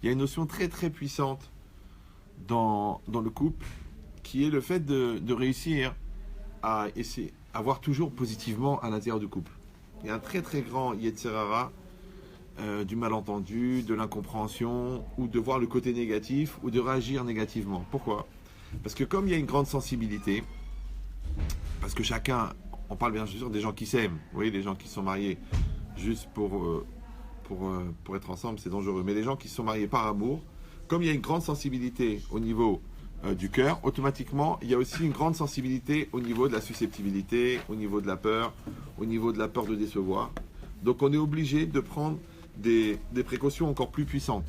il y a une notion très très puissante dans le couple qui est le fait de réussir à essayer à voir toujours positivement à l'intérieur du couple. Il y a un très très grand Yetzirara du malentendu, de l'incompréhension, ou de voir le côté négatif, ou de réagir négativement. Pourquoi? Parce que comme il y a une grande sensibilité, parce que chacun, on parle bien sûr des gens qui s'aiment, vous voyez, les gens qui sont mariés juste pour être ensemble, c'est dangereux, mais les gens qui sont mariés par amour, comme il y a une grande sensibilité au niveau du cœur, automatiquement, il y a aussi une grande sensibilité au niveau de la susceptibilité, au niveau de la peur, au niveau de la peur de décevoir. Donc on est obligé de prendre des précautions encore plus puissantes.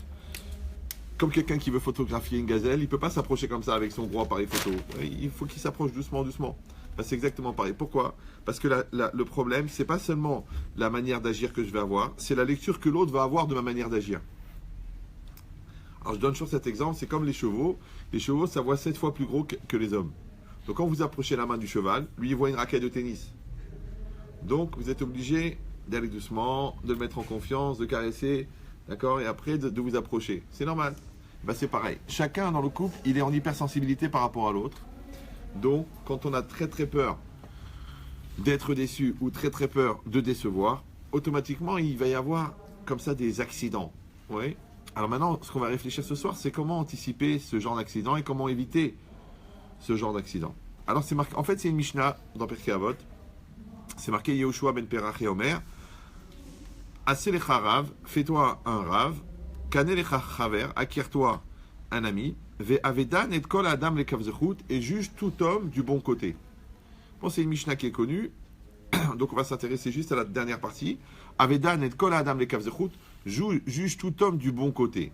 Comme quelqu'un qui veut photographier une gazelle, il ne peut pas s'approcher comme ça avec son gros appareil photo. Il faut qu'il s'approche doucement, doucement. Ben, c'est exactement pareil. Pourquoi? Parce que le problème, c'est pas seulement la manière d'agir que je vais avoir, c'est la lecture que l'autre va avoir de ma manière d'agir. Alors je donne toujours cet exemple, c'est comme les chevaux. Les chevaux, ça voit 7 fois plus gros que les hommes. Donc quand vous approchez la main du cheval, lui, il voit une raquette de tennis. Donc vous êtes obligé d'aller doucement, de le mettre en confiance, de caresser, d'accord, et après de vous approcher. C'est normal. Ben, c'est pareil. Chacun dans le couple, il est en hypersensibilité par rapport à l'autre. Donc, quand on a très très peur d'être déçu ou très très peur de décevoir, automatiquement, il va y avoir comme ça des accidents. Oui. Alors maintenant, ce qu'on va réfléchir ce soir, c'est comment anticiper ce genre d'accident et comment éviter ce genre d'accident. Alors, c'est marqué, en fait, c'est une Mishnah dans Pirkei Avot. C'est marqué Yehoshua ben Perach et Omer. Aselecha Rav, fais-toi un Rav. Kanelecha Chaver, acquiert-toi un ami. Ve'avedan et kol adam le kavzechut, et juge tout homme du bon côté. Bon, c'est une Mishnah qui est connue, donc on va s'intéresser juste à la dernière partie. Avedan et kol adam le kavzechut, juge tout homme du bon côté.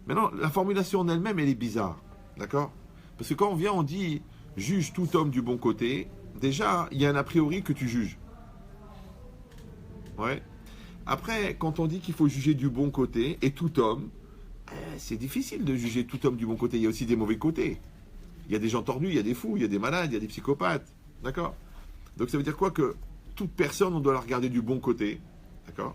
Maintenant, la formulation en elle-même, elle est bizarre, d'accord? Parce que quand on vient, on dit juge tout homme du bon côté, déjà, il y a un a priori que tu juges. Ouais. Après, quand on dit qu'il faut juger du bon côté, et tout homme, c'est difficile de juger tout homme du bon côté. Il y a aussi des mauvais côtés. Il y a des gens tordus, il y a des fous, il y a des malades, il y a des psychopathes. D'accord? Donc ça veut dire quoi? Que toute personne, on doit la regarder du bon côté. D'accord?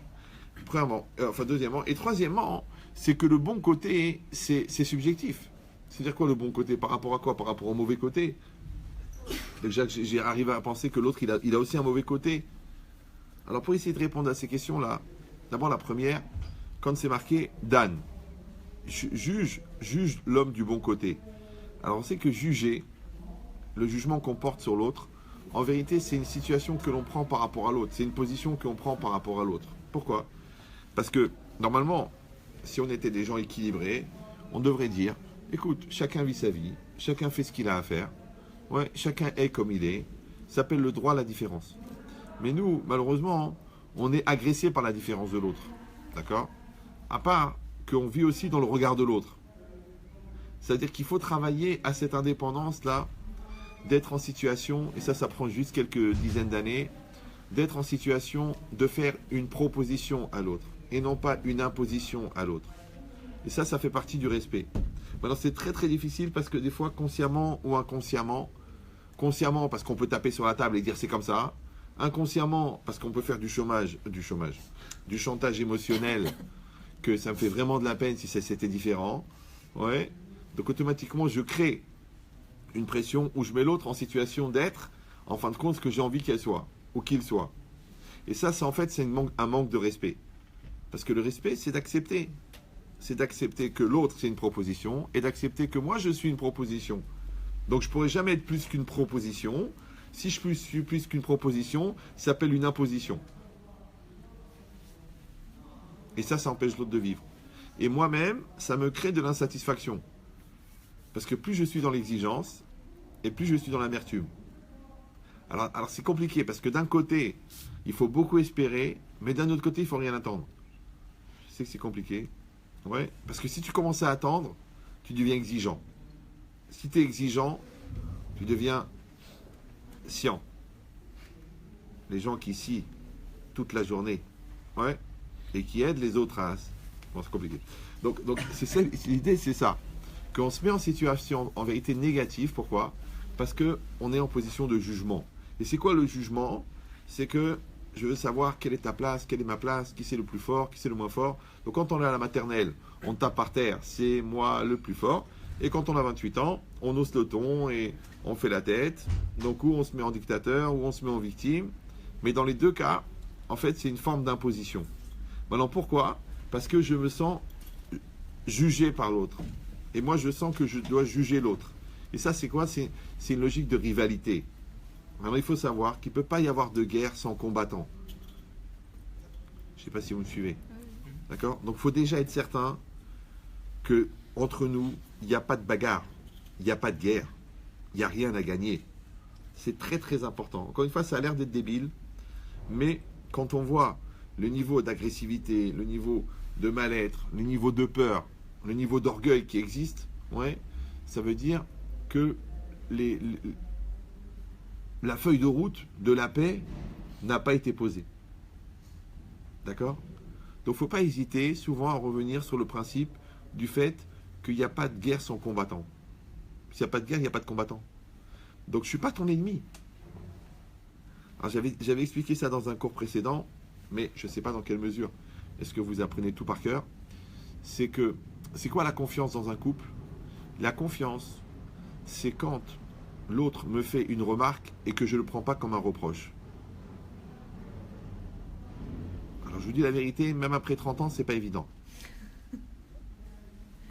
Premièrement, deuxièmement. Et troisièmement, c'est que le bon côté, c'est subjectif. C'est-à-dire quoi le bon côté? Par rapport à quoi? Par rapport au mauvais côté. Déjà, j'ai arrivé à penser que l'autre, il a aussi un mauvais côté. Alors pour essayer de répondre à ces questions-là, d'abord la première, quand c'est marqué Dan, juge l'homme du bon côté. Alors on sait que juger, le jugement qu'on porte sur l'autre, en vérité c'est une situation que l'on prend par rapport à l'autre, c'est une position que l'on prend par rapport à l'autre. Pourquoi? Parce que normalement, si on était des gens équilibrés, on devrait dire, écoute, chacun vit sa vie, chacun fait ce qu'il a à faire, ouais, chacun est comme il est, ça s'appelle le droit à la différence. Mais nous, malheureusement, on est agressé par la différence de l'autre. D'accord? À part qu'on vit aussi dans le regard de l'autre. C'est-à-dire qu'il faut travailler à cette indépendance-là, d'être en situation, et ça prend juste quelques dizaines d'années, d'être en situation de faire une proposition à l'autre, et non pas une imposition à l'autre. Et ça fait partie du respect. Maintenant, c'est très très difficile parce que des fois, consciemment ou inconsciemment, consciemment parce qu'on peut taper sur la table et dire c'est comme ça, inconsciemment, parce qu'on peut faire du chantage émotionnel, que ça me fait vraiment de la peine si c'était différent. Ouais. Donc automatiquement, je crée une pression où je mets l'autre en situation d'être, en fin de compte, ce que j'ai envie qu'elle soit, ou qu'il soit. Et ça, en fait, c'est un manque de respect. Parce que le respect, c'est d'accepter. C'est d'accepter que l'autre, c'est une proposition, et d'accepter que moi, je suis une proposition. Donc je ne pourrai jamais être plus qu'une proposition. Si je suis plus qu'une proposition, ça s'appelle une imposition. Et ça empêche l'autre de vivre. Et moi-même, ça me crée de l'insatisfaction. Parce que plus je suis dans l'exigence, et plus je suis dans l'amertume. Alors c'est compliqué, parce que d'un côté, il faut beaucoup espérer, mais d'un autre côté, il ne faut rien attendre. Je sais que c'est compliqué. Ouais, parce que si tu commences à attendre, tu deviens exigeant. Si tu es exigeant, tu deviens sciant. Les gens qui scient toute la journée, ouais, et qui aident les autres à... Bon, c'est compliqué. Donc l'idée, c'est ça. Qu'on se met en situation, en vérité, négative. Pourquoi? Parce qu'on est en position de jugement. Et c'est quoi le jugement? C'est que je veux savoir quelle est ta place, quelle est ma place, qui c'est le plus fort, qui c'est le moins fort. Donc quand on est à la maternelle, on tape par terre, c'est moi le plus fort. Et quand on a 28 ans, on hausse le ton et on fait la tête. Donc ou on se met en dictateur, ou on se met en victime. Mais dans les deux cas, en fait, c'est une forme d'imposition. Maintenant, pourquoi ? Parce que je me sens jugé par l'autre. Et moi, je sens que je dois juger l'autre. Et ça, c'est quoi ? C'est une logique de rivalité. Alors, il faut savoir qu'il ne peut pas y avoir de guerre sans combattants. Je ne sais pas si vous me suivez. D'accord ? Donc, il faut déjà être certain que entre nous, il n'y a pas de bagarre, il n'y a pas de guerre, il n'y a rien à gagner. C'est très très important. Encore une fois, ça a l'air d'être débile, mais quand on voit le niveau d'agressivité, le niveau de mal-être, le niveau de peur, le niveau d'orgueil qui existe, ouais, ça veut dire que la feuille de route de la paix n'a pas été posée. D'accord ? Donc il ne faut pas hésiter souvent à revenir sur le principe du fait qu'il n'y a pas de guerre sans combattant. S'il n'y a pas de guerre, il n'y a pas de combattant. Donc je ne suis pas ton ennemi. Alors, j'avais expliqué ça dans un cours précédent, mais je ne sais pas dans quelle mesure est-ce que vous apprenez tout par cœur. C'est quoi la confiance dans un couple ? La confiance, c'est quand l'autre me fait une remarque et que je ne le prends pas comme un reproche. Alors je vous dis la vérité, même après 30 ans, c'est pas évident.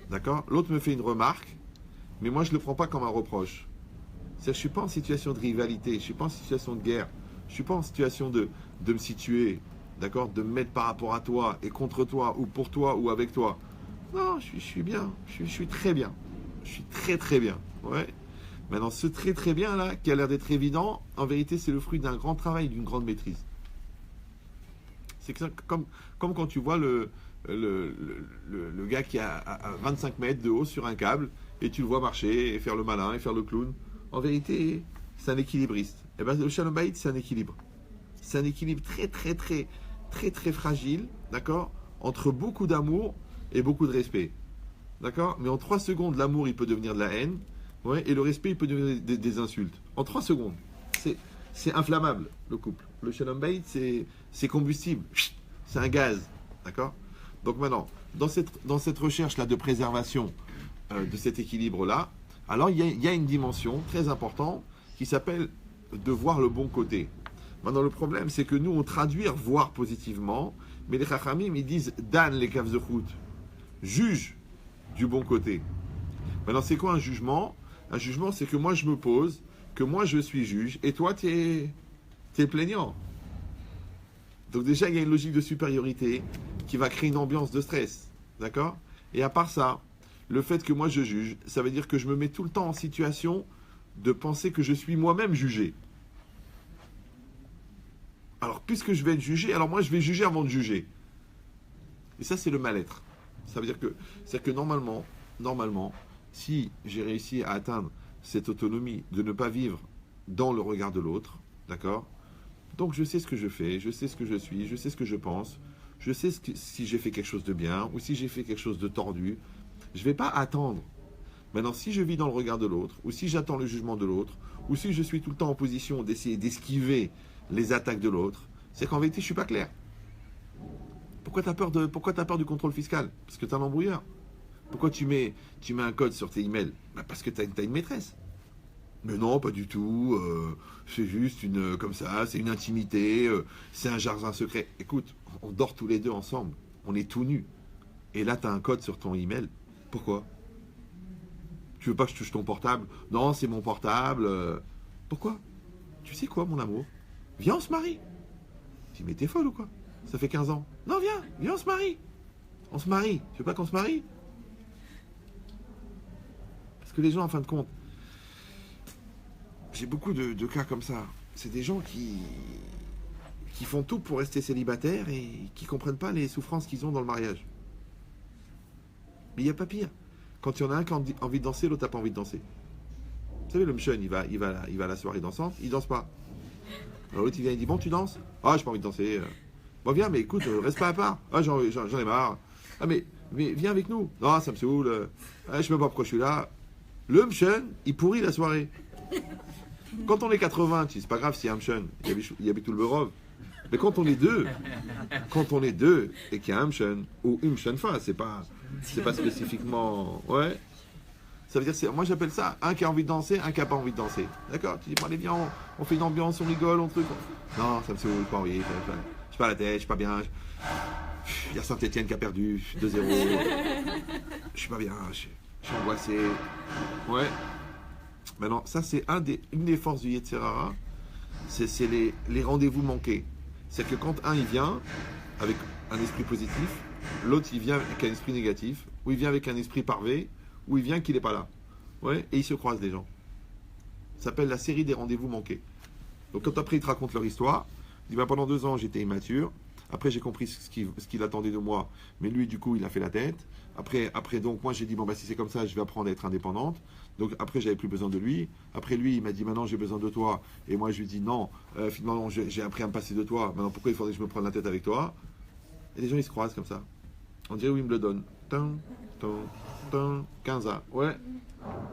D'accord ? L'autre me fait une remarque, mais moi je ne le prends pas comme un reproche. C'est-à-dire que je ne suis pas en situation de rivalité, je ne suis pas en situation de guerre, je ne suis pas en situation de me situer, d'accord ? De me mettre par rapport à toi et contre toi, ou pour toi, ou avec toi. Non, je suis bien, je suis très bien. Je suis très très bien. Ouais. Maintenant, ce très très bien là, qui a l'air d'être évident, en vérité c'est le fruit d'un grand travail, d'une grande maîtrise. C'est comme quand tu vois le gars qui est à 25 mètres de haut sur un câble, et tu le vois marcher, et faire le malin, et faire le clown. En vérité, c'est un équilibriste. Et bien, le Shalom Bayit, c'est un équilibre. C'est un équilibre très, très, très, très, très fragile, d'accord ? Entre beaucoup d'amour et beaucoup de respect. D'accord ? Mais en 3 secondes, l'amour, il peut devenir de la haine, ouais, et le respect, il peut devenir des insultes. En 3 secondes. C'est inflammable, le couple. Le Shalom Bayit, c'est combustible. C'est un gaz. D'accord ? Donc maintenant, dans cette recherche-là de préservation de cet équilibre-là, alors il y a une dimension très importante qui s'appelle de voir le bon côté. Maintenant, le problème, c'est que nous, on traduit voir positivement, mais les Chachamim, ils disent Dan les kavzechut, juge du bon côté. Maintenant, c'est quoi un jugement ? Un jugement, c'est que moi, je me pose, que moi, je suis juge, et toi, tu es plaignant. Donc déjà, il y a une logique de supériorité qui va créer une ambiance de stress. D'accord ? Et à part ça, le fait que moi je juge, ça veut dire que je me mets tout le temps en situation de penser que je suis moi-même jugé. Alors, puisque je vais être jugé, alors moi je vais juger avant de juger. Et ça, c'est le mal-être. Ça veut dire que normalement, si j'ai réussi à atteindre cette autonomie de ne pas vivre dans le regard de l'autre, d'accord ? Donc je sais ce que je fais, je sais ce que je suis, je sais ce que je pense, je sais si j'ai fait quelque chose de bien ou si j'ai fait quelque chose de tordu. Je ne vais pas attendre. Maintenant, si je vis dans le regard de l'autre, ou si j'attends le jugement de l'autre, ou si je suis tout le temps en position d'essayer d'esquiver les attaques de l'autre, c'est qu'en vérité, je ne suis pas clair. Pourquoi tu as peur du contrôle fiscal ? Parce que tu es un embrouilleur. Pourquoi tu mets un code sur tes emails ? Parce que tu as une maîtresse. Mais non, pas du tout. C'est juste comme ça, c'est une intimité, c'est un jardin secret. Écoute, on dort tous les deux ensemble, on est tout nus. Et là, tu as un code sur ton email. Pourquoi ? Tu veux pas que je touche ton portable ? Non, c'est mon portable. Pourquoi ? Tu sais quoi, mon amour ? Viens, on se marie. Je dis, mais t'es folle ou quoi ? Ça fait 15 ans. Non, viens, on se marie. On se marie. Tu veux pas qu'on se marie ? Parce que les gens, en fin de compte, j'ai beaucoup de cas comme ça. C'est des gens qui font tout pour rester célibataires et qui comprennent pas les souffrances qu'ils ont dans le mariage. Mais il n'y a pas pire. Quand il y en a un qui a envie de danser, l'autre n'a pas envie de danser. Vous savez, le mchon, il va à la soirée dansante, il danse pas. Alors l'autre, il vient, il dit, bon, tu danses ? Ah, j'ai pas envie de danser. Bon, viens, mais écoute, reste pas à part. Ah, j'en ai marre. Ah, mais viens avec nous. Non, ça me saoule. Ah, je sais même pas pourquoi je suis là. Le mchon, il pourrit la soirée. Quand on est 80, c'est pas grave s'il y a un mchon, il y avait tout le Berov. Mais quand on est deux, et qu'il y a un Mshen, ou une Mshenfa, c'est pas spécifiquement. Ouais. Ça veut dire, moi j'appelle ça un qui a envie de danser, un qui n'a pas envie de danser. D'accord? Tu dis, bon, allez, viens, on fait une ambiance, on rigole, on truc. Non, ça me saoule, pas envie. Je suis pas à la tête, je suis pas bien. Il y a Saint-Etienne qui a perdu 2-0. Je suis pas bien, je suis angoissé. Ouais. Maintenant, ça c'est une des forces du Yetzirara, c'est les rendez-vous manqués. C'est que quand un il vient avec un esprit positif, l'autre il vient avec un esprit négatif, ou il vient avec un esprit parvé, ou il vient qu'il n'est pas là. Ouais, et ils se croisent les gens. Ça s'appelle la série des rendez-vous manqués. Donc quand après ils te racontent leur histoire, ils disent pendant 2 ans j'étais immature, après j'ai compris ce qu'il attendait de moi, mais lui du coup il a fait la tête. Après donc moi j'ai dit si c'est comme ça je vais apprendre à être indépendante. Donc après j'avais plus besoin de lui. Après lui il m'a dit maintenant j'ai besoin de toi. Et moi je lui ai dit non, finalement j'ai appris à me passer de toi. Maintenant pourquoi il faudrait que je me prenne la tête avec toi? Et les gens ils se croisent comme ça. On dirait Wimbledon. 15 ans. Ouais.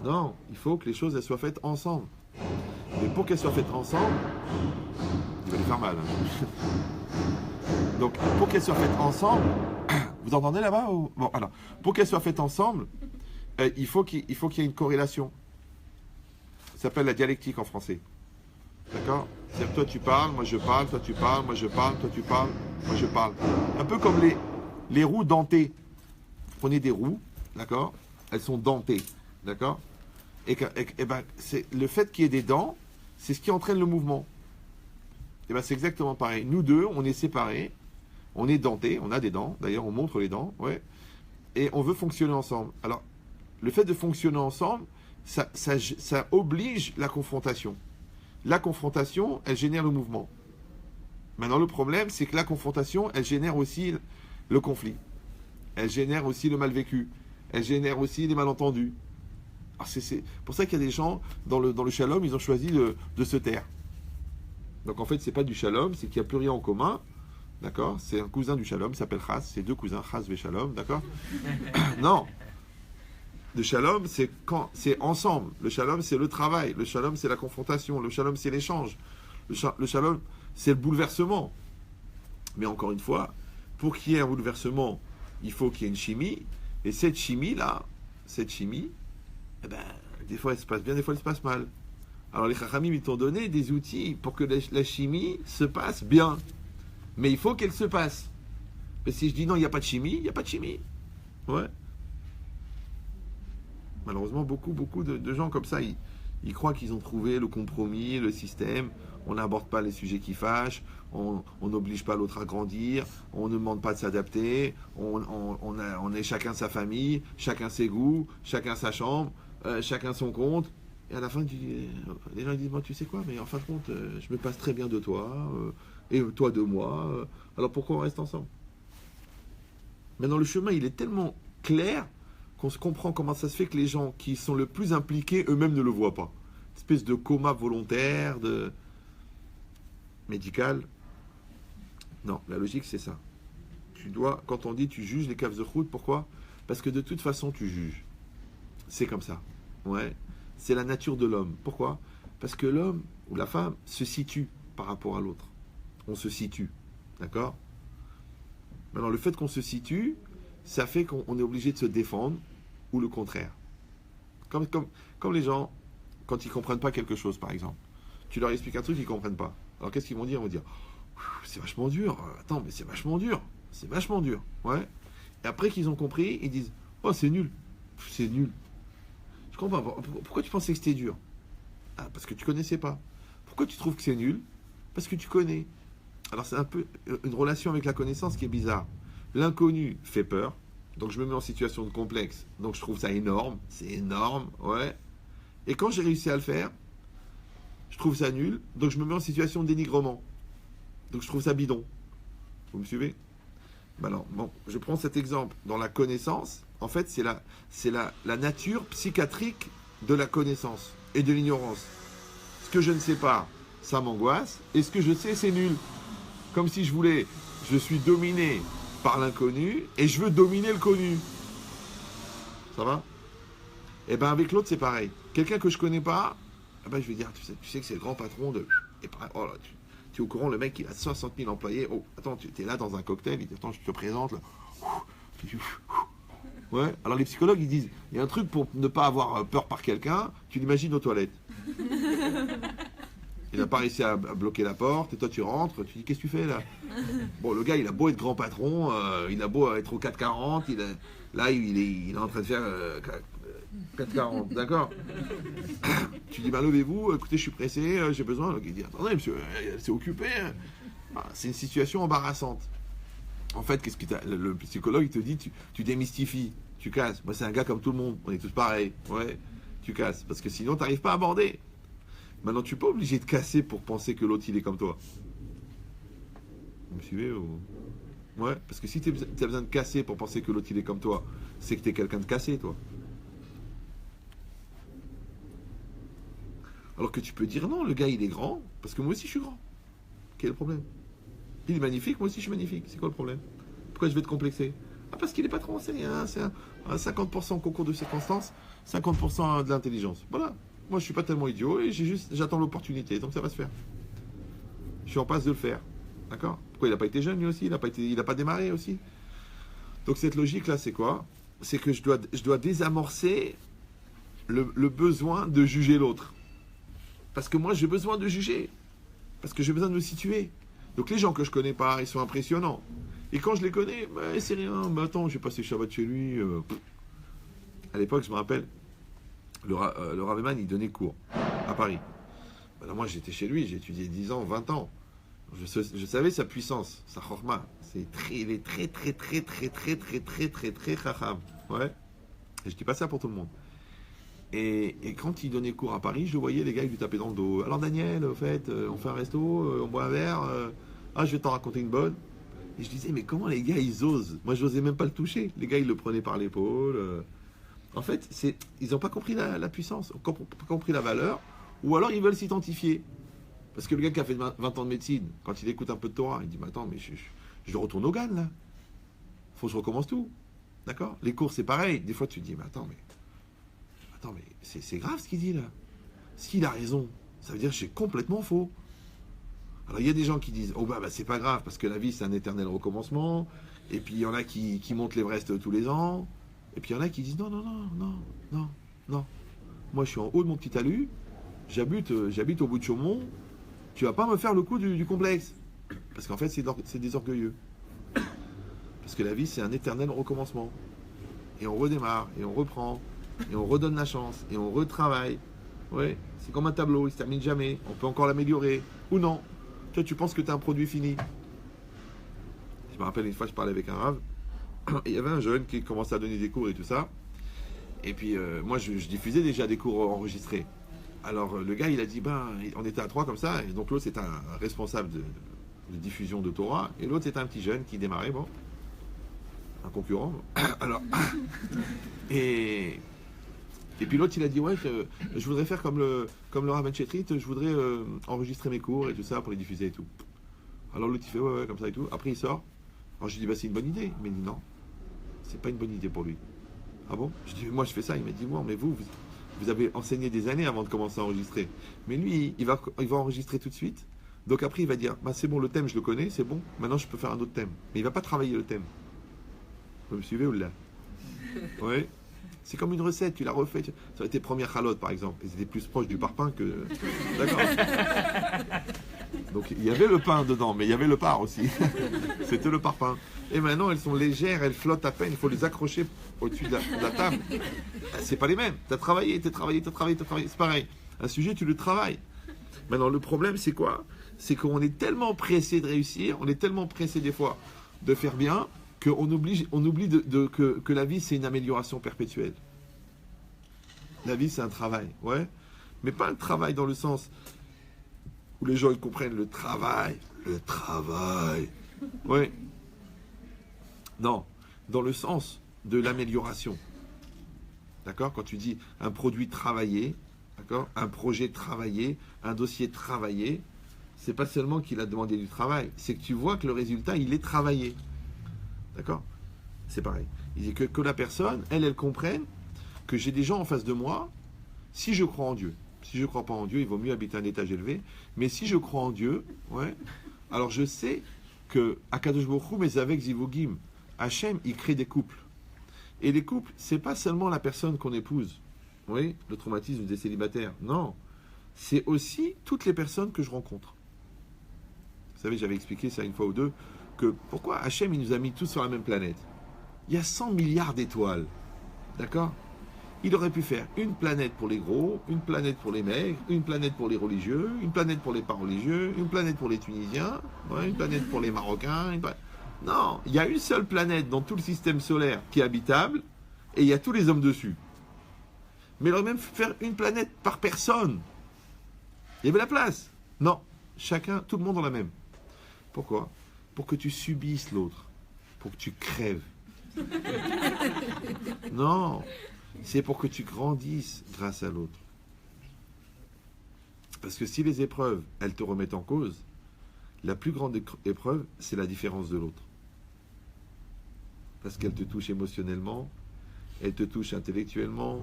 Non, il faut que les choses elles soient faites ensemble. Mais pour qu'elles soient faites ensemble, il va lui faire mal. Hein. Donc pour qu'elles soient faites ensemble, vous entendez là-bas ou... Bon alors, pour qu'elles soient faites ensemble, il faut qu'il y ait une corrélation. Ça s'appelle la dialectique en français. D'accord? C'est-à-dire toi tu parles, moi je parle, toi tu parles, moi je parle, toi tu parles, moi je parle. Un peu comme les roues dentées. Vous prenez des roues, d'accord? Elles sont dentées, d'accord? Et c'est le fait qu'il y ait des dents, c'est ce qui entraîne le mouvement. Et c'est exactement pareil. Nous deux, on est séparés, on est dentés, on a des dents. D'ailleurs, on montre les dents, ouais. Et on veut fonctionner ensemble. Alors, le fait de fonctionner ensemble, ça oblige la confrontation. La confrontation, elle génère le mouvement. Maintenant, le problème, c'est que la confrontation, elle génère aussi le conflit. Elle génère aussi le mal vécu. Elle génère aussi les malentendus. Alors c'est pour ça qu'il y a des gens, dans le shalom, ils ont choisi de se taire. Donc en fait, c'est pas du shalom, c'est qu'il n'y a plus rien en commun. D'accord? C'est un cousin du shalom, il s'appelle Chas. C'est 2 cousins, Chas et Shalom. D'accord? Non. Le shalom, c'est ensemble. Le shalom, c'est le travail. Le shalom, c'est la confrontation. Le shalom, c'est l'échange. Le shalom, c'est le bouleversement. Mais encore une fois, pour qu'il y ait un bouleversement, il faut qu'il y ait une chimie. Et cette chimie-là, des fois elle se passe bien, des fois elle se passe mal. Alors les Chachamim, ils t'ont donné des outils pour que la chimie se passe bien. Mais il faut qu'elle se passe. Mais si je dis non, il n'y a pas de chimie, il n'y a pas de chimie. Ouais. Malheureusement, beaucoup de gens comme ça, ils croient qu'ils ont trouvé le compromis, le système. On n'aborde pas les sujets qui fâchent, on n'oblige pas l'autre à grandir, on ne demande pas de s'adapter, on est chacun sa famille, chacun ses goûts, chacun sa chambre, chacun son compte. Et à la fin, les gens disent, tu sais quoi, mais en fin de compte, je me passe très bien de toi, et toi de moi, alors pourquoi on reste ensemble? Maintenant, le chemin, il est tellement clair qu'on se comprend comment ça se fait que les gens qui sont le plus impliqués, eux-mêmes ne le voient pas. Une espèce de coma volontaire, médical. Non, la logique, c'est ça. Quand on dit tu juges les caves de route, pourquoi? Parce que de toute façon, tu juges. C'est comme ça. Ouais. C'est la nature de l'homme. Pourquoi? Parce que l'homme ou la femme se situe par rapport à l'autre. On se situe. D'accord? Maintenant, le fait qu'on se situe, ça fait qu'on est obligé de se défendre, ou le contraire. Comme les gens, quand ils ne comprennent pas quelque chose, par exemple. Tu leur expliques un truc, ils ne comprennent pas. Alors qu'est-ce qu'ils vont dire? Ils vont dire, c'est vachement dur. Attends, mais c'est vachement dur. C'est vachement dur. Ouais. Et après qu'ils ont compris, ils disent, oh, c'est nul. C'est nul. Je comprends pas. Pourquoi tu pensais que c'était dur? Ah, parce que tu connaissais pas. Pourquoi tu trouves que c'est nul? Parce que tu connais. Alors c'est un peu une relation avec la connaissance qui est bizarre. L'inconnu fait peur. Donc je me mets en situation de complexe. Donc je trouve ça énorme. C'est énorme. Ouais. Et quand j'ai réussi à le faire, je trouve ça nul. Donc je me mets en situation de dénigrement. Donc je trouve ça bidon. Vous me suivez? Alors, bon, je prends cet exemple. Dans la connaissance, en fait, c'est la nature psychiatrique de la connaissance et de l'ignorance. Ce que je ne sais pas, ça m'angoisse. Et ce que je sais, c'est nul. Comme si je suis dominé par l'inconnu et je veux dominer le connu. Ça va? Et bien avec l'autre, c'est pareil. Quelqu'un que je connais pas, je vais dire, tu sais que c'est le grand patron de... Et pareil, oh là, tu Tu es au courant, le mec, il a 60 000 employés. Oh, attends, tu es là dans un cocktail, il dit, attends, je te présente, là. Ouais, alors les psychologues, ils disent, il y a un truc pour ne pas avoir peur par quelqu'un, tu l'imagines aux toilettes. Il n'a pas réussi à bloquer la porte, et toi tu rentres, tu dis, qu'est-ce que tu fais là? Bon, le gars, il a beau être grand patron, il a beau être au 440, là, il est en train de faire 440, d'accord? Tu dis, bah levez-vous, écoutez, je suis pressé, j'ai besoin. Donc, il dit, attendez, monsieur, c'est occupé. Hein. Ah, c'est une situation embarrassante. En fait, qu'est-ce que le psychologue, il te dit, tu démystifies, tu casses. Moi, c'est un gars comme tout le monde, on est tous pareils. Ouais, tu casses, parce que sinon, tu n'arrives pas à aborder. Maintenant, tu n'es pas obligé de casser pour penser que l'autre, il est comme toi. Vous me suivez ou... Ouais, parce que si tu as besoin de casser pour penser que l'autre, il est comme toi, c'est que tu es quelqu'un de cassé, toi. Alors que tu peux dire non, le gars, il est grand, parce que moi aussi, je suis grand. Quel est le problème? Il est magnifique, moi aussi, je suis magnifique. C'est quoi le problème? Pourquoi je vais te complexer? Ah, parce qu'il est patron, c'est un 50% concours de circonstances, 50% de l'intelligence. Voilà. Moi, je suis pas tellement idiot et j'attends l'opportunité, donc ça va se faire. Je suis en passe de le faire. D'accord? Pourquoi il n'a pas été jeune lui aussi? Il n'a pas démarré aussi. Donc cette logique-là, c'est quoi? C'est que je dois désamorcer le besoin de juger l'autre. Parce que moi, j'ai besoin de juger. Parce que j'ai besoin de me situer. Donc les gens que je connais pas, ils sont impressionnants. Et quand je les connais, bah, c'est rien. Mais attends, j'ai passé Shabbat chez lui. À l'époque, je me rappelle, le Rav Eman, il donnait cours à Paris. Ben, moi, j'étais chez lui, j'ai étudié 10 ans, 20 ans. Je savais sa puissance, sa chorma. Il est très, très, très, très, très, très, très, très, très chacham. Ouais. Et je dis pas ça pour tout le monde. Et quand il donnait cours à Paris, je le voyais, les gars, ils lui tapaient dans le dos. Alors Daniel, au fait, on fait un resto, on boit un verre. Je vais t'en raconter une bonne. Et je disais, mais comment les gars, ils osent? Moi, je n'osais même pas le toucher. Les gars, ils le prenaient par l'épaule. En fait, ils n'ont pas compris la puissance, ils n'ont pas compris la valeur. Ou alors, ils veulent s'identifier. Parce que le gars qui a fait 20 ans de médecine, quand il écoute un peu de Torah, il dit, mais attends, mais je retourne au GAN, là. Faut que je recommence tout. D'accord? Les cours, c'est pareil. Des fois, tu te dis, mais attends, mais c'est grave ce qu'il dit là. S'il a raison, ça veut dire que c'est complètement faux. Alors il y a des gens qui disent, oh bah c'est pas grave parce que la vie c'est un éternel recommencement. Et puis il y en a qui montent l'Everest tous les ans. Et puis il y en a qui disent non. Moi je suis en haut de mon petit talus, j'habite au bout de Chaumont. Tu vas pas me faire le coup du complexe. Parce qu'en fait c'est des orgueilleux. Parce que la vie c'est un éternel recommencement. Et on redémarre, et on reprend. Et on redonne la chance, et on retravaille. Ouais, c'est comme un tableau, il se termine jamais. On peut encore l'améliorer, ou non. Toi, tu penses que tu as un produit fini. Je me rappelle une fois, je parlais avec un rave, et il y avait un jeune qui commençait à donner des cours et tout ça. Et puis, moi, je diffusais déjà des cours enregistrés. Alors, le gars, il a dit, on était à 3 comme ça, et donc l'autre, c'était un responsable de diffusion de Torah, et l'autre, c'était un petit jeune qui démarrait, un concurrent. Alors, et puis l'autre, il a dit, ouais, je voudrais faire comme le Rav Ben Chetrit, je voudrais enregistrer mes cours et tout ça pour les diffuser et tout. Alors l'autre, il fait, ouais, comme ça et tout. Après, il sort. Alors je lui dis, c'est une bonne idée. Il m'a dit, non, c'est pas une bonne idée pour lui. Ah bon? Je dis, moi, je fais ça. Il m'a dit, mais vous avez enseigné des années avant de commencer à enregistrer. Mais lui, il va enregistrer tout de suite. Donc après, il va dire, c'est bon, le thème, je le connais, c'est bon. Maintenant, je peux faire un autre thème. Mais il va pas travailler le thème. Vous me suivez ou là? Oui. C'est comme une recette, tu l'as refait. Ça aurait été première chalote, par exemple. Ils étaient plus proches du parpaing que... D'accord. Donc, il y avait le pain dedans, mais il y avait le par aussi. C'était le parpaing. Et maintenant, elles sont légères, elles flottent à peine. Il faut les accrocher au-dessus de la table. C'est pas les mêmes. T'as travaillé. C'est pareil. Un sujet, tu le travailles. Maintenant, le problème, c'est quoi? C'est qu'on est tellement pressé de réussir, on est tellement pressé des fois de faire bien, qu'on oublie que la vie, c'est une amélioration perpétuelle. La vie, c'est un travail, ouais. Mais pas un travail dans le sens où les gens ils comprennent le travail. Ouais. Non, dans le sens de l'amélioration. D'accord? Quand tu dis un produit travaillé, d'accord? Un projet travaillé, un dossier travaillé, c'est pas seulement qu'il a demandé du travail, c'est que tu vois que le résultat, il est travaillé. D'accord? C'est pareil. Il dit que la personne, elle comprenne que j'ai des gens en face de moi, si je crois en Dieu. Si je ne crois pas en Dieu, il vaut mieux habiter un étage élevé. Mais si je crois en Dieu, ouais, alors je sais que Akadosh Baruch Hu mezavek zivugim, Hachem, il crée des couples. Et les couples, c'est pas seulement la personne qu'on épouse. Oui, le traumatisme des célibataires. Non, c'est aussi toutes les personnes que je rencontre. Vous savez, j'avais expliqué ça une fois ou deux, que pourquoi Hachem, il nous a mis tous sur la même planète. Il y a 100 milliards d'étoiles. D'accord ? Il aurait pu faire une planète pour les gros, une planète pour les maigres, une planète pour les religieux, une planète pour les pas religieux, une planète pour les Tunisiens, ouais, une planète pour les Marocains. Non, il y a une seule planète dans tout le système solaire qui est habitable et il y a tous les hommes dessus. Mais il aurait même pu faire une planète par personne. Il y avait la place. Non, chacun, tout le monde en a même. Pourquoi ? Pour que tu subisses l'autre, pour que tu crèves. Non, c'est pour que tu grandisses grâce à l'autre. Parce que si les épreuves, elles te remettent en cause, la plus grande épreuve, c'est la différence de l'autre. Parce qu'elle te touche émotionnellement, elle te touche intellectuellement,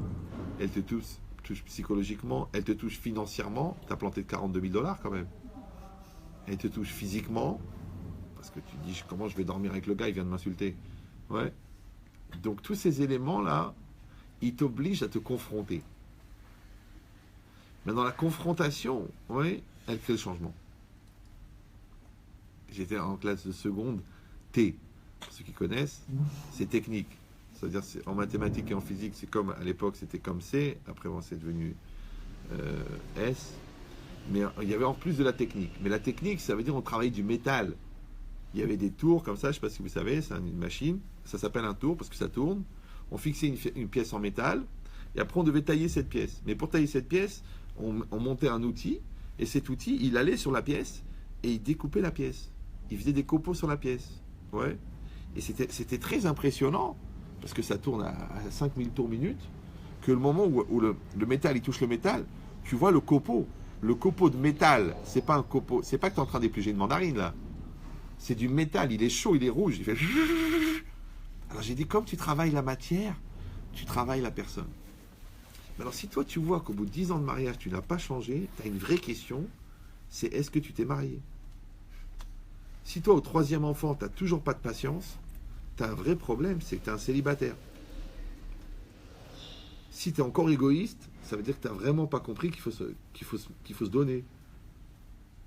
elle te touche psychologiquement, elle te touche financièrement. Tu as planté de 42 000 $ quand même. Elle te touche physiquement, parce que tu dis comment je vais dormir avec le gars, il vient de m'insulter. Ouais. Donc tous ces éléments-là, ils t'obligent à te confronter. Mais dans la confrontation, ouais, elle crée le changement. J'étais en classe de seconde T. Pour ceux qui connaissent, c'est technique. C'est-à-dire en mathématiques et en physique, c'est comme à l'époque, c'était comme C. Après, bon, c'est devenu S. Mais il y avait en plus de la technique. Mais la technique, ça veut dire on travaillait du métal. Il y avait des tours comme ça, je ne sais pas si vous savez, c'est une machine. Ça s'appelle un tour parce que ça tourne. On fixait une pièce en métal et après on devait tailler cette pièce. Mais pour tailler cette pièce, on montait un outil et cet outil, il allait sur la pièce et il découpait la pièce. Il faisait des copeaux sur la pièce. Ouais. Et c'était très impressionnant parce que ça tourne à 5000 tours minute, que le moment où le métal il touche le métal, tu vois le copeau. Le copeau de métal, c'est pas un copeau, c'est pas que tu es en train d'éplucher une mandarine là. C'est du métal, il est chaud, il est rouge, il fait. Alors j'ai dit, comme tu travailles la matière, tu travailles la personne. Mais alors si toi tu vois qu'au bout de 10 ans de mariage, tu n'as pas changé, tu as une vraie question, c'est est-ce que tu t'es marié ? Si toi au 3e enfant, tu n'as toujours pas de patience, tu as un vrai problème, c'est que tu es un célibataire. Si tu es encore égoïste, ça veut dire que tu n'as vraiment pas compris qu'il faut se donner.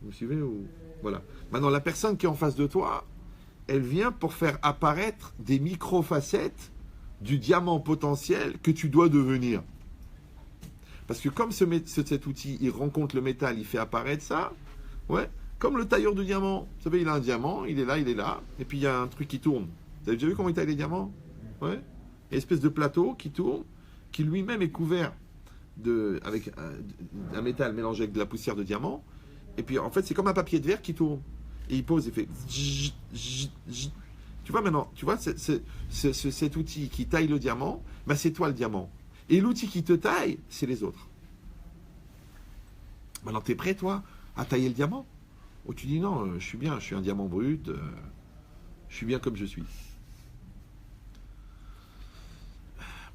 Vous me suivez ou... Voilà. Maintenant, la personne qui est en face de toi, elle vient pour faire apparaître des micro-facettes du diamant potentiel que tu dois devenir. Parce que comme cet outil, il rencontre le métal, il fait apparaître ça, ouais, comme le tailleur de diamant. Vous savez, il a un diamant, il est là, et puis il y a un truc qui tourne. Vous avez déjà vu comment il taille les diamants ? Ouais. Il y a une espèce de plateau qui tourne, qui lui-même est couvert avec un métal mélangé avec de la poussière de diamant. Et puis en fait, c'est comme un papier de verre qui tourne. Et il pose et fait. Tu vois maintenant, tu vois cet outil qui taille le diamant, ben c'est toi le diamant. Et l'outil qui te taille, c'est les autres. Maintenant, tu es prêt, toi, à tailler le diamant ? Ou tu dis non, je suis bien, je suis un diamant brut, je suis bien comme je suis.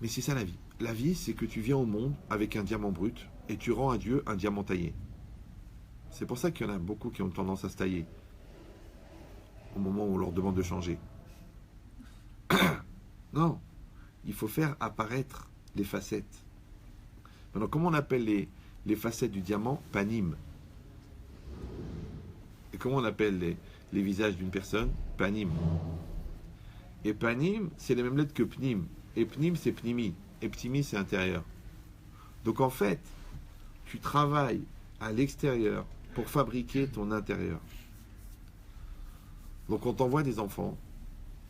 Mais c'est ça la vie. La vie, c'est que tu viens au monde avec un diamant brut et tu rends à Dieu un diamant taillé. C'est pour ça qu'il y en a beaucoup qui ont tendance à se tailler au moment où on leur demande de changer. Non, il faut faire apparaître les facettes. Maintenant, comment on appelle les facettes du diamant ? Panim. Et comment on appelle les visages d'une personne ? Panim. Et panim, c'est les mêmes lettres que pnim. Et pnim, c'est pnimi. Et pnimi, c'est intérieur. Donc en fait, tu travailles à l'extérieur pour fabriquer ton intérieur. Donc on t'envoie des enfants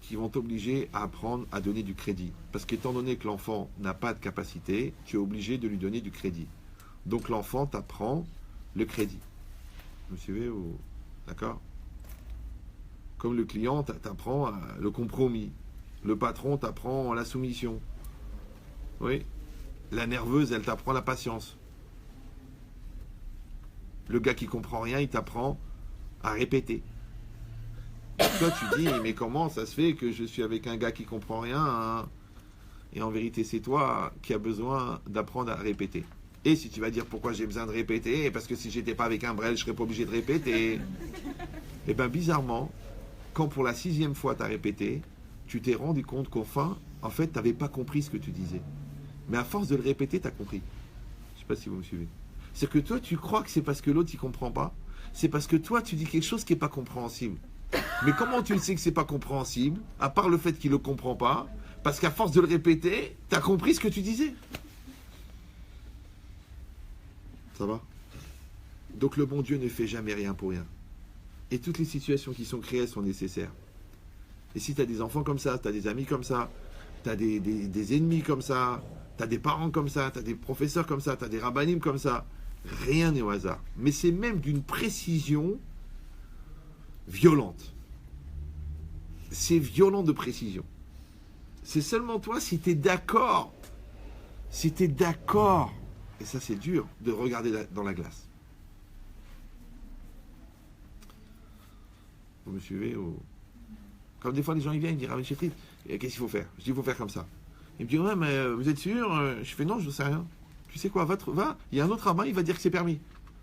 qui vont t'obliger à apprendre à donner du crédit. Parce qu'étant donné que l'enfant n'a pas de capacité, tu es obligé de lui donner du crédit. Donc l'enfant t'apprend le crédit. Vous me suivez ou... D'accord ? Comme le client t'apprend le compromis. Le patron t'apprend la soumission. Oui. La nerveuse, elle t'apprend la patience. Le gars qui comprend rien, il t'apprend à répéter. Toi, tu dis, mais comment ça se fait que je suis avec un gars qui comprend rien, hein ? Et en vérité, c'est toi qui as besoin d'apprendre à répéter. Et si tu vas dire pourquoi j'ai besoin de répéter, parce que si j'étais pas avec un brel, je serais pas obligé de répéter. Et bien bizarrement, quand pour la 6e fois tu as répété, tu t'es rendu compte qu'enfin, en fait, tu n'avais pas compris ce que tu disais. Mais à force de le répéter, tu as compris. Je ne sais pas si vous me suivez. C'est que toi, tu crois que c'est parce que l'autre, il ne comprend pas. C'est parce que toi, tu dis quelque chose qui n'est pas compréhensible. Mais comment tu le sais que c'est pas compréhensible, à part le fait qu'il ne le comprend pas, parce qu'à force de le répéter, tu as compris ce que tu disais. Ça va? Donc le bon Dieu ne fait jamais rien pour rien. Et toutes les situations qui sont créées sont nécessaires. Et si tu as des enfants comme ça, tu as des amis comme ça, tu as des ennemis comme ça, tu as des parents comme ça, tu as des professeurs comme ça, tu as des rabbinim comme ça, rien n'est au hasard. Mais c'est même d'une précision violente. C'est violent de précision. C'est seulement toi si tu es d'accord. Si tu es d'accord. Et ça c'est dur de regarder dans la glace. Vous me suivez ou... Comme des fois les gens ils viennent, ils disent Rabbi Chetrit, qu'est-ce qu'il faut faire? Je dis il faut faire comme ça. Il me dit ouais mais vous êtes sûr? Je fais non, je ne sais rien. Tu sais quoi, va, il y a un autre rabbin, il va dire que c'est permis.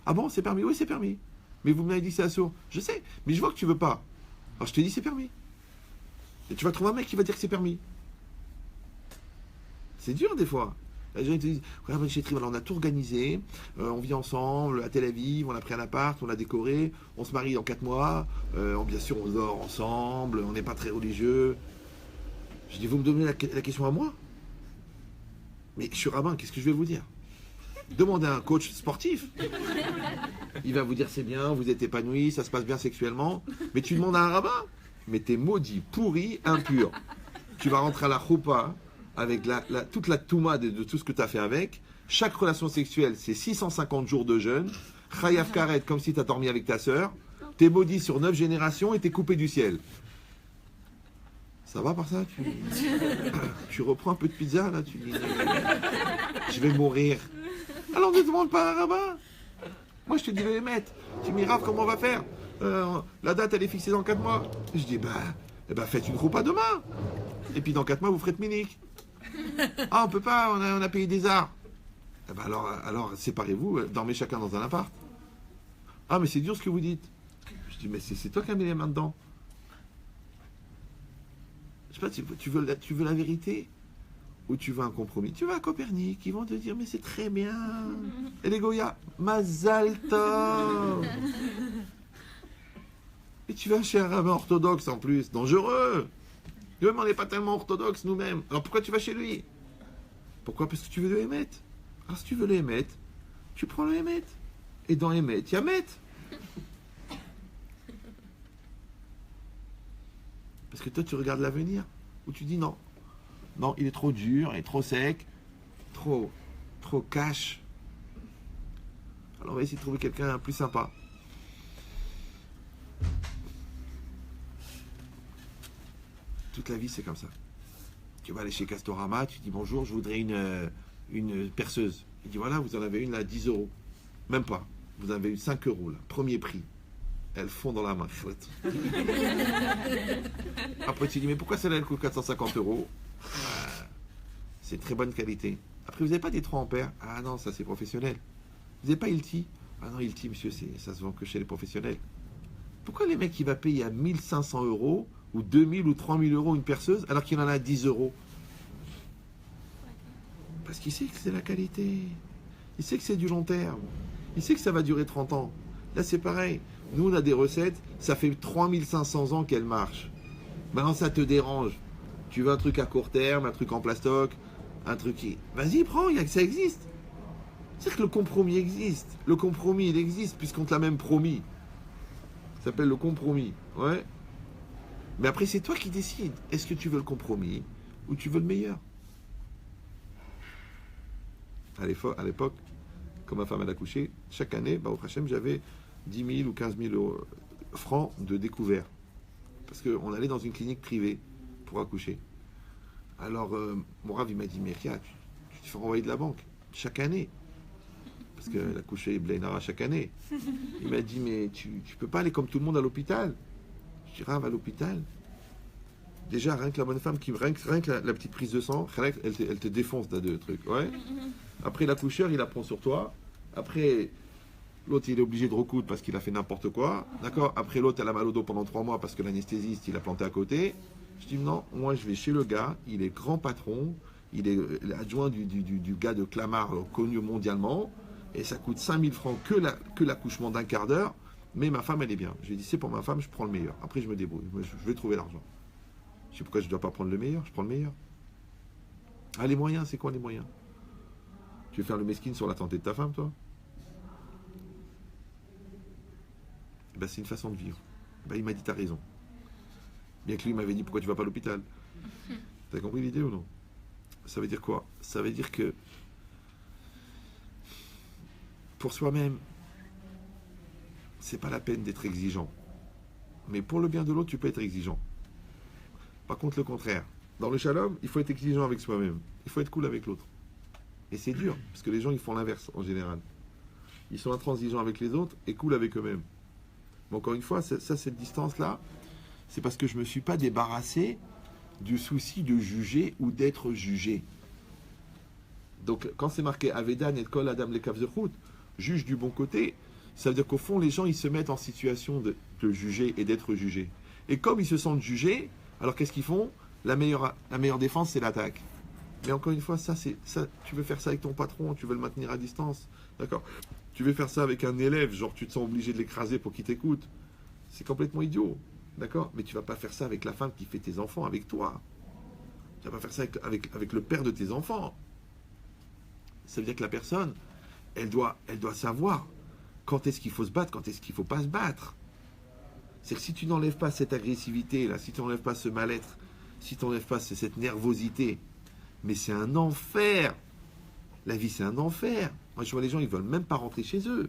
Ah bon, c'est permis? Oui, c'est permis. Mais vous m'avez dit c'est assourd. Je sais, mais je vois que tu veux pas. Alors je te dis c'est permis. Et tu vas trouver un mec qui va dire que c'est permis. C'est dur des fois. Les gens ils te disent, Rabbi Chetrit, alors on a tout organisé, on vit ensemble à Tel Aviv, on a pris un appart, on l'a décoré, on se marie dans 4 mois, bien sûr on dort ensemble, on n'est pas très religieux. Je dis, vous me donnez la question à moi? Mais je suis rabbin, qu'est-ce que je vais vous dire? Demandez à un coach sportif. Il va vous dire c'est bien, vous êtes épanoui, ça se passe bien sexuellement. Mais tu demandes à un rabbin? Mais t'es maudit, pourri, impur. Tu vas rentrer à la choupa avec toute la touma de tout ce que tu as fait avec. Chaque relation sexuelle, c'est 650 jours de jeûne. Chayav karet, comme si tu as dormi avec ta sœur. T'es maudit sur 9 générations et t'es coupé du ciel. Ça va par ça? Tu reprends un peu de pizza, là, tu dis je vais mourir. Alors ne demande pas à un rabbin. Moi, je te dis le émettre. Tu me dis, Rav, comment on va faire? La date, elle est fixée dans 4 mois. Je dis, faites une roupa demain. Et puis dans 4 mois, vous ferez Tminique. Ah, on peut pas, on a payé des arts. Alors séparez-vous, dormez chacun dans un appart. Ah, mais c'est dur ce que vous dites. Je dis, mais c'est toi qui as mis les mains dedans. Je sais pas, tu veux la vérité ou tu veux un compromis? Tu vas à Copernic, ils vont te dire, mais c'est très bien. Et les Goya, Mazal Tov. Et tu vas chez un rabbin orthodoxe en plus, dangereux. Nous-mêmes, on n'est pas tellement orthodoxes nous-mêmes. Alors pourquoi tu vas chez lui? Pourquoi? Parce que tu veux le Hémet. Alors si tu veux le Hémet, tu prends le Hémet. Et dans Hémet, il y a Met. Parce que toi, tu regardes l'avenir. Ou tu dis non. Non, il est trop dur, il est trop sec, trop cash. Alors on va essayer de trouver quelqu'un plus sympa. Toute la vie, c'est comme ça. Tu vas aller chez Castorama, tu dis bonjour, je voudrais une perceuse. Il dit voilà, vous en avez une là, 10 euros. Même pas. Vous en avez eu 5 euros là, premier prix. Elles fond dans la main. Après tu dis mais pourquoi celle-là elle coûte 450 euros? C'est très bonne qualité. Après vous n'avez pas des 3 ampères? Ah non, ça c'est professionnel. Vous n'avez pas Ilti? Ah non, Ilti monsieur, ça se vend que chez les professionnels. Pourquoi les mecs, il va payer à 1500 euros ou 2000 ou 3000 euros une perceuse alors qu'il en a à 10 euros? Parce qu'il sait que c'est la qualité. Il sait que c'est du long terme. Il sait que ça va durer 30 ans. Là, c'est pareil. Nous, on a des recettes, ça fait 3500 ans qu'elles marchent. Maintenant, ça te dérange. Tu veux un truc à court terme, un truc en plastoc, un truc qui... Vas-y, prends, ça existe. C'est que le compromis existe. Le compromis, il existe puisqu'on te l'a même promis. Ça s'appelle le compromis. Ouais. Mais après, c'est toi qui décides. Est-ce que tu veux le compromis ou tu veux le meilleur? À l'époque, quand ma femme a accouché, chaque année, au Hachem, j'avais 10 000 ou 15 000 francs de découvert. Parce qu'on allait dans une clinique privée pour accoucher. Alors, mon Rav, il m'a dit, mais tu te fais renvoyer de la banque chaque année. Parce qu'elle a couché Blainara chaque année. Il m'a dit, mais tu peux pas aller comme tout le monde à l'hôpital. Je dis, Rav, à l'hôpital. Déjà, rien que la bonne femme, rien que la petite prise de sang, elle te défonce de trucs. Ouais. Après, l'accoucheur, il la prend sur toi. Après, l'autre, il est obligé de recoudre parce qu'il a fait n'importe quoi. D'accord? Après, l'autre, elle a mal au dos pendant 3 mois parce que l'anesthésiste, il a planté à côté. Je dis non, moi, je vais chez le gars. Il est grand patron. Il est l'adjoint du gars de Clamart, connu mondialement. Et ça coûte 5000 francs que l'accouchement d'un quart d'heure. Mais ma femme, elle est bien. Je lui ai dit, c'est pour ma femme, je prends le meilleur. Après, je me débrouille. Je vais trouver l'argent. Je sais pourquoi je ne dois pas prendre le meilleur. Je prends le meilleur. Ah, les moyens, c'est quoi les moyens? Tu veux faire le mesquine sur la santé de ta femme, toi? Ben, c'est une façon de vivre. Ben, il m'a dit, t'as raison. Bien que lui m'avait dit, pourquoi tu vas pas à l'hôpital? T'as compris l'idée ou non? Ça veut dire quoi? Ça veut dire que pour soi-même, c'est pas la peine d'être exigeant. Mais pour le bien de l'autre, tu peux être exigeant. Par contre, le contraire. Dans le shalom, il faut être exigeant avec soi-même. Il faut être cool avec l'autre. Et c'est dur, parce que les gens, ils font l'inverse en général. Ils sont intransigeants avec les autres et cool avec eux-mêmes. Mais encore une fois, cette distance-là, c'est parce que je ne me suis pas débarrassé du souci de juger ou d'être jugé. Donc, quand c'est marqué Avedan et Kol Adam le Kavzechut, juge du bon côté, ça veut dire qu'au fond, les gens, ils se mettent en situation de juger et d'être jugés. Et comme ils se sentent jugés, alors qu'est-ce qu'ils font? La meilleure défense, c'est l'attaque. Mais encore une fois, ça, tu veux faire ça avec ton patron, tu veux le maintenir à distance. D'accord? Tu veux faire ça avec un élève, genre tu te sens obligé de l'écraser pour qu'il t'écoute. C'est complètement idiot. D'accord? Mais tu vas pas faire ça avec la femme qui fait tes enfants, avec toi. Tu vas pas faire ça avec le père de tes enfants. Ça veut dire que la personne, elle doit savoir quand est-ce qu'il faut se battre, quand est-ce qu'il ne faut pas se battre. C'est que si tu n'enlèves pas cette agressivité, là, si tu n'enlèves pas ce mal-être, si tu n'enlèves pas cette nervosité, mais c'est un enfer. La vie, c'est un enfer. Moi, je vois les gens, ils ne veulent même pas rentrer chez eux.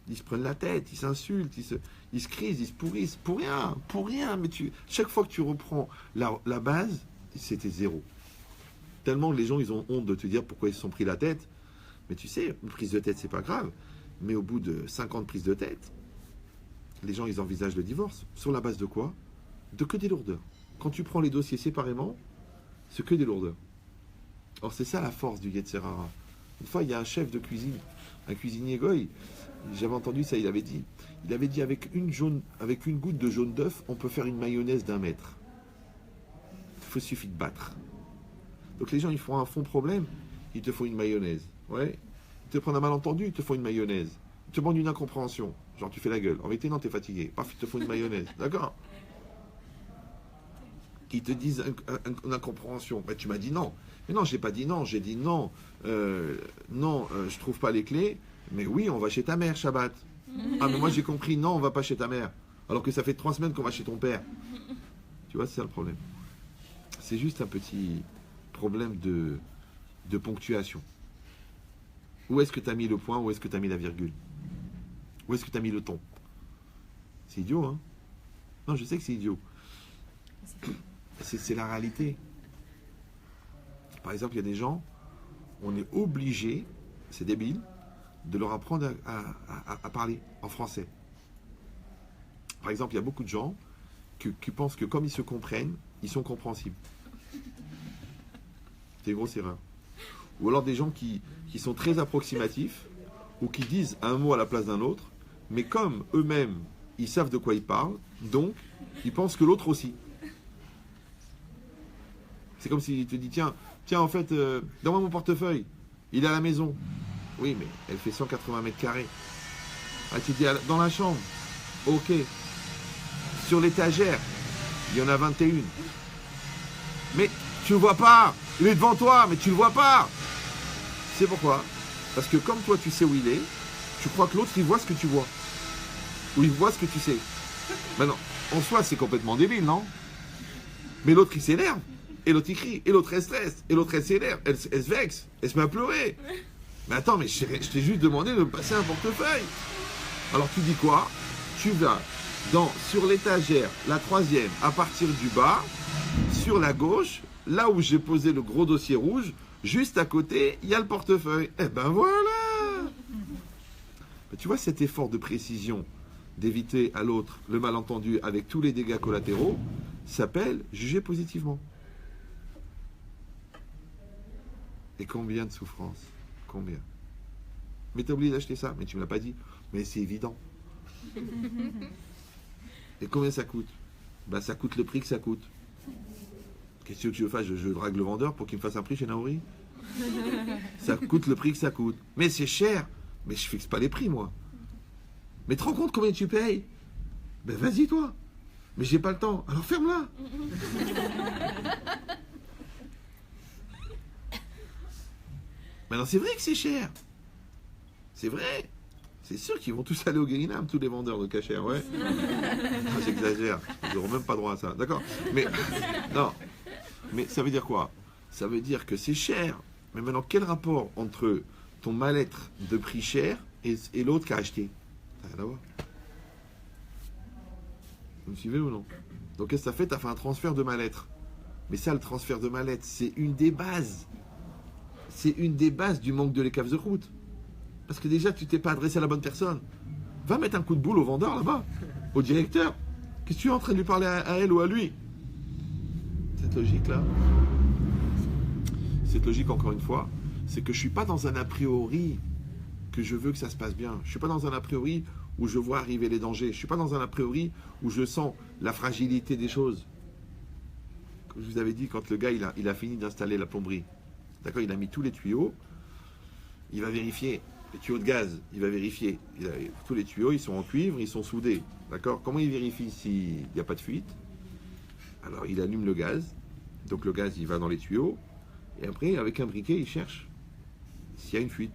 Ils se prennent la tête, ils s'insultent, ils se crient, ils se pourrissent. Pour rien. Mais chaque fois que tu reprends la base, c'était zéro. Tellement que les gens, ils ont honte de te dire pourquoi ils se sont pris la tête. Mais tu sais, une prise de tête, c'est pas grave. Mais au bout de 50 prises de tête, les gens, ils envisagent le divorce. Sur la base de quoi? De que des lourdeurs. Quand tu prends les dossiers séparément, c'est que des lourdeurs. Or, c'est ça la force du Yetzer Hara. Une fois, il y a un chef de cuisine, un cuisinier goy, j'avais entendu ça, il avait dit avec une goutte de jaune d'œuf, on peut faire une mayonnaise d'1 mètre. Il suffit de battre. Donc les gens, ils font un fond problème, ils te font une mayonnaise. Ouais. Ils te prennent un malentendu, ils te font une mayonnaise. Ils te demandent une incompréhension. Genre, tu fais la gueule. En vérité, non, t'es fatigué. Paf, ils te font une mayonnaise. D'accord? Ils te disent une incompréhension. Ben, tu m'as dit non. Mais non, j'ai pas dit non. J'ai dit non. Je trouve pas les clés. Mais oui, on va chez ta mère, Shabbat. Ah, mais moi, j'ai compris, non, on va pas chez ta mère. Alors que ça fait 3 semaines qu'on va chez ton père. Tu vois, c'est ça le problème. C'est juste un petit problème de ponctuation. Où est-ce que tu as mis le point? Où est-ce que tu as mis la virgule? Où est-ce que tu as mis le ton? C'est idiot, hein? Non, je sais que c'est idiot. C'est la réalité. Par exemple, il y a des gens, on est obligé, c'est débile, de leur apprendre à parler en français. Par exemple, il y a beaucoup de gens qui pensent que comme ils se comprennent, ils sont compréhensibles. C'est une grosse erreur. Ou alors des gens qui sont très approximatifs, ou qui disent un mot à la place d'un autre, mais comme eux-mêmes, ils savent de quoi ils parlent, donc, ils pensent que l'autre aussi. C'est comme s'il te dit, tiens, en fait, donne-moi mon portefeuille, il est à la maison. Oui, mais elle fait 180 mètres carrés. Ah, tu dis, dans la chambre, ok. Sur l'étagère, il y en a 21. Mais tu le vois pas, il est devant toi, mais tu le vois pas. C'est pourquoi? Parce que comme toi, tu sais où il est, tu crois que l'autre, il voit ce que tu vois. Ou il voit ce que tu sais. Maintenant, en soi, c'est complètement débile, non? Mais l'autre, il s'énerve. Et l'autre, il crie. Et l'autre, elle stresse. Et l'autre, elle s'énerve. Elle se vexe. Elle se met à pleurer. Mais attends, mais je t'ai juste demandé de me passer un portefeuille. Alors, tu dis quoi? Tu vas sur l'étagère, la 3e, à partir du bas, sur la gauche, là où j'ai posé le gros dossier rouge, juste à côté, il y a le portefeuille. Eh ben voilà! Mais tu vois, cet effort de précision, d'éviter à l'autre le malentendu avec tous les dégâts collatéraux, s'appelle juger positivement. Et combien de souffrances? Combien? Mais t'as oublié d'acheter ça. Mais tu me l'as pas dit. Mais c'est évident. Et combien ça coûte? Bah ça coûte le prix que ça coûte. Qu'est-ce que je fasse? Je drague le vendeur pour qu'il me fasse un prix chez Naori? Ça coûte le prix que ça coûte. Mais c'est cher. Mais je fixe pas les prix, moi. Mais te rends compte combien tu payes? Ben vas-y, toi. Mais j'ai pas le temps. Alors ferme-la. Maintenant, c'est vrai que c'est cher. C'est vrai. C'est sûr qu'ils vont tous aller au Guérinam, tous les vendeurs de cachers, ouais. Ah, j'exagère. Ils n'auront même pas droit à ça. D'accord? Mais, non. Mais ça veut dire quoi? Ça veut dire que c'est cher. Mais maintenant, quel rapport entre ton mal-être de prix cher et l'autre qui a acheté? Ça n'a rien à voir. Vous me suivez ou non? Donc, qu'est-ce que ça fait? Tu as fait un transfert de mal-être. Mais ça, le transfert de mal-être, c'est une des bases. C'est une des bases du manque de l'écave de route. Parce que déjà, tu t'es pas adressé à la bonne personne. Va mettre un coup de boule au vendeur là-bas, au directeur. Qu'est-ce que tu es en train de lui parler à elle ou à lui? Cette logique-là, cette logique, encore une fois, c'est que je suis pas dans un a priori que je veux que ça se passe bien. Je suis pas dans un a priori où je vois arriver les dangers. Je suis pas dans un a priori où je sens la fragilité des choses. Comme je vous avais dit, quand le gars il a fini d'installer la plomberie, d'accord, il a mis tous les tuyaux, il va vérifier. Les tuyaux de gaz, il va vérifier. Tous les tuyaux, ils sont en cuivre, ils sont soudés. D'accord? Comment il vérifie s'il n'y a pas de fuite? Alors, il allume le gaz. Donc, le gaz, il va dans les tuyaux. Et après, avec un briquet, il cherche s'il y a une fuite.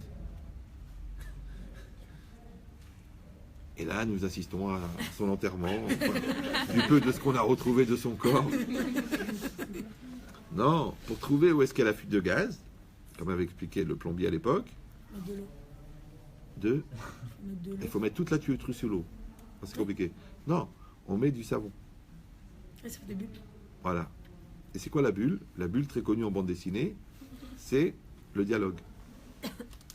Et là, nous assistons à son enterrement, du peu de ce qu'on a retrouvé de son corps. Non, pour trouver où est-ce qu'il y a la fuite de gaz, comme avait expliqué le plombier à l'époque, De l'eau. Il faut mettre toute la tuyauterie sous l'eau. C'est compliqué. Non, on met du savon. Et ça fait des bulles. Voilà. Et c'est quoi la bulle? La bulle, très connue en bande dessinée, c'est le dialogue.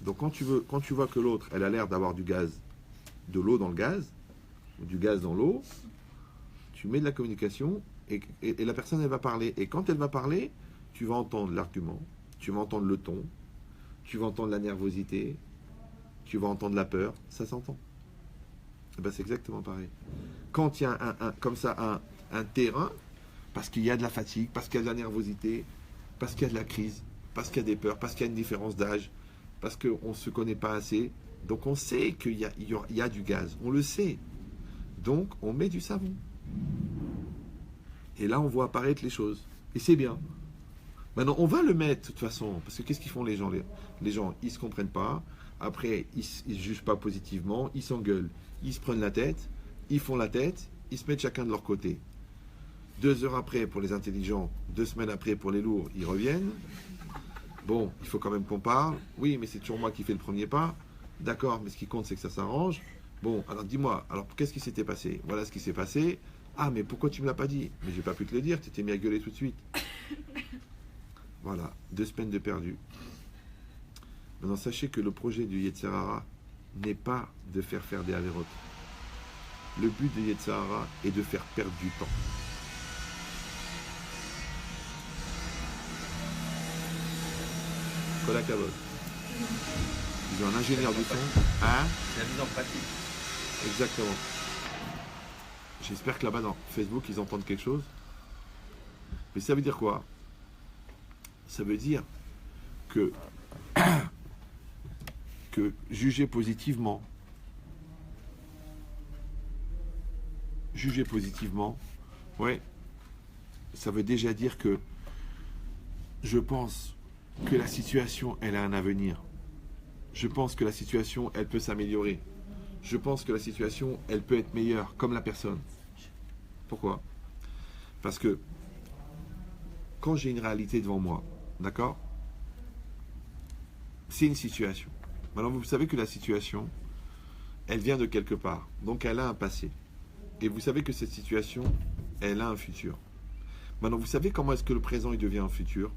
Donc quand tu vois que l'autre, elle a l'air d'avoir du gaz, de l'eau dans le gaz, ou du gaz dans l'eau, tu mets de la communication et la personne, elle va parler. Et quand elle va parler, tu vas entendre l'argument, tu vas entendre le ton, tu vas entendre la nervosité, tu vas entendre la peur, ça s'entend. Et ben c'est exactement pareil. Quand il y a comme ça un terrain, parce qu'il y a de la fatigue, parce qu'il y a de la nervosité, parce qu'il y a de la crise, parce qu'il y a des peurs, parce qu'il y a une différence d'âge, parce qu'on ne se connaît pas assez, donc on sait qu'il y a du gaz, on le sait. Donc on met du savon. Et là on voit apparaître les choses. Et c'est bien. Maintenant, on va le mettre de toute façon, parce que qu'est-ce qu'ils font les gens? Les gens, ils ne se comprennent pas, après, ils ne jugent pas positivement, ils s'engueulent, ils se prennent la tête, ils font la tête, ils se mettent chacun de leur côté. 2 heures après pour les intelligents, 2 semaines après pour les lourds, ils reviennent. Bon, il faut quand même qu'on parle. Oui, mais c'est toujours moi qui fais le premier pas. D'accord, mais ce qui compte, c'est que ça s'arrange. Bon, alors dis-moi, alors qu'est-ce qui s'était passé? Voilà ce qui s'est passé. Ah, mais pourquoi tu ne me l'as pas dit? Mais j'ai pas pu te le dire, tu t'es mis à gueuler tout de suite. Voilà, 2 semaines de perdu. Maintenant, sachez que le projet du Yetzer Hara n'est pas de faire des avérotes. Le but du Yetzer Hara est de faire perdre du temps. Kola Kavod. Ils ont un ingénieur du son. Hein? La mise en pratique. Exactement. J'espère que là-bas, dans Facebook, ils entendent quelque chose. Mais ça veut dire quoi? Ça veut dire que juger positivement, ouais, ça veut déjà dire que je pense que la situation, elle a un avenir. Je pense que la situation, elle peut s'améliorer. Je pense que la situation, elle peut être meilleure, comme la personne. Pourquoi? Parce que quand j'ai une réalité devant moi, d'accord? C'est une situation. Maintenant, vous savez que la situation, elle vient de quelque part. Donc, elle a un passé. Et vous savez que cette situation, elle a un futur. Maintenant, vous savez comment est-ce que le présent, il devient un futur?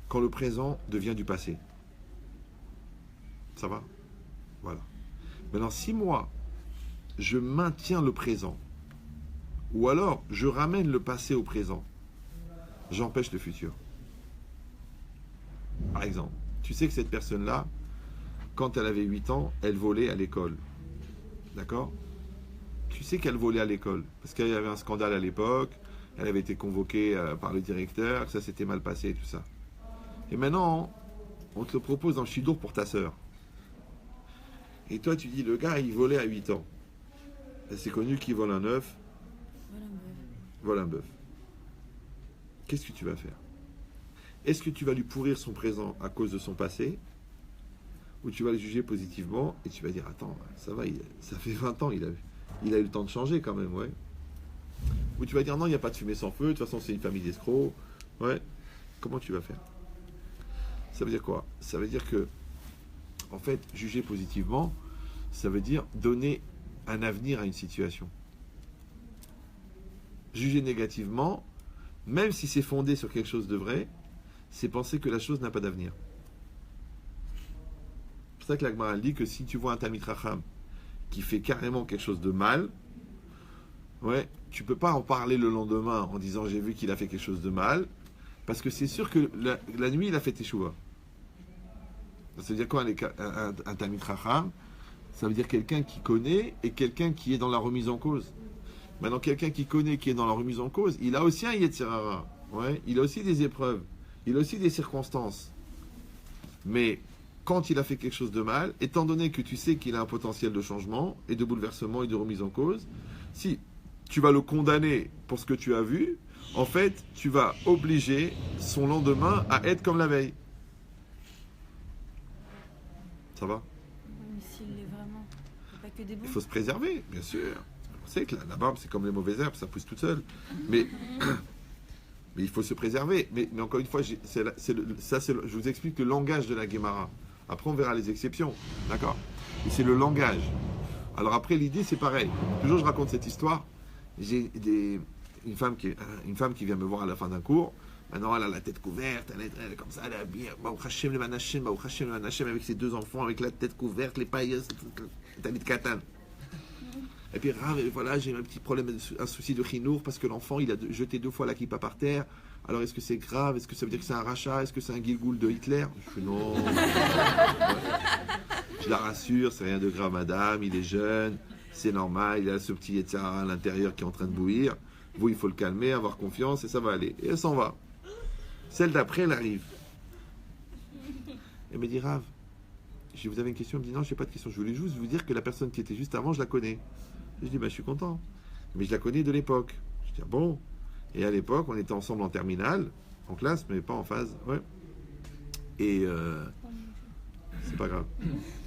Quand le présent devient du passé. Ça va? Voilà. Maintenant, si moi, je maintiens le présent, ou alors je ramène le passé au présent, j'empêche le futur. Par exemple, Tu sais que cette personne-là, quand elle avait 8 ans, elle volait à l'école. D'accord? Tu sais qu'elle volait à l'école. Parce qu'il y avait un scandale à l'époque. Elle avait été convoquée par le directeur. Que ça s'était mal passé et tout ça. Et maintenant, on te le propose dans Chidour pour ta sœur. Et toi, tu dis, le gars, il volait à 8 ans. Et c'est connu qu'il vole un œuf, Voilà, bref. vole un bœuf. Qu'est-ce que tu vas faire? Est-ce que tu vas lui pourrir son présent à cause de son passé? Ou tu vas le juger positivement et tu vas dire, attends, ça va, ça fait 20 ans, il a eu le temps de changer quand même, ouais. Ou tu vas dire, non, il n'y a pas de fumée sans feu, de toute façon, c'est une famille d'escrocs. Ouais. Comment tu vas faire? Ça veut dire quoi? Ça veut dire que, en fait, juger positivement, ça veut dire donner un avenir à une situation. Juger négativement, même si c'est fondé sur quelque chose de vrai, c'est penser que la chose n'a pas d'avenir. C'est pour ça que la Gemara dit que si tu vois un Talmid Chacham qui fait carrément quelque chose de mal, ouais, tu peux pas en parler le lendemain en disant j'ai vu qu'il a fait quelque chose de mal, parce que c'est sûr que la nuit il a fait teshuva. Ça veut dire quoi un Talmid Chacham? Ça veut dire quelqu'un qui connaît et quelqu'un qui est dans la remise en cause. Maintenant, quelqu'un qui connaît, qui est dans la remise en cause, il a aussi un Yetzer Hara. Ouais, il a aussi des épreuves. Il a aussi des circonstances. Mais quand il a fait quelque chose de mal, étant donné que tu sais qu'il a un potentiel de changement et de bouleversement et de remise en cause, si tu vas le condamner pour ce que tu as vu, en fait, tu vas obliger son lendemain à être comme la veille. Ça va? Mais s'il l'est vraiment, il n'y a pas que des bons. Il faut se préserver, bien sûr. On sait que la barbe, c'est comme les mauvaises herbes, ça pousse toute seule. Mais il faut se préserver. Mais encore une fois, je vous explique le langage de la Guémara. Après, on verra les exceptions. D'accord? Et c'est le langage. Alors après, l'idée, c'est pareil. Toujours, je raconte cette histoire. J'ai une femme qui vient me voir à la fin d'un cours. Maintenant, elle a la tête couverte, elle est comme ça, elle est habillée. Baruch Hashem, le Manachem, Baruch Hashem, le Manachem, avec ses 2 enfants, avec la tête couverte, les pailles, Talmid Katan. Et puis, Rav, voilà, j'ai un petit problème, un souci de chinour, parce que l'enfant, il a jeté 2 fois la kippa par terre. Alors, est-ce que c'est grave? Est-ce que ça veut dire que c'est un rachat? Est-ce que c'est un Gilgoul de Hitler? Je fais non. Je la rassure, c'est rien de grave, madame, il est jeune, c'est normal, il a ce petit Yetzer Hara à l'intérieur qui est en train de bouillir. Vous, il faut le calmer, avoir confiance, et ça va aller. Et elle s'en va. Celle d'après, elle arrive. Elle me dit, Rav, vous avez une question? Elle me dit, non, je n'ai pas de question. Je voulais juste vous dire que la personne qui était juste avant, je la connais. Je dis, je suis content. Mais je la connais de l'époque. Je dis, ah bon? Et à l'époque, on était ensemble en terminale, en classe, mais pas en phase. Ouais. Et c'est pas grave.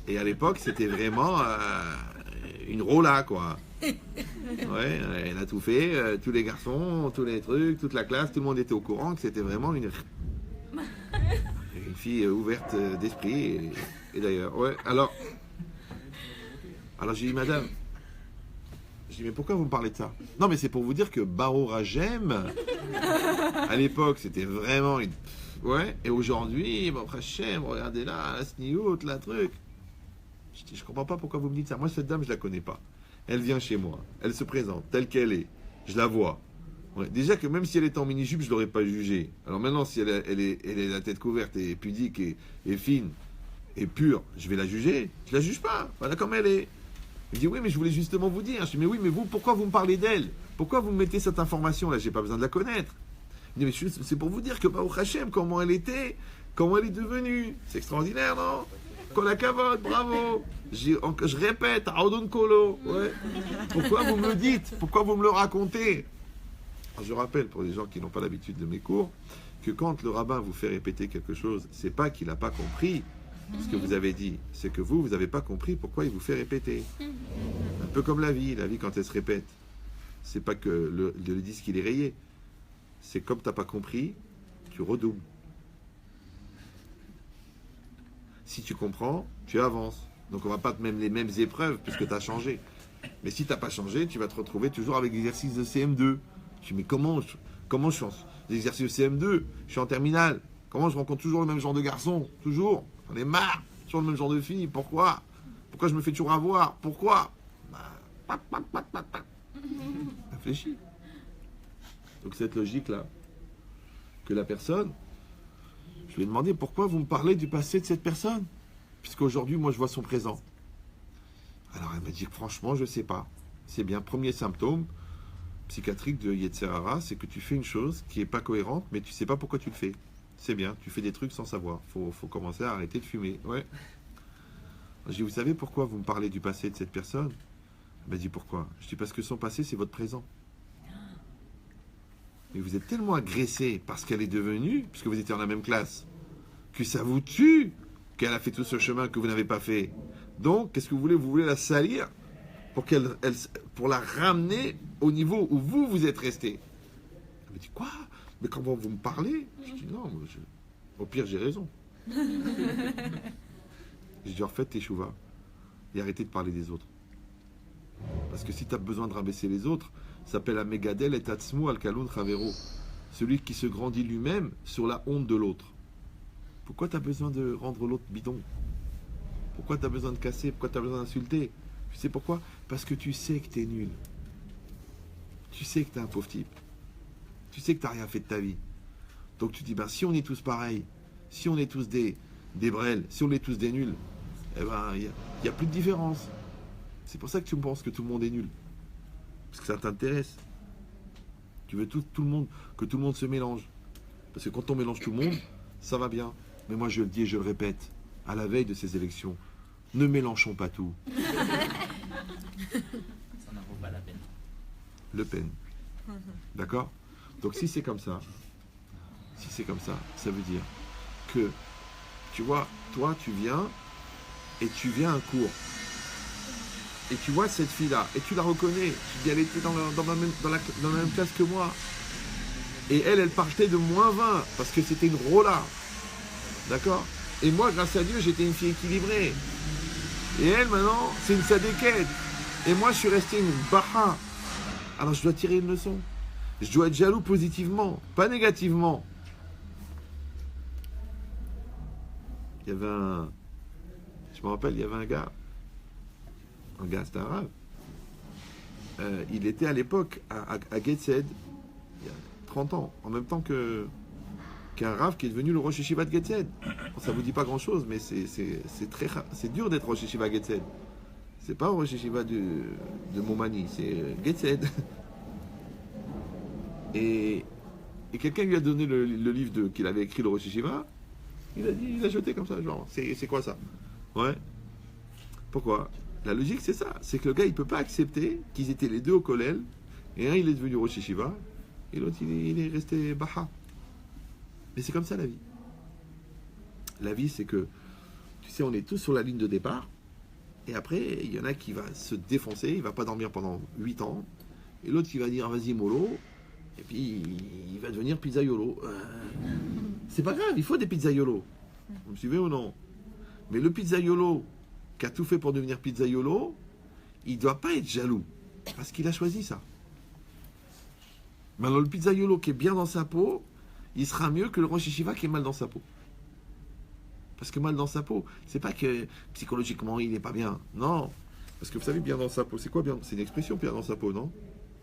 Et à l'époque, c'était vraiment une rola, quoi. Ouais, elle a tout fait, tous les garçons, tous les trucs, toute la classe, tout le monde était au courant que c'était vraiment une fille ouverte d'esprit. Et d'ailleurs, ouais. Alors j'ai dit, madame, je dis, mais pourquoi vous me parlez de ça? Non, mais c'est pour vous dire que Baruch Hashem, à l'époque, c'était vraiment une... Ouais, et aujourd'hui, Baruch Hashem, regardez là, la sniout, la truc. Je dis, je comprends pas pourquoi vous me dites ça. Moi, cette dame, je la connais pas. Elle vient chez moi, elle se présente telle qu'elle est, je la vois. Ouais. Déjà que même si elle est en mini-jupe, je ne l'aurais pas jugée. Alors maintenant, si elle est la tête couverte et pudique et fine et pure, je vais la juger. Je la juge pas, voilà comme elle est. Il dit, oui, mais je voulais justement vous dire. Je dis, mais oui, mais vous, pourquoi vous me parlez d'elle? Pourquoi vous me mettez cette information-là? J'ai pas besoin de la connaître. Il dit, mais c'est pour vous dire que Baruch Hashem, comment elle était, comment elle est devenue. C'est extraordinaire, non? Kol hakavod, bravo. Je répète, Audon Kolo. Ouais. Pourquoi vous me le dites? Pourquoi vous me le racontez? Alors, je rappelle pour les gens qui n'ont pas l'habitude de mes cours que quand le rabbin vous fait répéter quelque chose, c'est pas qu'il n'a pas compris ce que vous avez dit, c'est que vous n'avez pas compris pourquoi il vous fait répéter. Un peu comme la vie quand elle se répète, c'est pas que le disque il est rayé, c'est comme tu n'as pas compris, tu redoubles. Si tu comprends, tu avances. Donc on va pas te mettre les mêmes épreuves puisque tu as changé. Mais si tu n'as pas changé, tu vas te retrouver toujours avec l'exercice de CM2. Je dis, mais comment je suis en l'exercice de CM2? Je suis en terminale. Comment je rencontre toujours le même genre de garçon? Toujours. J'en ai marre. Toujours le même genre de fille. Pourquoi? Pourquoi je me fais toujours avoir? Pourquoi? lui ai demandé pourquoi vous me parlez du passé de cette personne, puisqu'aujourd'hui, moi, je vois son présent. Alors, elle m'a dit, franchement, je ne sais pas. C'est bien, premier symptôme psychiatrique de Yetzer Hara, c'est que tu fais une chose qui n'est pas cohérente, mais tu ne sais pas pourquoi tu le fais. C'est bien, tu fais des trucs sans savoir. Faut commencer à arrêter de fumer. Ouais. Je dis, vous savez pourquoi vous me parlez du passé de cette personne? Elle m'a dit, pourquoi? Je dis, parce que son passé, c'est votre présent. Mais vous êtes tellement agressé par ce qu'elle est devenue, puisque vous étiez dans la même classe, que ça vous tue qu'elle a fait tout ce chemin que vous n'avez pas fait. Donc, qu'est-ce que vous voulez? Vous voulez la salir pour la ramener au niveau où vous êtes resté. Elle me dit, quoi? Mais comment vous me parlez? Je dis, non, au pire, j'ai raison. Je dis, en fait, teshuva, et arrêtez de parler des autres. Parce que si tu as besoin de rabaisser les autres, ça s'appelle Amegadel et Tatsmu al-Kalun Chavero. Celui qui se grandit lui-même sur la honte de l'autre. Pourquoi tu as besoin de rendre l'autre bidon? Pourquoi tu as besoin de casser? Pourquoi tu as besoin d'insulter? Tu sais pourquoi? Parce que tu sais que tu es nul. Tu sais que tu es un pauvre type. Tu sais que tu n'as rien fait de ta vie. Donc tu dis, ben, si on est tous pareils, si on est tous des brels, si on est tous des nuls, eh ben, il n'y a plus de différence. C'est pour ça que tu penses que tout le monde est nul. Parce que ça t'intéresse. Tu veux que tout le monde se mélange. Parce que quand on mélange tout le monde, ça va bien. Mais moi je le dis et je le répète, à la veille de ces élections, ne mélangeons pas tout. Ça n'en vaut pas la peine. Le Pen. D'accord? Donc si c'est comme ça, ça veut dire que, tu vois, toi tu viens à un cours. Et tu vois cette fille-là, et tu la reconnais. Tu dis, elle était dans la même classe que moi. Et elle partait de -20, parce que c'était une rola. D'accord? Et moi, grâce à Dieu, j'étais une fille équilibrée. Et elle, maintenant, c'est une sadéquette. Et moi, je suis resté une baha. Alors, je dois tirer une leçon. Je dois être jaloux positivement, pas négativement. Je me rappelle, il y avait un gars, c'était un rave. Il était à l'époque à Getzed, il y a 30 ans, en même temps qu'un rave qui est devenu le Rosh Yeshiva de Getzed. Bon, ça vous dit pas grand chose, mais c'est dur d'être Rosh Yeshiva Getzed. C'est pas Rosh Yeshiva de Montmagny, c'est Getzed. Et quelqu'un lui a donné le livre qu'il avait écrit, le Rosh Yeshiva. Il a jeté comme ça, genre, c'est quoi ça? Ouais. Pourquoi? La logique, c'est ça. C'est que le gars, il ne peut pas accepter qu'ils étaient les deux au Kollel, et un, il est devenu Rosh Yeshiva, et l'autre, il est resté Baha. Mais c'est comme ça, la vie. La vie, c'est que, tu sais, on est tous sur la ligne de départ, et après, il y en a qui va se défoncer, il ne va pas dormir pendant 8 ans, et l'autre qui va dire, vas-y, mollo, et puis, il va devenir pizzaiolo. C'est pas grave, il faut des pizzaiolo. Vous me suivez ou non? Mais le pizzaiolo qui a tout fait pour devenir pizzaiolo, il ne doit pas être jaloux, parce qu'il a choisi ça. Maintenant, le pizzaiolo qui est bien dans sa peau, il sera mieux que le Rosh Yeshiva qui est mal dans sa peau. Parce que mal dans sa peau, c'est pas que psychologiquement il n'est pas bien. Non. Parce que vous savez, bien dans sa peau, c'est quoi bien? C'est une expression, bien dans sa peau, non?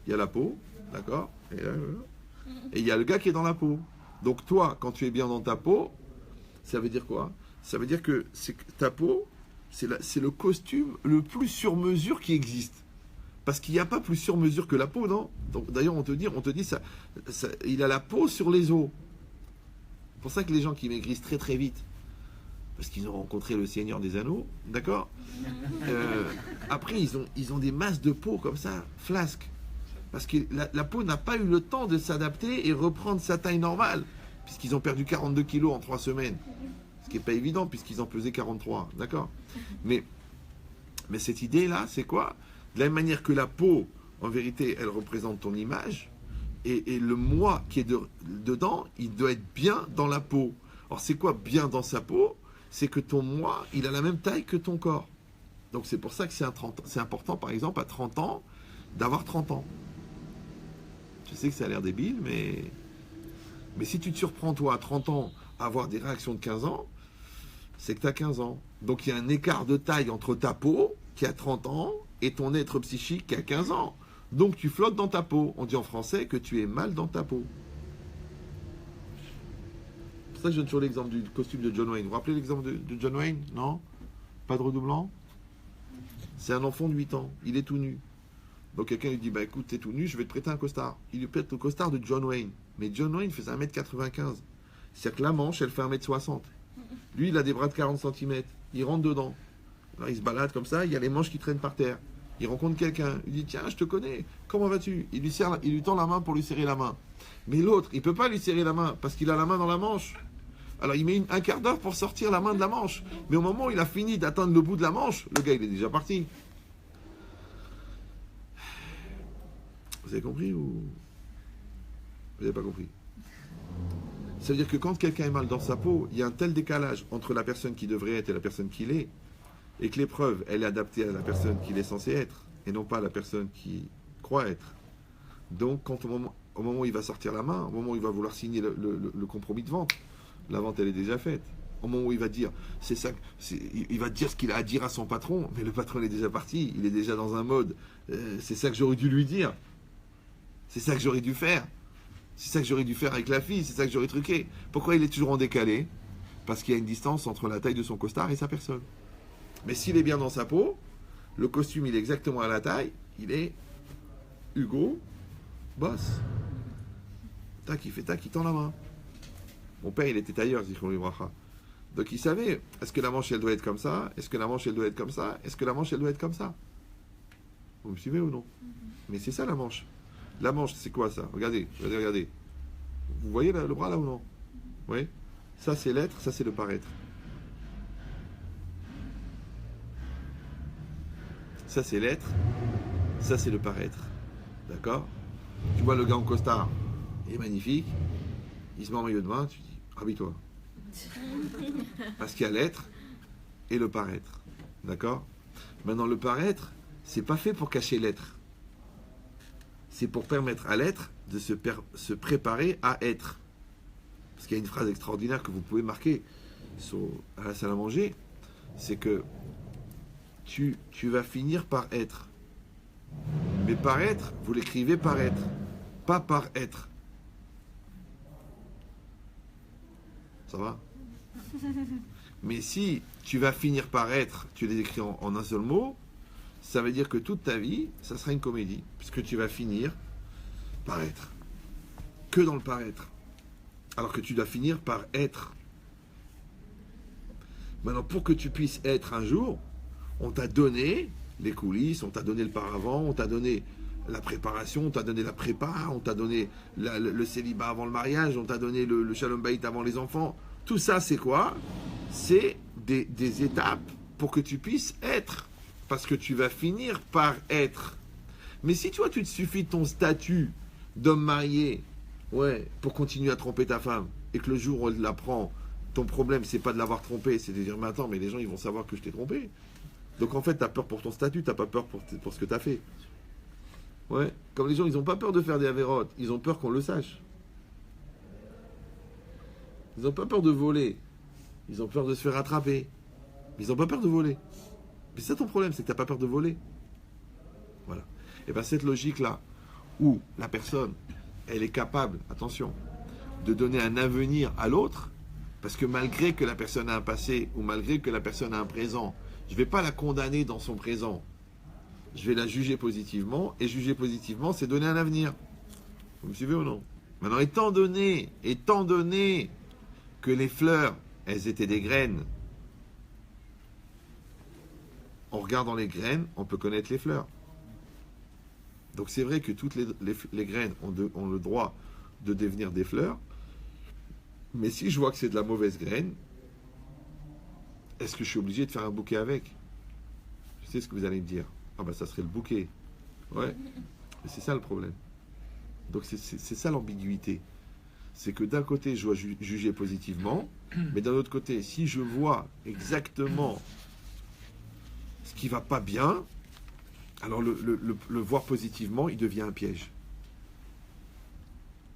Il y a la peau, d'accord? Et il y a le gars qui est dans la peau. Donc toi, quand tu es bien dans ta peau, ça veut dire quoi? Ça veut dire que ta peau, c'est le costume le plus sur mesure qui existe. Parce qu'il n'y a pas plus sur mesure que la peau, non? Donc, d'ailleurs, on te dit ça, il a la peau sur les os. C'est pour ça que les gens qui maigrissent très très vite, parce qu'ils ont rencontré le Seigneur des Anneaux, d'accord? Après, ils ont des masses de peau comme ça, flasques. Parce que la peau n'a pas eu le temps de s'adapter et reprendre sa taille normale, puisqu'ils ont perdu 42 kilos en 3 semaines. Ce qui n'est pas évident, puisqu'ils en pesaient 43, d'accord? Mais cette idée-là, c'est quoi? De la même manière que la peau, en vérité, elle représente ton image, et le moi qui est dedans, il doit être bien dans la peau. Alors, c'est quoi bien dans sa peau? C'est que ton moi, il a la même taille que ton corps. Donc, c'est pour ça que c'est important, par exemple, à 30 ans, d'avoir 30 ans. Je sais que ça a l'air débile, mais si tu te surprends, toi, à 30 ans, à avoir des réactions de 15 ans, c'est que tu as 15 ans. Donc, il y a un écart de taille entre ta peau, qui a 30 ans, et ton être psychique qui a 15 ans. Donc, tu flottes dans ta peau. On dit en français que tu es mal dans ta peau. C'est pour ça que je donne toujours l'exemple du costume de John Wayne. Vous vous rappelez l'exemple de John Wayne? Non? Pas de redoublant? C'est un enfant de 8 ans, il est tout nu. Donc quelqu'un lui dit, bah écoute, t'es tout nu, je vais te prêter un costard. Il lui prête le costard de John Wayne. Mais John Wayne faisait 1m95. C'est-à-dire que la manche, elle fait 1m60. Lui, il a des bras de 40 cm. Il rentre dedans. Alors il se balade comme ça, il y a les manches qui traînent par terre. Il rencontre quelqu'un, il dit, tiens, je te connais, comment vas-tu? Il lui tend la main pour lui serrer la main. Mais l'autre, il ne peut pas lui serrer la main parce qu'il a la main dans la manche. Alors il met un quart d'heure pour sortir la main de la manche. Mais au moment où il a fini d'atteindre le bout de la manche, le gars, il est déjà parti. Vous avez compris ou vous n'avez pas compris? Ça veut dire que quand quelqu'un est mal dans sa peau, il y a un tel décalage entre la personne qui devrait être et la personne qu'il est, et que l'épreuve, elle est adaptée à la personne qu'il est censé être, et non pas à la personne qui croit être. Donc, quand au moment où il va sortir la main, au moment où il va vouloir signer le compromis de vente, la vente, elle est déjà faite. Au moment où il va dire, il va dire ce qu'il a à dire à son patron, mais le patron il est déjà parti, il est déjà dans un mode, c'est ça que j'aurais dû lui dire, c'est ça que j'aurais dû faire, c'est ça que j'aurais dû faire avec la fille, c'est ça que j'aurais truqué. Pourquoi il est toujours en décalé? Parce qu'il y a une distance entre la taille de son costard et sa personne. Mais s'il est bien dans sa peau, le costume il est exactement à la taille, il est Hugo Boss. Tac, il fait tac, il tend la main. Mon père il était tailleur, Zichron Libracha. Donc il savait, est-ce que la manche elle doit être comme ça? Est-ce que la manche elle doit être comme ça? Est-ce que la manche elle doit être comme ça? Vous me suivez ou non? Mais c'est ça la manche. La manche c'est quoi ça? Regardez, regardez. Vous voyez le bras là ou non? Oui. Ça c'est l'être, ça c'est le paraître. Ça c'est l'être, ça c'est le paraître. D'accord? Tu vois le gars en costard, il est magnifique, il se met en maillot de bain, tu dis, habille-toi. Parce qu'il y a l'être et le paraître. D'accord? Maintenant le paraître, c'est pas fait pour cacher l'être. C'est pour permettre à l'être de se préparer à être. Parce qu'il y a une phrase extraordinaire que vous pouvez marquer à la salle à manger, c'est que tu vas finir par être. Mais paraître, vous l'écrivez paraître, pas par être. Ça va? Mais si tu vas finir par être, tu les écris en un seul mot, ça veut dire que toute ta vie, ça sera une comédie, puisque tu vas finir par être. Que dans le paraître. Alors que tu dois finir par être. Maintenant, pour que tu puisses être un jour, on t'a donné les coulisses, on t'a donné le paravent, on t'a donné la préparation, on t'a donné la prépa, on t'a donné le célibat avant le mariage, on t'a donné le shalom bayit avant les enfants. Tout ça, c'est quoi? C'est des étapes pour que tu puisses être. Parce que tu vas finir par être. Mais si toi, tu te suffis de ton statut d'homme marié, ouais, pour continuer à tromper ta femme, et que le jour où elle l'apprend, ton problème, c'est pas de l'avoir trompé, c'est de dire, mais attends, mais les gens, ils vont savoir que je t'ai trompé. Donc en fait, tu as peur pour ton statut, tu n'as pas peur pour ce que tu as fait. Ouais, comme les gens, ils n'ont pas peur de faire des avérotes, ils ont peur qu'on le sache. Ils n'ont pas peur de voler, ils ont peur de se faire attraper. Mais ils n'ont pas peur de voler. Mais c'est ça ton problème, c'est que tu n'as pas peur de voler. Voilà. Et bien cette logique-là, où la personne, elle est capable, attention, de donner un avenir à l'autre, parce que malgré que la personne a un passé, ou malgré que la personne a un présent, je ne vais pas la condamner dans son présent. Je vais la juger positivement, et juger positivement, c'est donner un avenir. Vous me suivez ou non? Maintenant, étant donné que les fleurs, elles étaient des graines, en regardant les graines, on peut connaître les fleurs. Donc c'est vrai que toutes les graines ont le droit de devenir des fleurs, mais si je vois que c'est de la mauvaise graine, est-ce que je suis obligé de faire un bouquet avec? Je sais ce que vous allez me dire. Ah ben ça serait le bouquet. Ouais, mais c'est ça le problème. Donc c'est ça l'ambiguïté. C'est que d'un côté je dois juger positivement, mais d'un autre côté, si je vois exactement ce qui va pas bien, alors le voir positivement, il devient un piège.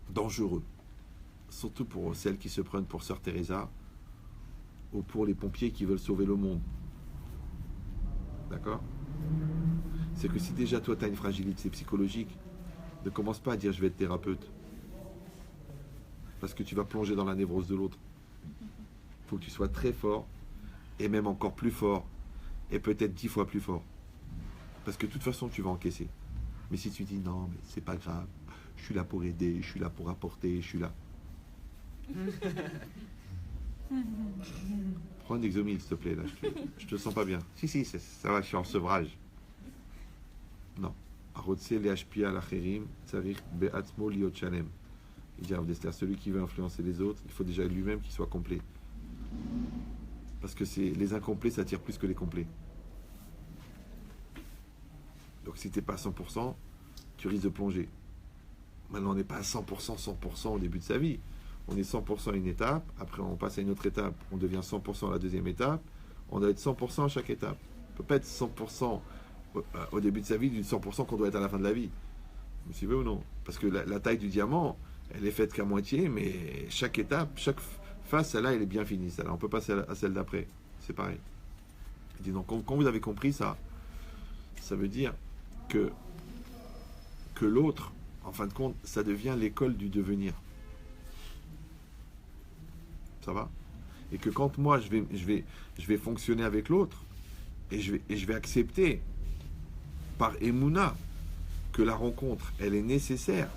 Dangereux. Surtout pour celles qui se prennent pour Sœur Teresa ou pour les pompiers qui veulent sauver le monde. D'accord? C'est que si déjà toi tu as une fragilité psychologique, ne commence pas à dire je vais être thérapeute. Parce que tu vas plonger dans la névrose de l'autre. faut que tu sois très fort, et même encore plus fort, et peut-être 10 fois plus fort. Parce que de toute façon, tu vas encaisser. Mais si tu dis non, mais c'est pas grave, je suis là pour aider, je suis là pour apporter, je suis là. Prends un Exomil, s'il te plaît, là, je te sens pas bien. Si, ça va, je suis en sevrage. Non. Il dit à celui qui veut influencer les autres, il faut déjà lui-même qu'il soit complet. Parce que les incomplets, ça attire plus que les complets. Donc si tu n'es pas à 100%, tu risques de plonger. Maintenant, on n'est pas à 100% au début de sa vie. On est 100% à une étape, après on passe à une autre étape, on devient 100% à la deuxième étape, on doit être 100% à chaque étape. On ne peut pas être 100% au début de sa vie, d'une 100% qu'on doit être à la fin de la vie. Vous me suivez ou non? Parce que la taille du diamant, elle est faite qu'à moitié, mais chaque étape, chaque phase, celle-là, elle est bien finie. Celle-là, on peut passer à celle d'après. C'est pareil. Il dit donc, quand vous avez compris ça, ça veut dire que l'autre, en fin de compte, ça devient l'école du devenir. Ça va? Et que quand moi, je vais fonctionner avec l'autre, et je vais accepter, par Emouna, que la rencontre, elle est nécessaire,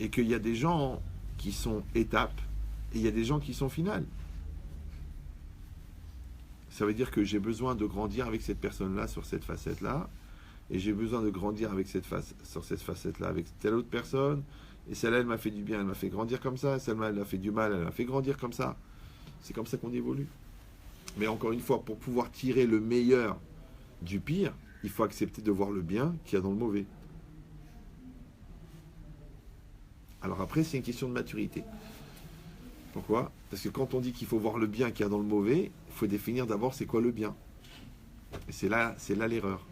et qu'il y a des gens qui sont étapes, et il y a des gens qui sont finales. Ça veut dire que j'ai besoin de grandir avec cette personne-là sur cette facette-là, et j'ai besoin de grandir avec sur cette facette-là avec telle autre personne, et celle-là, elle m'a fait du bien, elle m'a fait grandir comme ça, celle-là, elle m'a fait du mal, elle m'a fait grandir comme ça. C'est comme ça qu'on évolue. Mais encore une fois, pour pouvoir tirer le meilleur du pire, il faut accepter de voir le bien qu'il y a dans le mauvais. Alors après, c'est une question de maturité. Pourquoi? Parce que quand on dit qu'il faut voir le bien qu'il y a dans le mauvais, il faut définir d'abord c'est quoi le bien. Et c'est là l'erreur.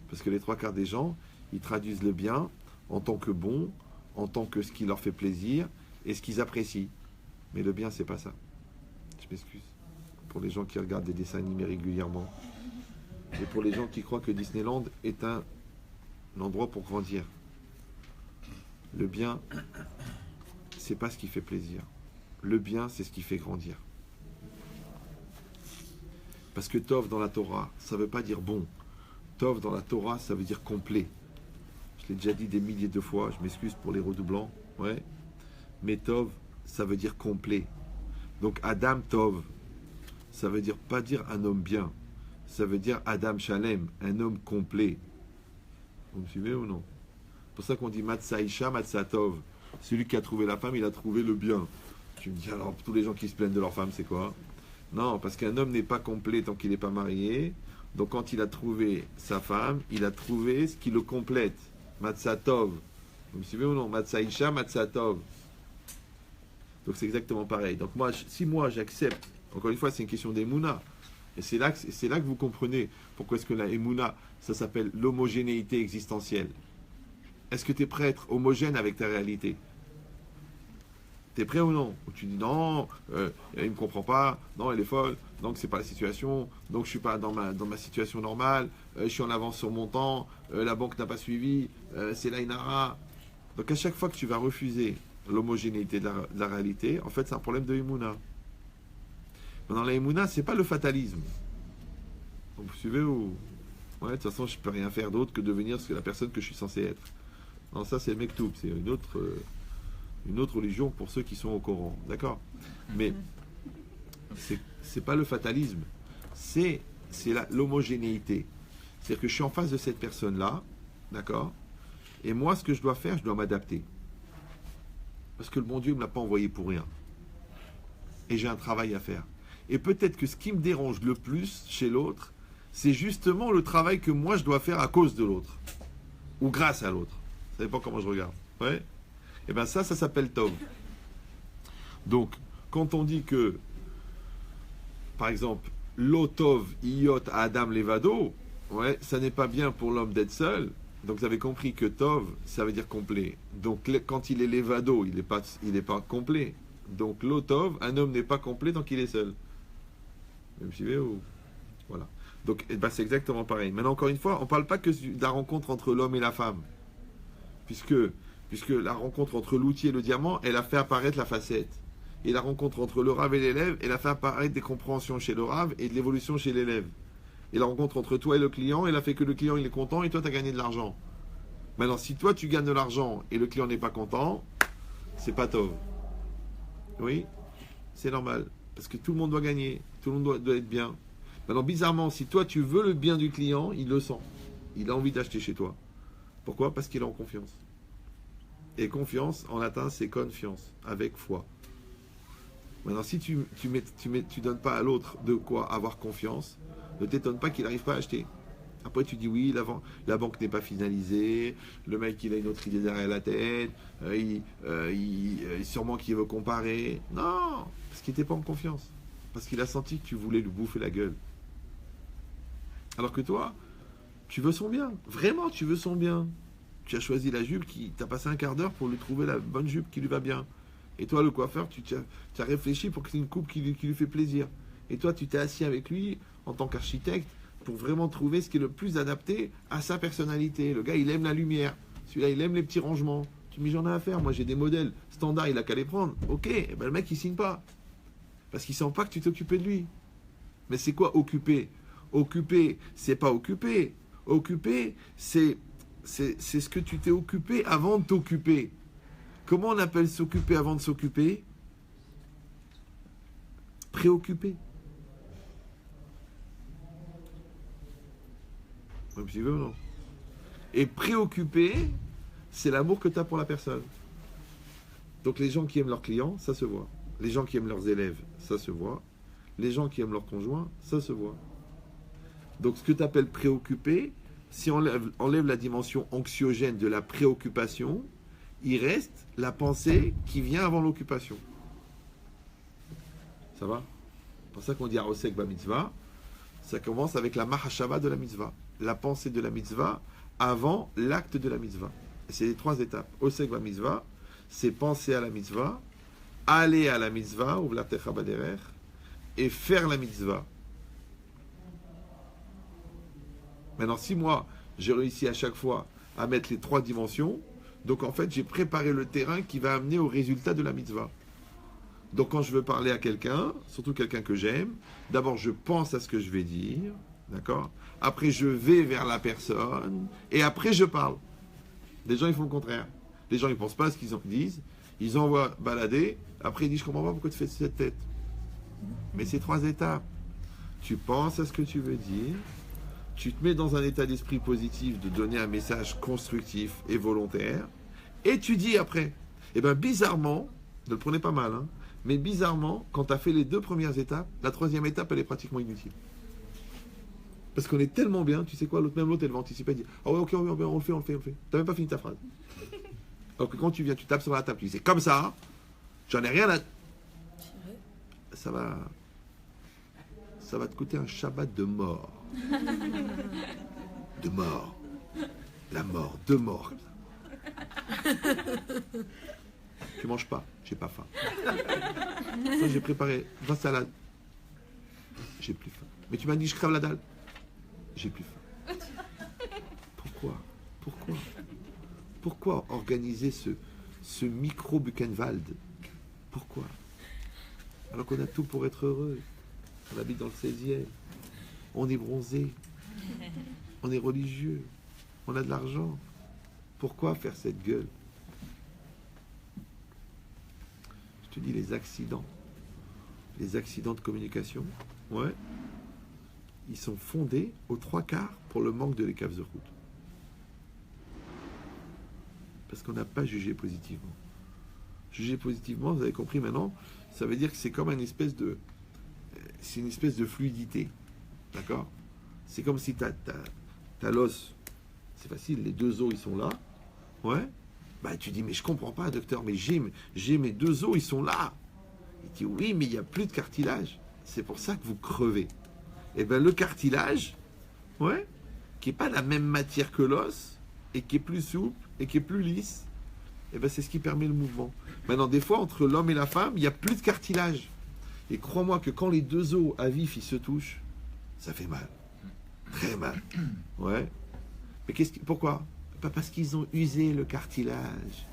Parce que les trois quarts des gens, ils traduisent le bien en tant que bon, en tant que ce qui leur fait plaisir et ce qu'ils apprécient. Mais le bien, c'est pas ça. Je m'excuse. Pour les gens qui regardent des dessins animés régulièrement. Et pour les gens qui croient que Disneyland est un endroit pour grandir. Le bien, c'est pas ce qui fait plaisir. Le bien, c'est ce qui fait grandir. Parce que Tov dans la Torah, ça ne veut pas dire bon. Tov dans la Torah, ça veut dire complet. Je l'ai déjà dit des milliers de fois, je m'excuse pour les redoublants. Ouais. Mais Tov, ça veut dire complet. Donc Adam Tov, ça veut dire pas dire un homme bien. Ça veut dire Adam Shalem, un homme complet. Vous me suivez ou non? C'est pour ça qu'on dit Matzah Isha, Matzah Tov. Celui qui a trouvé la femme, il a trouvé le bien. Tu me dis alors, tous les gens qui se plaignent de leur femme, c'est quoi? Non, parce qu'un homme n'est pas complet tant qu'il n'est pas marié. Donc quand il a trouvé sa femme, il a trouvé ce qui le complète. Matzah Tov. Vous me suivez ou non? Matzah Isha, Matzah Tov. Donc c'est exactement pareil. Donc si moi j'accepte, encore une fois, c'est une question d'Emouna. Et c'est là que vous comprenez pourquoi est-ce que la Emouna, ça s'appelle l'homogénéité existentielle. Est-ce que tu es prêt à être homogène avec ta réalité? Tu es prêt ou non? Ou tu dis non, il ne me comprend pas, non, elle est folle, donc c'est pas la situation, donc je suis pas dans ma situation normale, je suis en avance sur mon temps, la banque n'a pas suivi, c'est l'Ainara. Donc à chaque fois que tu vas refuser l'homogénéité de la réalité, en fait c'est un problème de Emouna. Maintenant la Emouna, c'est pas le fatalisme. Vous suivez ou... Ouais, de toute façon je peux rien faire d'autre que devenir la personne que je suis censé être. Non, ça c'est le Mektoub, c'est une autre religion pour ceux qui sont au Coran, d'accord? Mais c'est pas le fatalisme, c'est l'homogénéité. C'est-à-dire que je suis en face de cette personne-là, d'accord? Et moi, ce que je dois faire, je dois m'adapter. Parce que le bon Dieu ne me l'a pas envoyé pour rien. Et j'ai un travail à faire. Et peut-être que ce qui me dérange le plus chez l'autre, c'est justement le travail que moi je dois faire à cause de l'autre. Ou grâce à l'autre. Ça dépend comment je regarde. Ouais? Et bien ça s'appelle Tov. Donc, quand on dit que, par exemple, l'Otov Iyot Adam Levado, ouais, ça n'est pas bien pour l'homme d'être seul. Donc vous avez compris que Tov, ça veut dire complet. Donc quand il est Levado, il n'est pas complet. Donc l'Otov, un homme n'est pas complet tant qu'il est seul. Vous me suivez ou... Voilà. Donc ben, c'est exactement pareil. Maintenant, encore une fois, on ne parle pas que de la rencontre entre l'homme et la femme. Puisque la rencontre entre l'outil et le diamant, elle a fait apparaître la facette. et la rencontre entre le Rav et l'élève, elle a fait apparaître des compréhensions chez le Rav et de l'évolution chez l'élève. Et la rencontre entre toi et le client, elle a fait que le client il est content et toi tu as gagné de l'argent. Maintenant, si toi tu gagnes de l'argent et le client n'est pas content, c'est pas tov. Oui, c'est normal. Parce que tout le monde doit gagner, tout le monde doit être bien. Maintenant, bizarrement, si toi tu veux le bien du client, il le sent. Il a envie d'acheter chez toi. Pourquoi? Parce qu'il est en confiance. Et confiance, en latin, c'est confiance, avec foi. Maintenant, si tu donnes pas à l'autre de quoi avoir confiance, ne t'étonne pas qu'il n'arrive pas à acheter. Après, tu dis oui, la banque n'est pas finalisée, le mec, il a une autre idée derrière la tête, sûrement qu'il veut comparer. Non, parce qu'il n'était pas en confiance. Parce qu'il a senti que tu voulais lui bouffer la gueule. Alors que toi, tu veux son bien. Vraiment, tu veux son bien. Tu as choisi la jupe tu as passé un quart d'heure pour lui trouver la bonne jupe qui lui va bien. Et toi, le coiffeur, tu as réfléchi pour que c'est une coupe qui lui fait plaisir. Et toi, tu t'es assis avec lui en tant qu'architecte pour vraiment trouver ce qui est le plus adapté à sa personnalité. Le gars, il aime la lumière. Celui-là, il aime les petits rangements. Tu me dis, j'en ai à faire. Moi, j'ai des modèles standards, il a qu'à les prendre. Ok, eh ben, le mec, il signe pas. Parce qu'il sent pas que tu t'occupais de lui. Mais c'est quoi occuper? Occuper, c'est pas occuper. Occuper, c'est ce que tu t'es occupé avant de t'occuper. Comment on appelle s'occuper avant de s'occuper? Préoccupé. Un petit peu ou non? Et préoccupé, c'est l'amour que tu as pour la personne. Donc les gens qui aiment leurs clients, ça se voit. Les gens qui aiment leurs élèves, ça se voit. Les gens qui aiment leurs conjoints, ça se voit. Donc ce que tu appelles préoccupé, si on enlève la dimension anxiogène de la préoccupation, il reste la pensée qui vient avant l'occupation. Ça va? C'est pour ça qu'on dit Arosek Ba Mitzvah, ça commence avec la Mahashava de la Mitzvah. La pensée de la Mitzvah avant l'acte de la Mitzvah. Et c'est les 3 étapes. Osek Ba Mitzvah, c'est penser à la Mitzvah, aller à la Mitzvah, ou V'latecha Baderer, et faire la Mitzvah. Maintenant, si moi, j'ai réussi à chaque fois à mettre les 3 dimensions, donc en fait, j'ai préparé le terrain qui va amener au résultat de la mitzvah. Donc quand je veux parler à quelqu'un, surtout quelqu'un que j'aime, d'abord je pense à ce que je vais dire, d'accord? Après je vais vers la personne, et après je parle. Les gens, ils font le contraire. Les gens, ils ne pensent pas à ce qu'ils disent, ils envoient balader, après ils disent, je ne comprends pas pourquoi tu fais cette tête. Mais c'est 3 étapes. Tu penses à ce que tu veux dire, tu te mets dans un état d'esprit positif de donner un message constructif et volontaire, et tu dis après. Et bien bizarrement, ne le prenez pas mal, hein, mais bizarrement, quand tu as fait les 2 premières étapes, la 3e étape, elle est pratiquement inutile. Parce qu'on est tellement bien, tu sais quoi, même l'autre, elle va anticiper, elle dit, ah ouais, ok, on le fait. Tu n'as même pas fini ta phrase. Alors que quand tu viens, tu tapes sur la table, tu dis, c'est comme ça, j'en ai rien à... Ça va te coûter un Shabbat de mort. De mort. La mort, 2 morts. Tu manges pas, j'ai pas faim. Moi, j'ai préparé 20 salades. J'ai plus faim. Mais tu m'as dit je crève la dalle. J'ai plus faim. Pourquoi organiser ce micro-Buchenwald? Pourquoi? Alors qu'on a tout pour être heureux. On habite dans le 16e. On est bronzé. On est religieux. On a de l'argent. Pourquoi faire cette gueule? Je te dis, les accidents de communication, ouais, ils sont fondés aux 3/4 pour le manque de l'écave de route. Parce qu'on n'a pas jugé positivement. Juger positivement, vous avez compris maintenant, ça veut dire que c'est comme une espèce de fluidité. D'accord? C'est comme si t'as l'os. C'est facile, les 2 os, ils sont là. Ouais. Bah, tu dis, mais je comprends pas, docteur, mais j'ai mes 2 os, ils sont là. Il dit, oui, mais il n'y a plus de cartilage. C'est pour ça que vous crevez. Et bien, le cartilage, ouais, qui n'est pas la même matière que l'os, et qui est plus souple, et qui est plus lisse, et ben c'est ce qui permet le mouvement. Maintenant, des fois, entre l'homme et la femme, il n'y a plus de cartilage. Et crois-moi que quand les 2 os à vif, ils se touchent, ça fait mal. Très mal. Ouais. Mais pourquoi? Pas parce qu'ils ont usé le cartilage.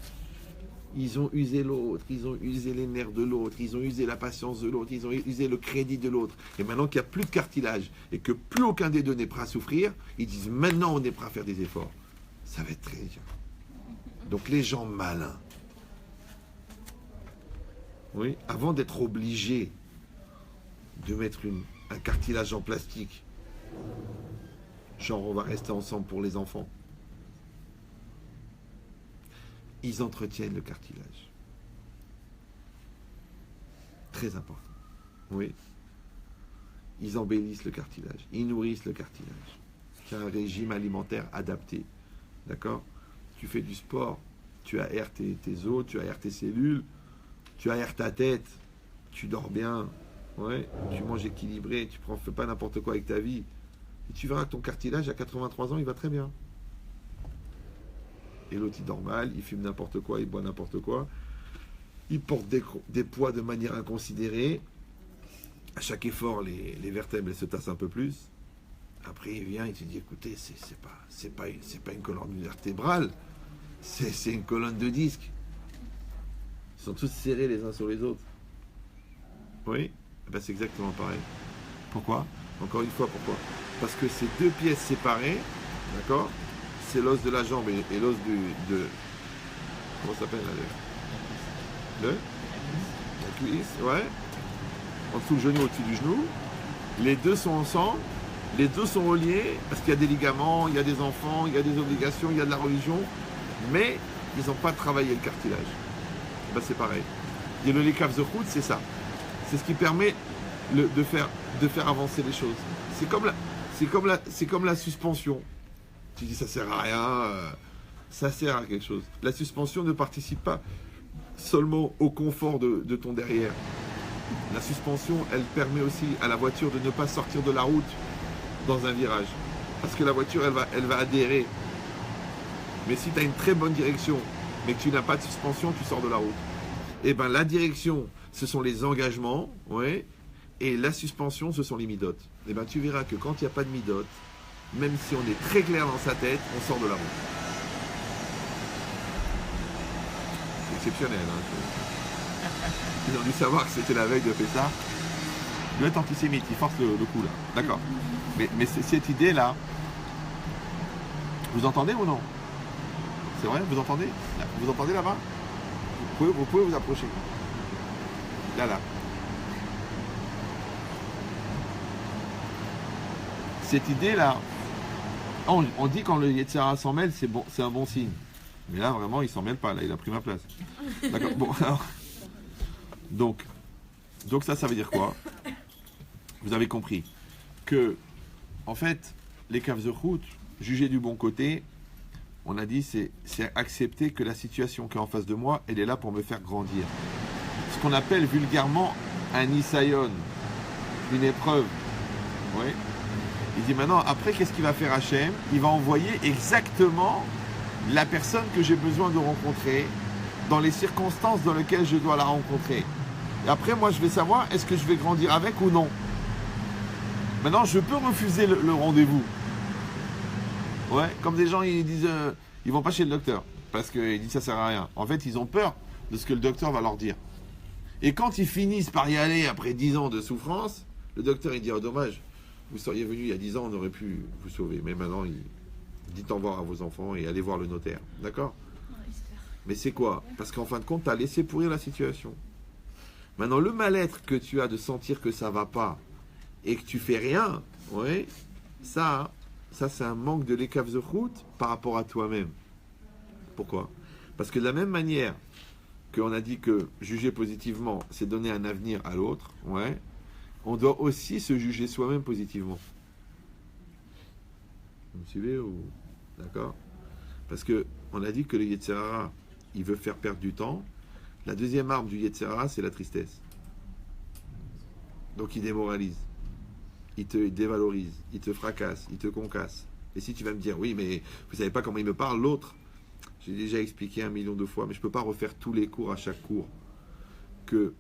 Ils ont usé l'autre, ils ont usé les nerfs de l'autre, ils ont usé la patience de l'autre, ils ont usé le crédit de l'autre. Et maintenant qu'il n'y a plus de cartilage et que plus aucun des deux n'est prêt à souffrir, ils disent maintenant on est prêt à faire des efforts. Ça va être très dur. Donc les gens malins, oui, avant d'être obligés de mettre un cartilage en plastique, genre on va rester ensemble pour les enfants, ils entretiennent le cartilage. Très important. Oui. Ils embellissent le cartilage. Ils nourrissent le cartilage. C'est un régime alimentaire adapté. D'accord? Tu fais du sport, tu aères tes os, tu aères tes cellules, tu aères ta tête, tu dors bien, ouais, tu manges équilibré, tu ne fais pas n'importe quoi avec ta vie. Et tu verras que ton cartilage, à 83 ans, il va très bien. Et l'autre, il dort mal, il fume n'importe quoi, il boit n'importe quoi. Il porte des poids de manière inconsidérée. À chaque effort, les vertèbres elles se tassent un peu plus. Après, il vient, il te dit, écoutez, c'est pas une colonne vertébrale, c'est une colonne de disques. Ils sont tous serrés les uns sur les autres. Oui, ben, c'est exactement pareil. Pourquoi? Encore une fois, pourquoi? Parce que ces deux pièces séparées, d'accord? C'est l'os de la jambe et l'os de... Comment ça s'appelle là? La cuisse, ouais. En dessous le genou, au-dessus du genou. Les deux sont ensemble. Les deux sont reliés parce qu'il y a des ligaments, il y a des enfants, il y a des obligations, il y a de la religion. Mais ils n'ont pas travaillé le cartilage. Ben, c'est pareil. Et le Lekav Zechut, c'est ça. C'est ce qui permet de faire avancer les choses. C'est comme la suspension. Tu dis ça sert à rien, ça sert à quelque chose. La suspension ne participe pas seulement au confort de ton derrière. La suspension, elle permet aussi à la voiture de ne pas sortir de la route dans un virage. Parce que la voiture, elle va adhérer. Mais si tu as une très bonne direction, mais que tu n'as pas de suspension, tu sors de la route. Et bien la direction, ce sont les engagements, ouais, et la suspension, ce sont les midotes. Et bien tu verras que quand il n'y a pas de midotes, même si on est très clair dans sa tête, on sort de la route. C'est exceptionnel. Hein, ils ont dû savoir que c'était la veille de Pessah. Il doit être antisémite, il force le coup là. D'accord. Mais cette idée-là, vous entendez ou non? C'est vrai, vous entendez? Vous entendez là-bas? Vous pouvez vous approcher. Là. Cette idée-là, on dit quand le Yetzirah s'en mêle, c'est un bon signe. Mais là, vraiment, il s'en mêle pas. Là, il a pris ma place. D'accord. Bon, alors, donc ça veut dire quoi? Vous avez compris que, en fait, les Lekav Zechut, juger du bon côté, on a dit, c'est accepter que la situation qui est en face de moi, elle est là pour me faire grandir. Ce qu'on appelle vulgairement un Nisayon, une épreuve. Oui. Il dit maintenant, après, qu'est-ce qu'il va faire Hachem? Il va envoyer exactement la personne que j'ai besoin de rencontrer dans les circonstances dans lesquelles je dois la rencontrer. Et après, moi, je vais savoir, est-ce que je vais grandir avec ou non? Maintenant, je peux refuser le rendez-vous. Ouais, comme des gens, ils disent, ils vont pas chez le docteur, parce qu'ils disent ça sert à rien. En fait, ils ont peur de ce que le docteur va leur dire. Et quand ils finissent par y aller après 10 ans de souffrance, le docteur, il dit, oh, dommage, vous seriez venu il y a 10 ans, on aurait pu vous sauver. Mais maintenant, dites au revoir à vos enfants et allez voir le notaire. D'accord? Mais c'est quoi? Parce qu'en fin de compte, tu as laissé pourrir la situation. Maintenant, le mal-être que tu as de sentir que ça va pas et que tu fais rien, ouais, ça c'est un manque de Lekav Zechut par rapport à toi-même. Pourquoi? Parce que de la même manière qu'on a dit que juger positivement, c'est donner un avenir à l'autre, ouais, on doit aussi se juger soi-même positivement. Vous me suivez ou... D'accord? Parce que on a dit que le Yetzirah, il veut faire perdre du temps. La deuxième arme du Yetzirah, c'est la tristesse. Donc il démoralise. Il te dévalorise, il te fracasse, il te concasse. Et si tu vas me dire, oui, mais vous savez pas comment il me parle, l'autre, j'ai déjà expliqué 1 million de fois, mais je ne peux pas refaire tous les cours à chaque cours, que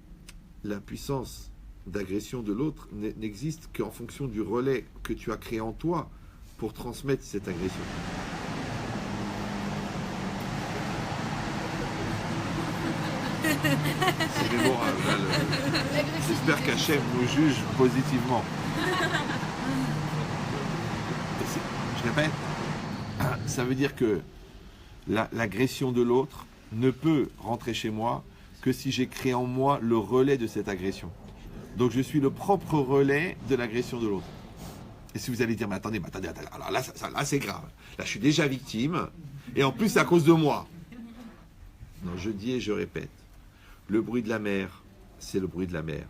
la puissance d'agression de l'autre n'existe qu'en fonction du relais que tu as créé en toi pour transmettre cette agression. C'est mémorable. J'espère qu'Hachem nous juge positivement. Je répète, ça veut dire que l'agression de l'autre ne peut rentrer chez moi que si j'ai créé en moi le relais de cette agression. Donc je suis le propre relais de l'agression de l'autre. Et si vous allez dire, mais attendez, alors là, là c'est grave. Là, je suis déjà victime, et en plus, c'est à cause de moi. Non, je dis et je répète, le bruit de la mer, c'est le bruit de la mer.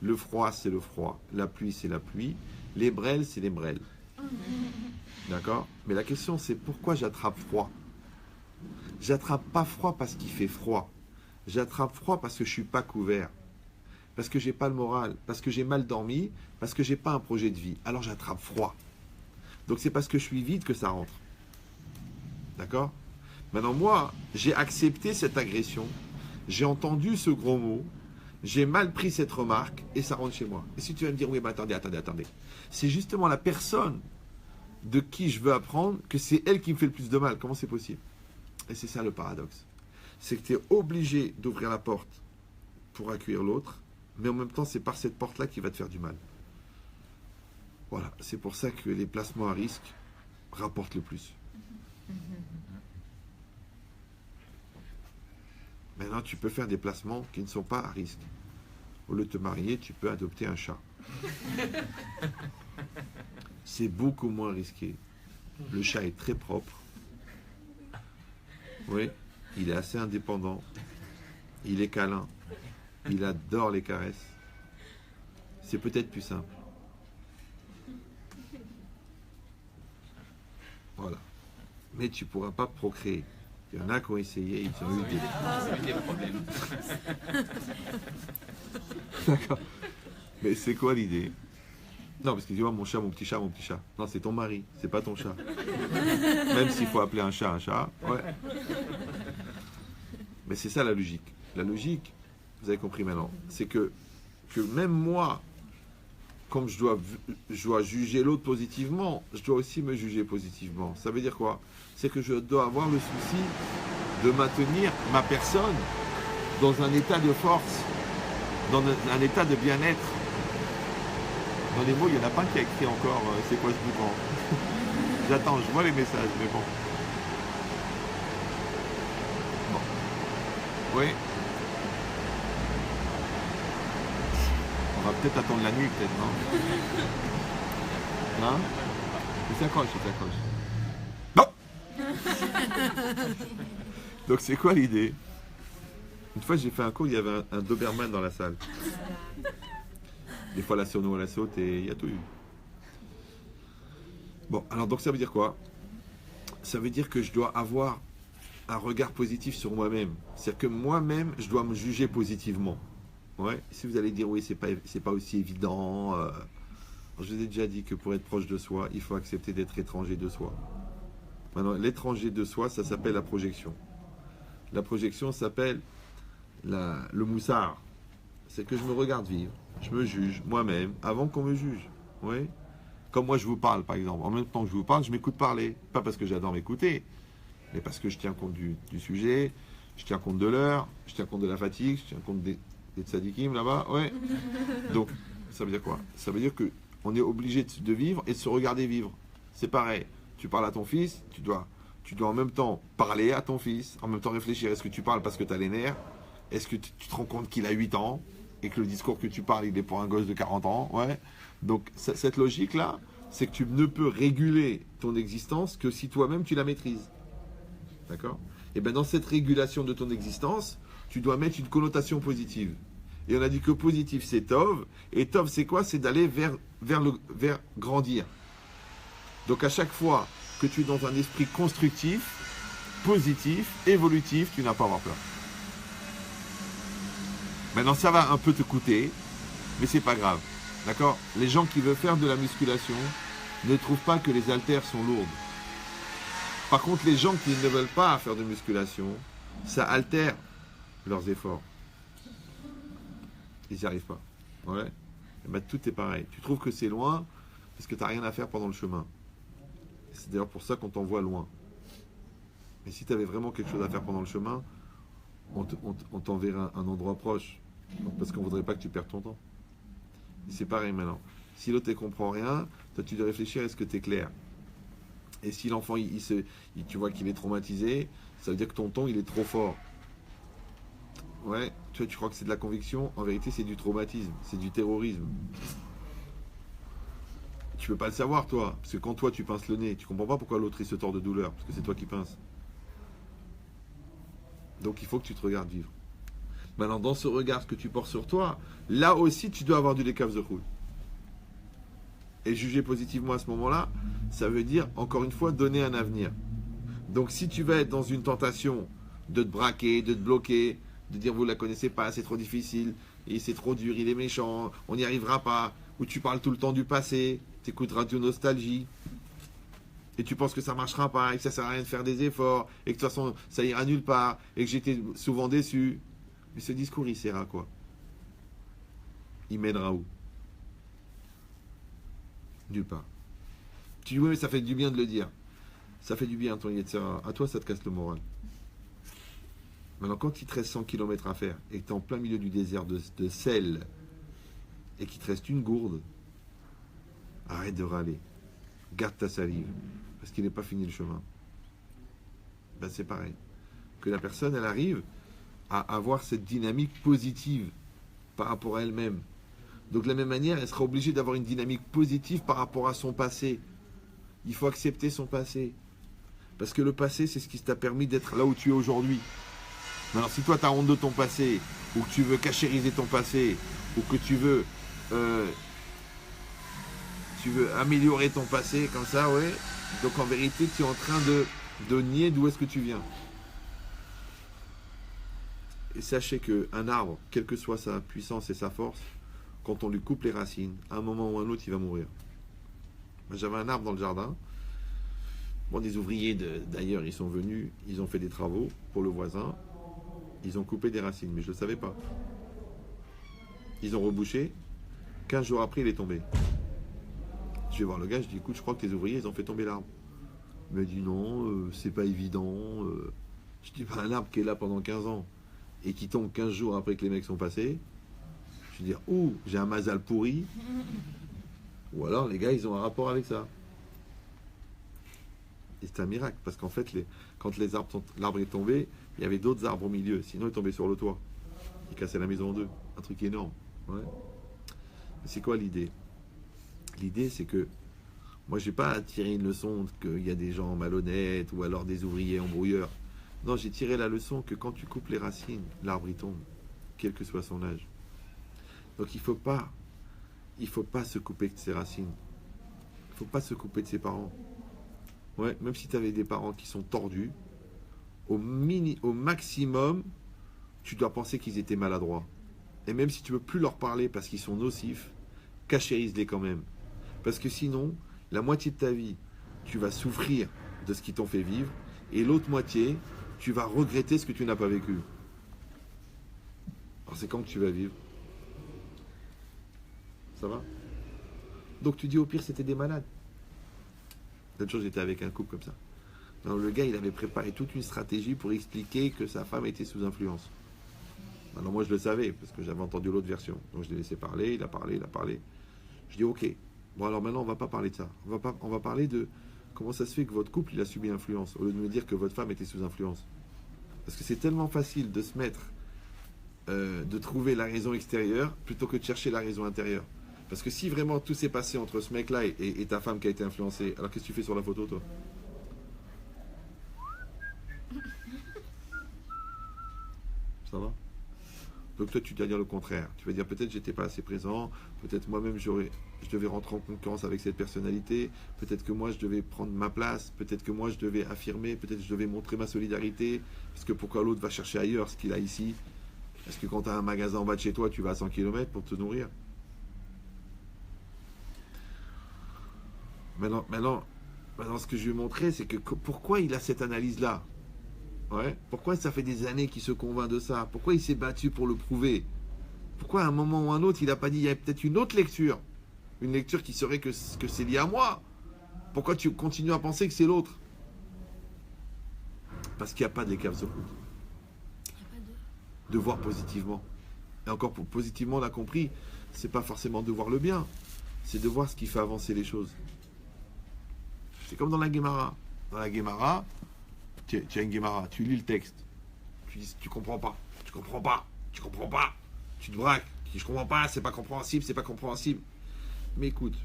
Le froid, c'est le froid. La pluie, c'est la pluie. Les brêles, c'est les brêles. D'accord? Mais la question, c'est pourquoi j'attrape froid? J'attrape pas froid parce qu'il fait froid. J'attrape froid parce que je suis pas couvert. Parce que j'ai pas le moral. Parce que j'ai mal dormi. Parce que j'ai pas un projet de vie. Alors j'attrape froid. Donc c'est parce que je suis vide que ça rentre. D'accord? Maintenant, moi, j'ai accepté cette agression. J'ai entendu ce gros mot. J'ai mal pris cette remarque et ça rentre chez moi. Et si tu vas me dire, oui, mais attendez. C'est justement la personne de qui je veux apprendre que c'est elle qui me fait le plus de mal. Comment c'est possible? Et c'est ça le paradoxe. C'est que tu es obligé d'ouvrir la porte pour accueillir l'autre, mais en même temps, c'est par cette porte-là qu'il va te faire du mal. Voilà, c'est pour ça que les placements à risque rapportent le plus. Maintenant, tu peux faire des placements qui ne sont pas à risque. Au lieu de te marier, tu peux adopter un chat. C'est beaucoup moins risqué. Le chat est très propre. Oui, il est assez indépendant. Il est câlin. Il adore les caresses. C'est peut-être plus simple. Voilà. Mais tu ne pourras pas procréer. Il y en a qui ont essayé, ils ont eu des problèmes. D'accord. Mais c'est quoi l'idée? Non, parce que tu vois, mon chat, mon petit chat. Non, c'est ton mari, c'est pas ton chat. Même s'il faut appeler un chat, ouais. Mais c'est ça la logique. La logique, vous avez compris maintenant, c'est que même moi, comme je dois juger l'autre positivement, je dois aussi me juger positivement. Ça veut dire quoi? C'est que je dois avoir le souci de maintenir ma personne dans un état de force, dans un état de bien-être. Dans les mots, il n'y en a pas qui a écrit encore c'est quoi ce boucan. J'attends, je vois les messages, mais bon. Oui. On va peut-être attendre la nuit, peut-être, non? Hein? Il s'accroche. Non. Donc c'est quoi l'idée? Une fois j'ai fait un cours, il y avait un Doberman dans la salle. Des fois la sono, la saute et il y a tout eu. Bon, alors donc ça veut dire quoi? Ça veut dire que je dois avoir un regard positif sur moi-même. C'est-à-dire que moi-même, je dois me juger positivement. Ouais. Si vous allez dire oui, c'est pas aussi évident. Je vous ai déjà dit que pour être proche de soi, il faut accepter d'être étranger de soi. Maintenant, l'étranger de soi, ça s'appelle la projection. La projection s'appelle le moussard. C'est que je me regarde vivre, je me juge moi-même avant qu'on me juge. Oui. Comme moi je vous parle par exemple, en même temps que je vous parle, je m'écoute parler. Pas parce que j'adore m'écouter, mais parce que je tiens compte du sujet, je tiens compte de l'heure, je tiens compte de la fatigue, je tiens compte des tzadikim là-bas. Ouais. Donc, ça veut dire quoi? Ça veut dire qu'on est obligé de vivre et de se regarder vivre. C'est pareil. Tu parles à ton fils, tu dois en même temps parler à ton fils, en même temps réfléchir. Est-ce que tu parles parce que tu as les nerfs? Est-ce que tu te rends compte qu'il a 8 ans et que le discours que tu parles, il est pour un gosse de 40 ans? Ouais. Donc, cette logique-là, c'est que tu ne peux réguler ton existence que si toi-même tu la maîtrises. D'accord? Et bien, dans cette régulation de ton existence, tu dois mettre une connotation positive. Et on a dit que positif, c'est Tov. Et Tov, c'est quoi? C'est d'aller vers grandir. Donc, à chaque fois que tu es dans un esprit constructif, positif, évolutif, tu n'as pas à avoir peur. Maintenant, ça va un peu te coûter, mais c'est pas grave. D'accord? Les gens qui veulent faire de la musculation ne trouvent pas que les haltères sont lourdes. Par contre, les gens qui ne veulent pas faire de musculation, ça altère leurs efforts. Ils n'y arrivent pas. Ouais. Et ben, tout est pareil. Tu trouves que c'est loin parce que tu n'as rien à faire pendant le chemin. C'est d'ailleurs pour ça qu'on t'envoie loin. Mais si tu avais vraiment quelque chose à faire pendant le chemin, on t'enverra un endroit proche. Parce qu'on ne voudrait pas que tu perdes ton temps. Et c'est pareil maintenant. Si l'autre ne comprend rien, toi tu dois réfléchir, est-ce que tu es clair? Et si l'enfant, tu vois qu'il est traumatisé, ça veut dire que ton ton, il est trop fort. Ouais, tu crois que c'est de la conviction, en vérité c'est du traumatisme, c'est du terrorisme. Tu peux pas le savoir toi, parce que quand toi tu pinces le nez, tu comprends pas pourquoi l'autre il se tord de douleur, parce que c'est toi qui pinces. Donc il faut que tu te regardes vivre. Maintenant dans ce regard que tu portes sur toi, là aussi tu dois avoir du lekaf zechut. Et juger positivement à ce moment-là, ça veut dire encore une fois donner un avenir. Donc si tu vas être dans une tentation de te braquer, de te bloquer, de dire vous ne la connaissez pas, c'est trop difficile, et c'est trop dur, il est méchant, on n'y arrivera pas, ou tu parles tout le temps du passé, tu écoutes Radio Nostalgie, et tu penses que ça ne marchera pas, et que ça ne sert à rien de faire des efforts, et que de toute façon ça ira nulle part, et que j'étais souvent déçu. Mais ce discours, il sert à quoi? Il mènera où? Nulle part. Tu dis oui mais ça fait du bien de le dire. Ça fait du bien ton Yetzirah. À toi ça te casse le moral. Maintenant, quand il te reste 100 km à faire et que tu es en plein milieu du désert de sel et qu'il te reste une gourde, arrête de râler. Garde ta salive parce qu'il n'est pas fini le chemin. Ben, c'est pareil. Que la personne, elle arrive à avoir cette dynamique positive par rapport à elle-même. Donc de la même manière, elle sera obligée d'avoir une dynamique positive par rapport à son passé. Il faut accepter son passé. Parce que le passé, c'est ce qui t'a permis d'être là où tu es aujourd'hui. Alors si toi tu as honte de ton passé, ou que tu veux cachériser ton passé, ou que tu veux améliorer ton passé, comme ça, ouais, donc en vérité tu es en train de nier d'où est-ce que tu viens. Et sachez qu'un arbre, quelle que soit sa puissance et sa force, quand on lui coupe les racines, à un moment ou à un autre, il va mourir. Moi, j'avais un arbre dans le jardin. Bon, des ouvriers d'ailleurs, ils sont venus, ils ont fait des travaux pour le voisin. Ils ont coupé des racines, mais je ne le savais pas. Ils ont rebouché. 15 jours après, il est tombé. Je vais voir le gars, je dis, écoute, je crois que tes ouvriers, ils ont fait tomber l'arbre. Il m'a dit, non, c'est pas évident. Je dis, un arbre qui est là pendant 15 ans et qui tombe 15 jours après que les mecs sont passés, je veux dire, ou j'ai un mazal pourri, ou alors les gars, ils ont un rapport avec ça. Et c'est un miracle, parce qu'en fait, quand l'arbre est tombé, il y avait d'autres arbres au milieu, sinon il tombait sur le toit. Il cassait la maison en deux. Un truc énorme. Ouais. Mais c'est quoi l'idée? L'idée, c'est que moi, je n'ai pas tiré une leçon qu'il y a des gens malhonnêtes ou alors des ouvriers embrouilleurs. Non, j'ai tiré la leçon que quand tu coupes les racines, l'arbre il tombe, quel que soit son âge. Donc il faut pas se couper de ses racines. Il ne faut pas se couper de ses parents. Ouais, même si tu avais des parents qui sont tordus, au maximum, tu dois penser qu'ils étaient maladroits. Et même si tu ne veux plus leur parler parce qu'ils sont nocifs, cachérise-les quand même. Parce que sinon, la moitié de ta vie, tu vas souffrir de ce qu'ils t'ont fait vivre, et l'autre moitié, tu vas regretter ce que tu n'as pas vécu. Alors c'est quand que tu vas vivre? Ça va? Donc tu dis au pire c'était des malades. L'autre jour j'étais avec un couple comme ça. Alors, le gars il avait préparé toute une stratégie pour expliquer que sa femme était sous influence. Alors moi je le savais parce que j'avais entendu l'autre version. Donc je l'ai laissé parler, il a parlé. Je dis ok, bon alors maintenant on va pas parler de ça. On va parler de comment ça se fait que votre couple il a subi influence au lieu de me dire que votre femme était sous influence. Parce que c'est tellement facile de se mettre, de trouver la raison extérieure plutôt que de chercher la raison intérieure. Parce que si vraiment tout s'est passé entre ce mec-là et ta femme qui a été influencée, alors qu'est-ce que tu fais sur la photo, toi? Ça va? Donc toi, tu dois dire le contraire. Tu vas dire peut-être j'étais pas assez présent, peut-être moi-même je devais rentrer en concurrence avec cette personnalité, peut-être que moi je devais prendre ma place, peut-être que moi je devais affirmer, peut-être que je devais montrer ma solidarité, parce que pourquoi l'autre va chercher ailleurs ce qu'il a ici? Est-ce que quand tu as un magasin en bas de chez toi, tu vas à 100 km pour te nourrir? Maintenant, ce que je vais montrer, c'est que pourquoi il a cette analyse-là. Ouais. Pourquoi ça fait des années qu'il se convainc de ça? Pourquoi il s'est battu pour le prouver? Pourquoi à un moment ou un autre, il n'a pas dit, il y a peut-être une autre lecture? Une lecture qui serait que c'est lié à moi? Pourquoi tu continues à penser que c'est l'autre? Parce qu'il n'y a pas de lekaf zechut. de voir positivement. Et encore pour positivement, on a compris, c'est pas forcément de voir le bien, c'est de voir ce qui fait avancer les choses. C'est comme dans la Guémara. Dans la Guémara, tu as une Guémara, tu lis le texte, tu dis tu comprends pas, tu comprends pas, tu comprends pas, tu te braques, tu dis je comprends pas, c'est pas compréhensible, c'est pas compréhensible. Mais écoute,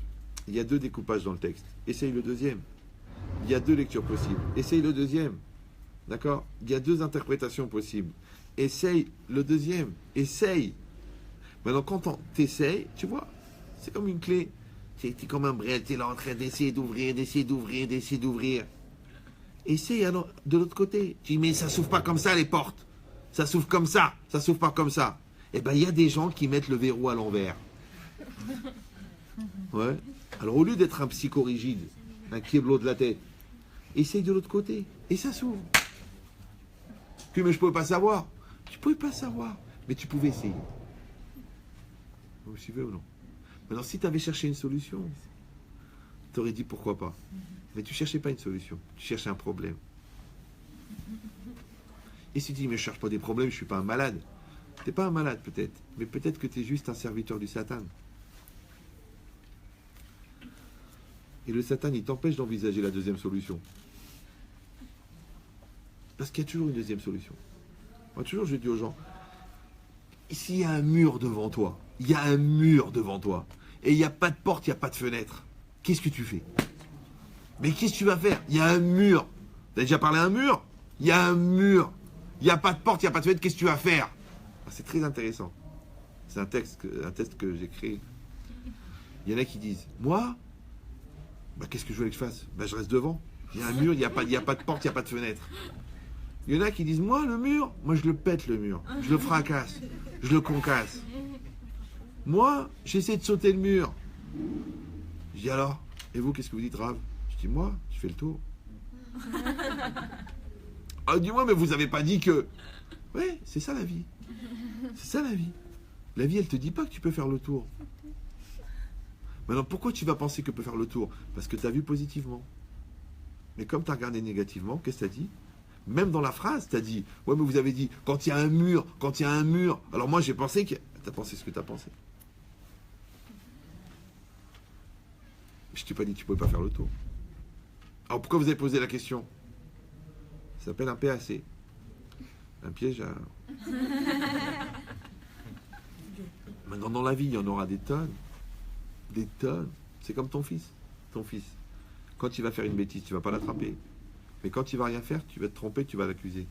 il y a 2 découpages dans le texte, essaye le deuxième. Il y a 2 lectures possibles, essaye le deuxième. D'accord? Il y a 2 interprétations possibles. Essaye le deuxième, essaye. Maintenant, quand tu essayes, tu vois, c'est comme une clé. Tu es comme un brel, tu es là en train d'essayer d'ouvrir, d'essayer d'ouvrir, d'essayer d'ouvrir. Essaye alors de l'autre côté. Tu dis, mais ça s'ouvre pas comme ça les portes. Ça s'ouvre comme ça s'ouvre pas comme ça. Eh bien, il y a des gens qui mettent le verrou à l'envers. Ouais. Alors, au lieu d'être un psychorigide, un kieblo de la tête, essaye de l'autre côté. Et ça s'ouvre. Puis, mais je ne pouvais pas savoir. Tu ne pouvais pas savoir. Mais tu pouvais essayer. Vous suivez ou non? Maintenant, si tu avais cherché une solution, tu aurais dit pourquoi pas. Mais tu ne cherchais pas une solution. Tu cherchais un problème. Et si tu dis, mais je ne cherche pas des problèmes, je ne suis pas un malade. Tu n'es pas un malade peut-être. Mais peut-être que tu es juste un serviteur du Satan. Et le Satan, il t'empêche d'envisager la deuxième solution. Parce qu'il y a toujours une deuxième solution. Moi, toujours, je dis aux gens, s'il y a un mur devant toi, il y a un mur devant toi, et il n'y a pas de porte, il n'y a pas de fenêtre, qu'est-ce que tu fais? Mais qu'est-ce que tu vas faire? Il y a un mur. Tu as déjà parlé à un mur? Il y a un mur. Il n'y a pas de porte, il n'y a pas de fenêtre, qu'est-ce que tu vas faire? C'est très intéressant. C'est un test que j'ai créé. Il y en a qui disent, moi, qu'est-ce que je veux que je fasse? Je reste devant. Il y a un mur, il n'y a pas de porte, il n'y a pas de fenêtre. Il y en a qui disent, moi, le mur, moi, je le pète, le mur. Je le fracasse. Je le concasse. Moi, j'essaie de sauter le mur. Je dis alors, et vous, qu'est-ce que vous dites, Rav? Je dis, moi, je fais le tour. Ah, dis-moi, mais vous n'avez pas dit que... Ouais, c'est ça la vie. C'est ça la vie. La vie, elle ne te dit pas que tu peux faire le tour. Maintenant, pourquoi tu vas penser que tu peux faire le tour? Parce que tu as vu positivement. Mais comme tu as regardé négativement, qu'est-ce que tu as dit? Même dans la phrase, tu as dit, ouais, mais vous avez dit, quand il y a un mur, quand il y a un mur. Alors moi, j'ai pensé que... Tu as pensé ce que tu as pensé. Je t'ai pas dit que tu ne pouvais pas faire le tour. Alors pourquoi vous avez posé la question? Ça s'appelle un PAC. Un piège à... Maintenant, dans la vie, il y en aura des tonnes. Des tonnes. C'est comme ton fils. Ton fils. Quand il va faire une bêtise, tu ne vas pas l'attraper. Mais quand il va rien faire, tu vas te tromper, tu vas l'accuser.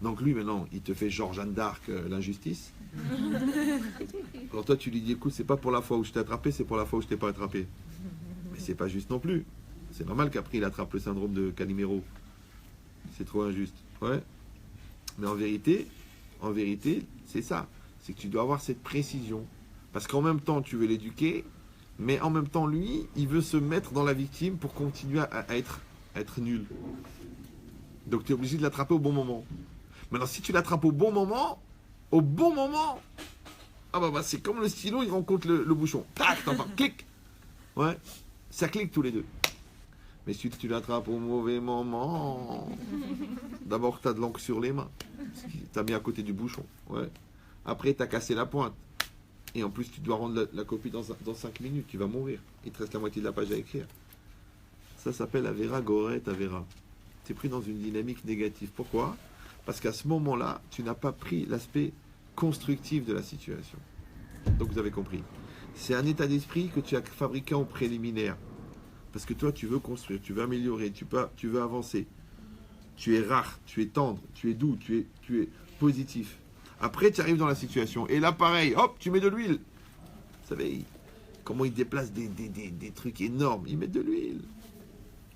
Donc lui, maintenant, il te fait genre Jeanne d'Arc, l'injustice. Quand toi, tu lui dis, écoute, c'est pas pour la fois où je t'ai attrapé, c'est pour la fois où je t'ai pas attrapé. Mais c'est pas juste non plus. C'est normal qu'après, il attrape le syndrome de Calimero. C'est trop injuste. Ouais. Mais en vérité, c'est ça. C'est que tu dois avoir cette précision. Parce qu'en même temps, tu veux l'éduquer, mais en même temps, lui, il veut se mettre dans la victime pour continuer à être nul. Donc, tu es obligé de l'attraper au bon moment. Maintenant, si tu l'attrapes au bon moment, c'est comme le stylo, il rencontre le bouchon. Tac, t'entends, clic. Ouais, ça clique tous les deux. Mais si tu l'attrapes au mauvais moment, d'abord, tu as de l'encre sur les mains. Tu as mis à côté du bouchon. Ouais. Après, tu as cassé la pointe. Et en plus, tu dois rendre la copie dans 5 minutes. Tu vas mourir. Il te reste la moitié de la page à écrire. Ça s'appelle Avera Goret Avera. Tu es pris dans une dynamique négative. Pourquoi? Parce qu'à ce moment-là, tu n'as pas pris l'aspect constructif de la situation. Donc, vous avez compris. C'est un état d'esprit que tu as fabriqué en préliminaire. Parce que toi, tu veux construire, tu veux améliorer, tu veux avancer. Tu es rare, tu es tendre, tu es doux, tu es positif. Après, tu arrives dans la situation. Et là, pareil, hop, tu mets de l'huile. Vous savez, comment ils déplacent des trucs énormes. Ils mettent de l'huile.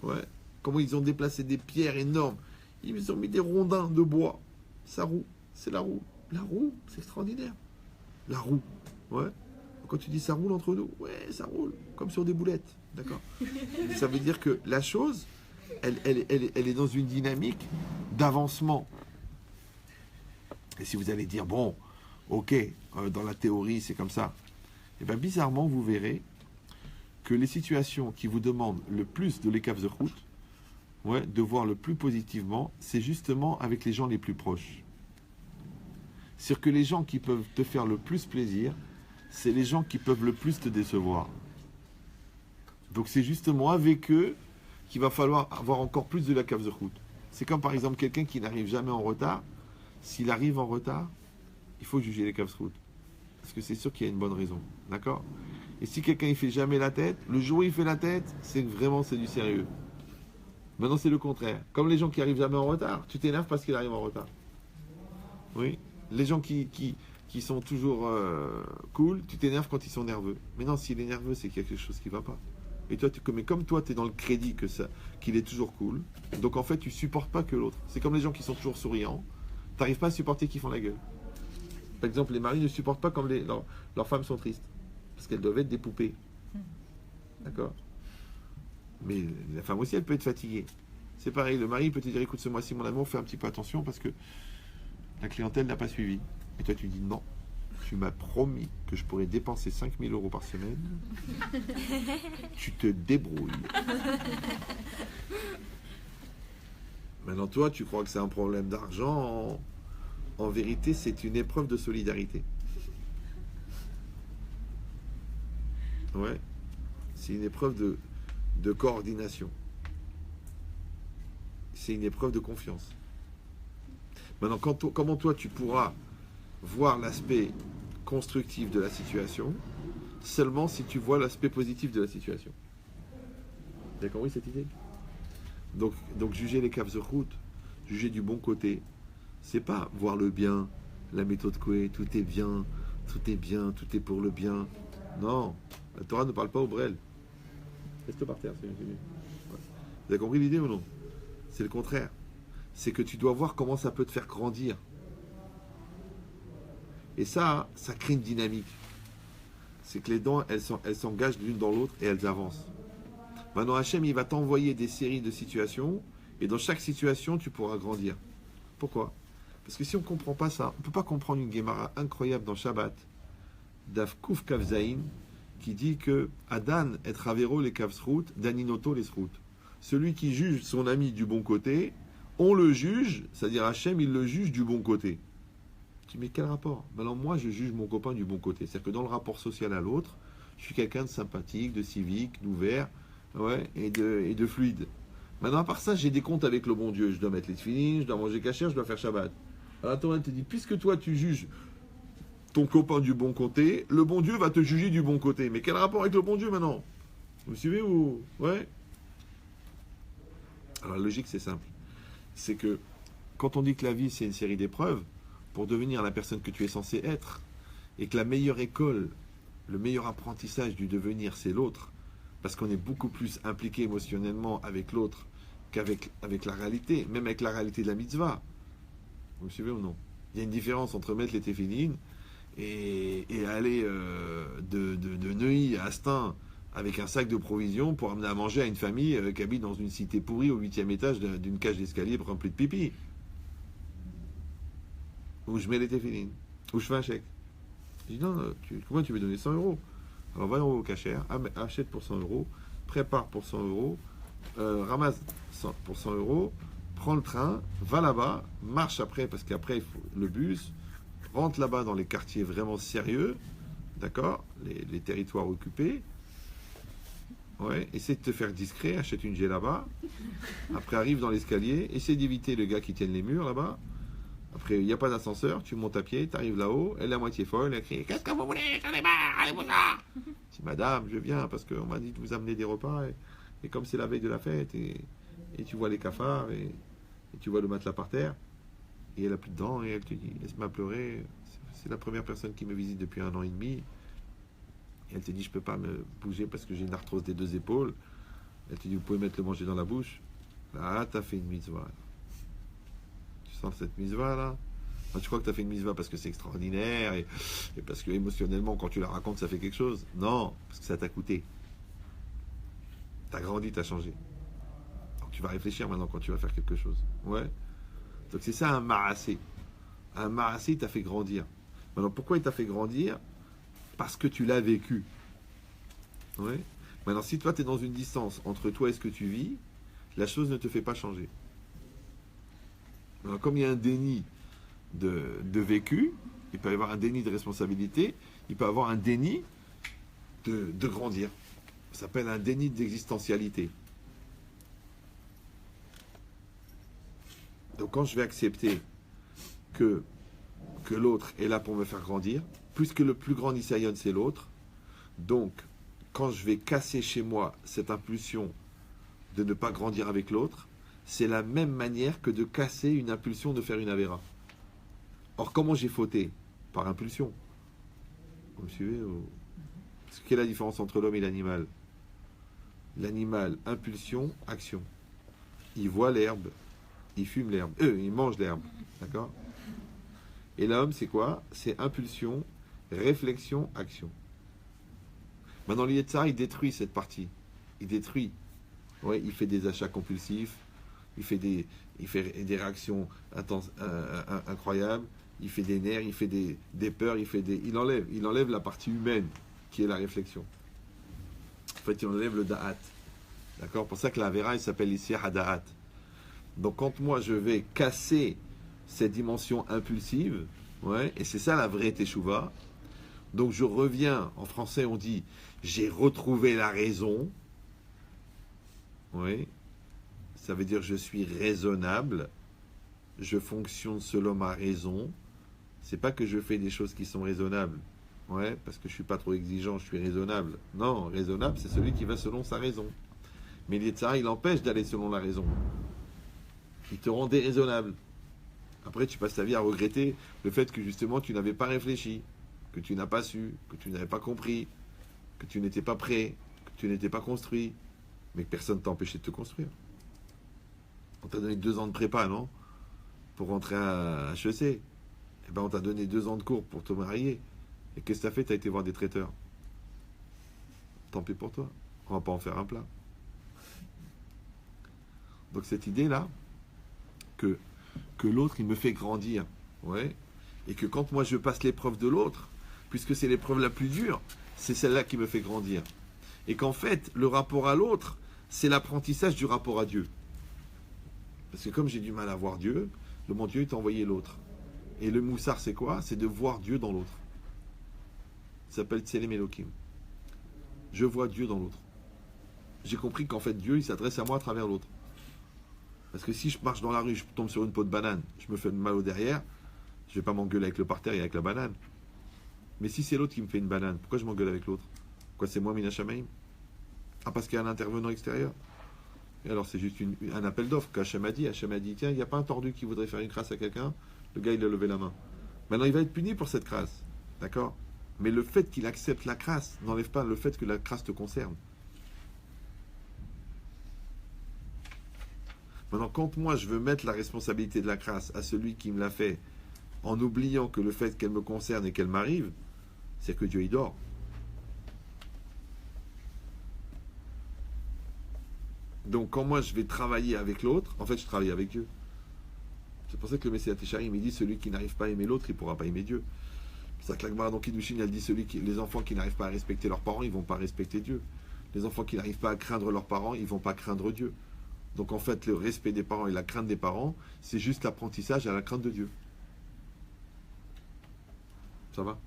Ouais. Comment ils ont déplacé des pierres énormes. Ils ont mis des rondins de bois. Ça roule. C'est la roue. La roue, c'est extraordinaire. La roue. Ouais. Quand tu dis ça roule entre nous, ouais, ça roule. Comme sur des boulettes. D'accord? Ça veut dire que la chose, elle est dans une dynamique d'avancement. Et si vous allez dire, bon, ok, dans la théorie, c'est comme ça. Et bien, bizarrement, vous verrez que les situations qui vous demandent le plus de l'écave de route, ouais, de voir le plus positivement, c'est justement avec les gens les plus proches. C'est que les gens qui peuvent te faire le plus plaisir, c'est les gens qui peuvent le plus te décevoir. Donc c'est justement avec eux qu'il va falloir avoir encore plus de la kavzechut. C'est comme par exemple quelqu'un qui n'arrive jamais en retard. S'il arrive en retard, il faut juger les kavzechut. Parce que c'est sûr qu'il y a une bonne raison. D'accord? Et si quelqu'un ne fait jamais la tête, le jour où il fait la tête, c'est que vraiment c'est du sérieux. Maintenant c'est le contraire. Comme les gens qui arrivent jamais en retard, tu t'énerves parce qu'ils arrivent en retard. Oui? Les gens qui sont toujours cool, tu t'énerves quand ils sont nerveux. Mais non, s'il est nerveux, c'est qu'il y a quelque chose qui ne va pas. Et toi, mais comme toi, tu es dans le crédit qu'il est toujours cool, donc en fait, tu supportes pas que l'autre. C'est comme les gens qui sont toujours souriants, tu n'arrives pas à supporter qu'ils font la gueule. Par exemple, les maris ne supportent pas quand leurs femmes sont tristes, parce qu'elles doivent être des poupées. D'accord? Mais la femme aussi, elle peut être fatiguée. C'est pareil, le mari peut te dire, écoute, ce mois-ci, mon amour, fais un petit peu attention, parce que la clientèle n'a pas suivi. Et toi, tu dis non. Tu m'as promis que je pourrais dépenser 5 000 euros par semaine. Tu te débrouilles. Maintenant, toi, tu crois que c'est un problème d'argent. En vérité, c'est une épreuve de solidarité. Ouais. C'est une épreuve de coordination. C'est une épreuve de confiance. Maintenant, comment toi, tu pourras voir l'aspect constructif de la situation seulement si tu vois l'aspect positif de la situation. Vous avez compris cette idée? Donc juger les kavzechut, juger du bon côté, c'est pas voir le bien, la méthode Coué, tout est bien, tout est bien, tout est pour le bien. Non, la Torah ne parle pas au brel. Reste par terre, c'est mieux. Vous avez compris l'idée ou non? C'est le contraire. C'est que tu dois voir comment ça peut te faire grandir. Et ça crée une dynamique. C'est que les dents, elles s'engagent l'une dans l'autre et elles avancent. Maintenant, Hachem, il va t'envoyer des séries de situations, et dans chaque situation, tu pourras grandir. Pourquoi? Parce que si on ne comprend pas ça, on ne peut pas comprendre une Gemara incroyable dans Shabbat, Daf Kuf Kavzaïn, qui dit que Adan et Ravero les Kavsrout, Daninoto les Srout. Celui qui juge son ami du bon côté, on le juge, c'est-à-dire Hachem, il le juge du bon côté. Tu dis, mais quel rapport? Alors moi, je juge mon copain du bon côté. C'est-à-dire que dans le rapport social à l'autre, je suis quelqu'un de sympathique, de civique, d'ouvert, ouais, et de fluide. Maintenant, à part ça, j'ai des comptes avec le bon Dieu. Je dois mettre les tefilines, je dois manger cachère, je dois faire Shabbat. Alors Torah te dit, puisque toi, tu juges ton copain du bon côté, le bon Dieu va te juger du bon côté. Mais quel rapport avec le bon Dieu maintenant? Vous me suivez ou... Ouais. Alors la logique, c'est simple. C'est que quand on dit que la vie, c'est une série d'épreuves, pour devenir la personne que tu es censé être, et que la meilleure école, le meilleur apprentissage du devenir, c'est l'autre, parce qu'on est beaucoup plus impliqué émotionnellement avec l'autre qu'avec la réalité, même avec la réalité de la mitzvah. Vous me suivez ou non? Il y a une différence entre mettre les téphilines et aller de Neuilly à Astin avec un sac de provisions pour amener à manger à une famille qui habite dans une cité pourrie au 8e étage d'une cage d'escalier remplie de pipi. Où je mets les téphilines, où je fais un chèque. Je dis non, combien tu veux donner? 100 euros. Alors va au cachère, achète pour 100 euros, prépare pour 100 euros, ramasse pour 100 euros, prends le train, va là-bas, marche après, parce qu'après il faut le bus, rentre là-bas dans les quartiers vraiment sérieux, d'accord, les territoires occupés, ouais, essaie de te faire discret, achète une là-bas, après arrive dans l'escalier, essaie d'éviter le gars qui tienne les murs là-bas. Après, il n'y a pas d'ascenseur, tu montes à pied, tu arrives là-haut, elle est à moitié folle, elle crie « Qu'est-ce que vous voulez? J'en ai marre, allez-vous-en » Je dis « Madame, je viens parce qu'on m'a dit de vous amener des repas, et comme c'est la veille de la fête, et tu vois les cafards, et tu vois le matelas par terre, et elle n'a plus de dents, et elle te dit « Laisse-moi pleurer, c'est la première personne qui me visite depuis 1 an et demi. » Et elle te dit « Je ne peux pas me bouger parce que j'ai une arthrose des 2 épaules. » Elle te dit « Vous pouvez mettre le manger dans la bouche. » Là, tu as fait une mitzvah. Sans cette mitzvah là, enfin, tu crois que tu as fait une mitzvah parce que c'est extraordinaire et parce que émotionnellement quand tu la racontes ça fait quelque chose? Non, parce que ça t'a coûté. T'as grandi, t'as changé. Donc tu vas réfléchir maintenant quand tu vas faire quelque chose. Ouais. Donc c'est ça un marassé. Un marassé il t'a fait grandir. Maintenant pourquoi il t'a fait grandir? Parce que tu l'as vécu. Ouais. Maintenant si toi tu es dans une distance entre toi et ce que tu vis, la chose ne te fait pas changer. Alors, comme il y a un déni de vécu, il peut y avoir un déni de responsabilité, il peut y avoir un déni de grandir. Ça s'appelle un déni d'existentialité. Donc quand je vais accepter que l'autre est là pour me faire grandir, puisque le plus grand Nisayon c'est l'autre, donc quand je vais casser chez moi cette impulsion de ne pas grandir avec l'autre, c'est la même manière que de casser une impulsion de faire une avéra. Or, comment j'ai fauté? Par impulsion. Vous me suivez quelle est la différence entre l'homme et l'animal? L'animal, impulsion, action. Il voit l'herbe, il fume l'herbe, il mange l'herbe. D'accord? Et l'homme, c'est quoi? C'est impulsion, réflexion, action. Maintenant, l'Yetzar, il détruit cette partie. Il détruit. Ouais, il fait des achats compulsifs, il fait des réactions incroyables, il fait des nerfs, il fait des peurs, il enlève la partie humaine qui est la réflexion. En fait, il enlève le da'at. D'accord? Pour ça que la vera, il s'appelle ici hada'at. Donc, quand moi je vais casser cette dimension impulsive, ouais, et c'est ça la vraie teshuva. Donc, je reviens, en français, on dit j'ai retrouvé la raison. Oui, ça veut dire je suis raisonnable, je fonctionne selon ma raison. C'est pas que je fais des choses qui sont raisonnables, ouais, parce que je suis pas trop exigeant, je suis raisonnable. Non, raisonnable, c'est celui qui va selon sa raison. Mais l'Yetzara, il empêche d'aller selon la raison. Il te rend déraisonnable. Après, tu passes ta vie à regretter le fait que justement tu n'avais pas réfléchi, que tu n'as pas su, que tu n'avais pas compris, que tu n'étais pas prêt, que tu n'étais pas construit. Mais que personne ne t'a empêché de te construire. On t'a donné 2 ans de prépa, non? Pour rentrer à HEC. Eh ben, on t'a donné 2 ans de cours pour te marier. Et qu'est-ce que t'as fait? T'as été voir des traiteurs. Tant pis pour toi. On va pas en faire un plat. Donc cette idée-là, que l'autre, il me fait grandir. Ouais. Et que quand moi je passe l'épreuve de l'autre, puisque c'est l'épreuve la plus dure, c'est celle-là qui me fait grandir. Et qu'en fait, le rapport à l'autre, c'est l'apprentissage du rapport à Dieu. Parce que comme j'ai du mal à voir Dieu, le mon Dieu t'a envoyé l'autre. Et le moussard, c'est quoi? C'est de voir Dieu dans l'autre. Ça s'appelle Tselem Elohim. Je vois Dieu dans l'autre. J'ai compris qu'en fait, Dieu, il s'adresse à moi à travers l'autre. Parce que si je marche dans la rue, je tombe sur une peau de banane, je me fais mal au derrière, je ne vais pas m'engueuler avec le parterre et avec la banane. Mais si c'est l'autre qui me fait une banane, pourquoi je m'engueule avec l'autre? Quoi, c'est moi, Mina Shamaim? Ah, parce qu'il y a un intervenant extérieur. Et alors, c'est juste un appel d'offres qu'Hachem a dit. Hachem a dit, tiens, il n'y a pas un tordu qui voudrait faire une crasse à quelqu'un. Le gars, il a levé la main. Maintenant, il va être puni pour cette crasse. D'accord? Mais le fait qu'il accepte la crasse n'enlève pas le fait que la crasse te concerne. Maintenant, quand moi, je veux mettre la responsabilité de la crasse à celui qui me l'a fait, en oubliant que le fait qu'elle me concerne et qu'elle m'arrive, c'est que Dieu, il dort. Donc, quand moi je vais travailler avec l'autre, en fait, je travaille avec Dieu. C'est pour ça que le Messie Técharim, il dit celui qui n'arrive pas à aimer l'autre, il ne pourra pas aimer Dieu. C'est ça que la Gemara dans Kiddushin, elle dit les enfants qui n'arrivent pas à respecter leurs parents, ils ne vont pas respecter Dieu. Les enfants qui n'arrivent pas à craindre leurs parents, ils ne vont pas craindre Dieu. Donc, en fait, le respect des parents et la crainte des parents, c'est juste l'apprentissage à la crainte de Dieu. Ça va?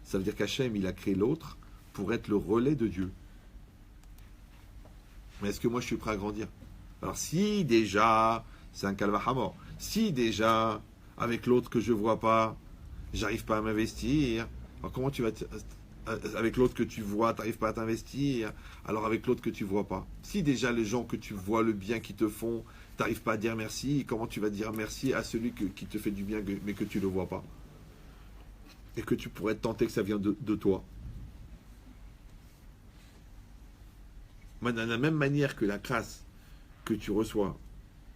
Ça veut dire qu'Hachem, il a créé l'autre pour être le relais de Dieu. Mais est-ce que moi je suis prêt à grandir? Alors si déjà, c'est un calvahamor, si déjà, avec l'autre que je ne vois pas, j'arrive pas à m'investir, alors comment tu vas... Avec l'autre que tu vois, tu n'arrives pas à t'investir, alors avec l'autre que tu ne vois pas. Si déjà les gens que tu vois, le bien qu'ils te font, tu n'arrives pas à dire merci, comment tu vas dire merci à celui qui te fait du bien mais que tu ne le vois pas? Et que tu pourrais te tenter que ça vient de toi. De la même manière que la grâce que tu reçois,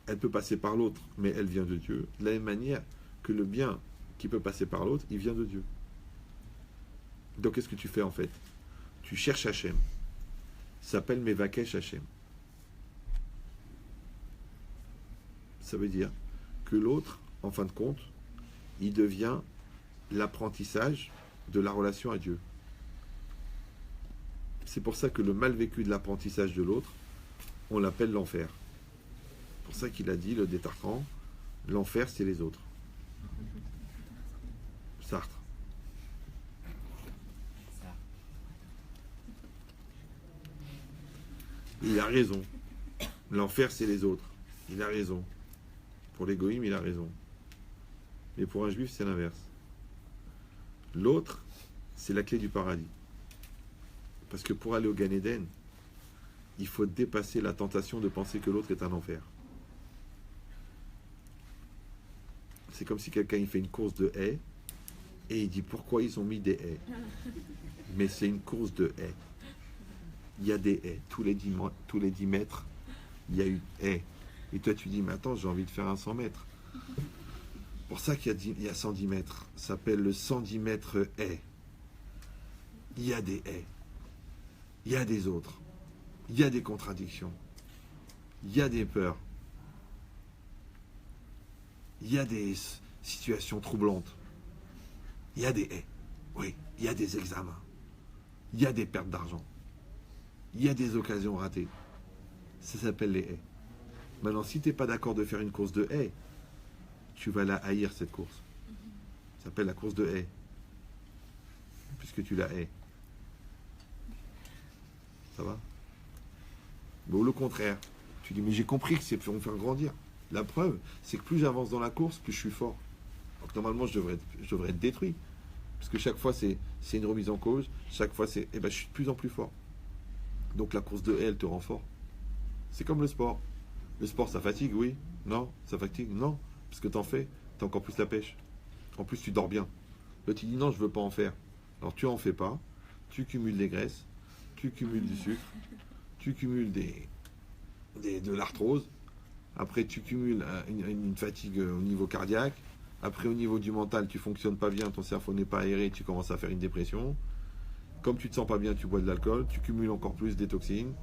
elle peut passer par l'autre, mais elle vient de Dieu. De la même manière que le bien qui peut passer par l'autre, il vient de Dieu. Donc qu'est-ce que tu fais en fait? Tu cherches Hachem. Ça s'appelle Mevakesh Hachem. Ça veut dire que l'autre, en fin de compte, il devient l'apprentissage de la relation à Dieu. C'est pour ça que le mal vécu de l'apprentissage de l'autre, on l'appelle l'enfer. C'est pour ça qu'il a dit, le Détarchant, l'enfer c'est les autres. Sartre. Il a raison. L'enfer, c'est les autres. Il a raison. Pour l'égoïme, il a raison. Mais pour un juif, c'est l'inverse. L'autre, c'est la clé du paradis. Parce que pour aller au Gan Eden, il faut dépasser la tentation de penser que l'autre est un enfer. C'est comme si quelqu'un il fait une course de haies et il dit pourquoi ils ont mis des haies. Mais c'est une course de haies. Il y a des haies. Tous les 10 mètres, il y a une haie. Et toi, tu dis, mais attends, j'ai envie de faire un 100 mètres. Pour ça qu'il y a 110 mètres. Ça s'appelle le 110 mètres haies. Il y a des haies. Il y a des autres. Il y a des contradictions. Il y a des peurs. Il y a des situations troublantes. Il y a des haies. Oui, il y a des examens. Il y a des pertes d'argent. Il y a des occasions ratées. Ça s'appelle les haies. Maintenant, si tu n'es pas d'accord de faire une course de haies, tu vas la haïr, cette course. Ça s'appelle la course de haies. Puisque tu la hais. Ça va? Mais le contraire. Tu dis, mais j'ai compris que c'est pour me faire grandir. La preuve, c'est que plus j'avance dans la course, plus je suis fort. Donc normalement, je devrais être détruit. Parce que chaque fois, c'est une remise en cause. Chaque fois, je suis de plus en plus fort. Donc la course de haies, elle te rend fort. C'est comme le sport. Le sport, ça fatigue, oui. Non, ça fatigue, non. Parce que t'en fais, t'as encore plus la pêche. En plus, tu dors bien. Là, tu dis non, je veux pas en faire. Alors tu en fais pas. Tu cumules des graisses. Tu cumules du sucre. Tu cumules de l'arthrose. Après, tu cumules une fatigue au niveau cardiaque. Après, au niveau du mental, tu fonctionnes pas bien, ton cerveau n'est pas aéré, tu commences à faire une dépression. Comme tu te sens pas bien, tu bois de l'alcool, tu cumules encore plus des toxines.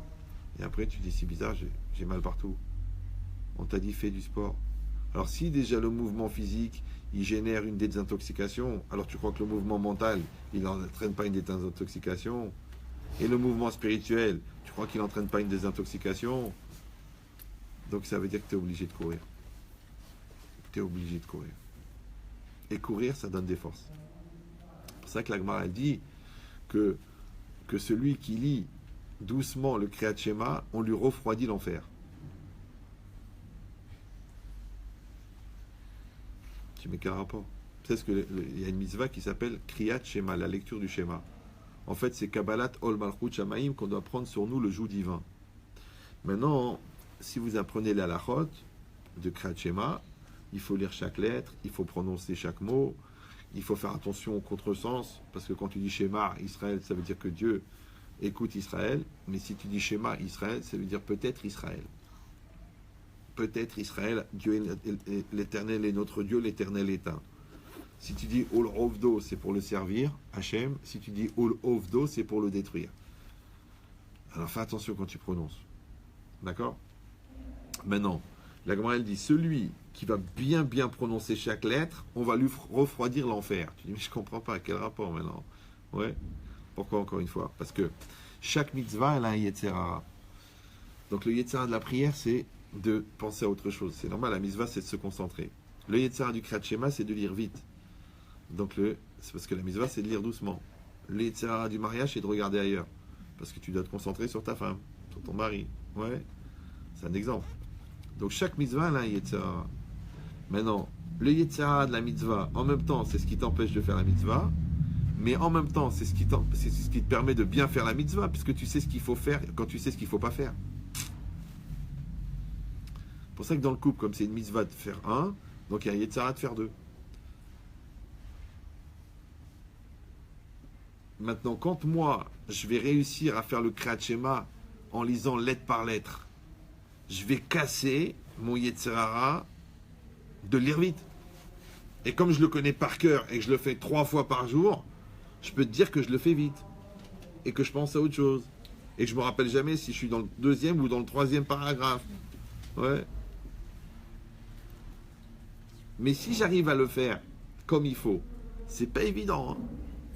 Et après, tu dis, c'est bizarre, j'ai mal partout. On t'a dit, fais du sport. Alors, si déjà le mouvement physique, il génère une désintoxication, alors tu crois que le mouvement mental, il n'entraîne pas une désintoxication. Et le mouvement spirituel, tu crois qu'il n'entraîne pas une désintoxication. Donc, ça veut dire que tu es obligé de courir. Tu es obligé de courir. Et courir, ça donne des forces. C'est pour ça que la Gemara, elle dit que celui qui lit doucement le Kriyat Shema, on lui refroidit l'enfer. Tu mets quel rapport? C'est ce qu'il y a une mitzvah qui s'appelle Kriyat Shema, la lecture du Shema. En fait, c'est Kabbalat Ol Malchut Shamaim qu'on doit prendre sur nous le joug divin. Maintenant, si vous apprenez la halachot de Kriyat Shema, il faut lire chaque lettre, il faut prononcer chaque mot, il faut faire attention au contresens, parce que quand tu dis Shema Israël, ça veut dire que Dieu écoute Israël, mais si tu dis Shema Israël, ça veut dire peut-être Israël. Peut-être Israël, Dieu est l'Éternel est notre Dieu, l'Éternel est un. Si tu dis Ol Ovdo, c'est pour le servir, Hachem. Si tu dis Ol Ovdo, c'est pour le détruire. Alors fais attention quand tu prononces. D'accord? Maintenant, la Gemara elle dit celui qui va bien prononcer chaque lettre, on va lui refroidir l'enfer. Tu dis mais je comprends pas, quel rapport maintenant? Ouais. Pourquoi encore une fois? Parce que chaque mitzvah elle a un Yetzer Hara. Donc le Yetzer Hara de la prière c'est de penser à autre chose. C'est normal, la mitzvah c'est de se concentrer. Le Yetzer Hara du Kriyat Shema c'est de lire vite. Donc c'est parce que la mitzvah c'est de lire doucement. Le Yetzer Hara du mariage c'est de regarder ailleurs. Parce que tu dois te concentrer sur ta femme, sur ton mari. Ouais. C'est un exemple. Donc chaque mitzvah elle a un Yetzer Hara. Maintenant, le Yetzer Hara de la mitzvah, en même temps, c'est ce qui t'empêche de faire la mitzvah, mais en même temps, c'est ce qui te permet de bien faire la mitzvah, puisque tu sais ce qu'il faut faire quand tu sais ce qu'il ne faut pas faire. C'est pour ça que dans le couple, comme c'est une mitzvah de faire un, donc il y a un Yetzer Hara de faire deux. Maintenant, quand moi, je vais réussir à faire le Kriyat Shema en lisant lettre par lettre, je vais casser mon Yetzer Hara de lire vite. Et comme je le connais par cœur et que je le fais 3 fois par jour, je peux te dire que je le fais vite. Et que je pense à autre chose. Et que je me rappelle jamais si je suis dans le 2e ou dans le 3e paragraphe. Ouais. Mais si j'arrive à le faire comme il faut, c'est pas évident, hein.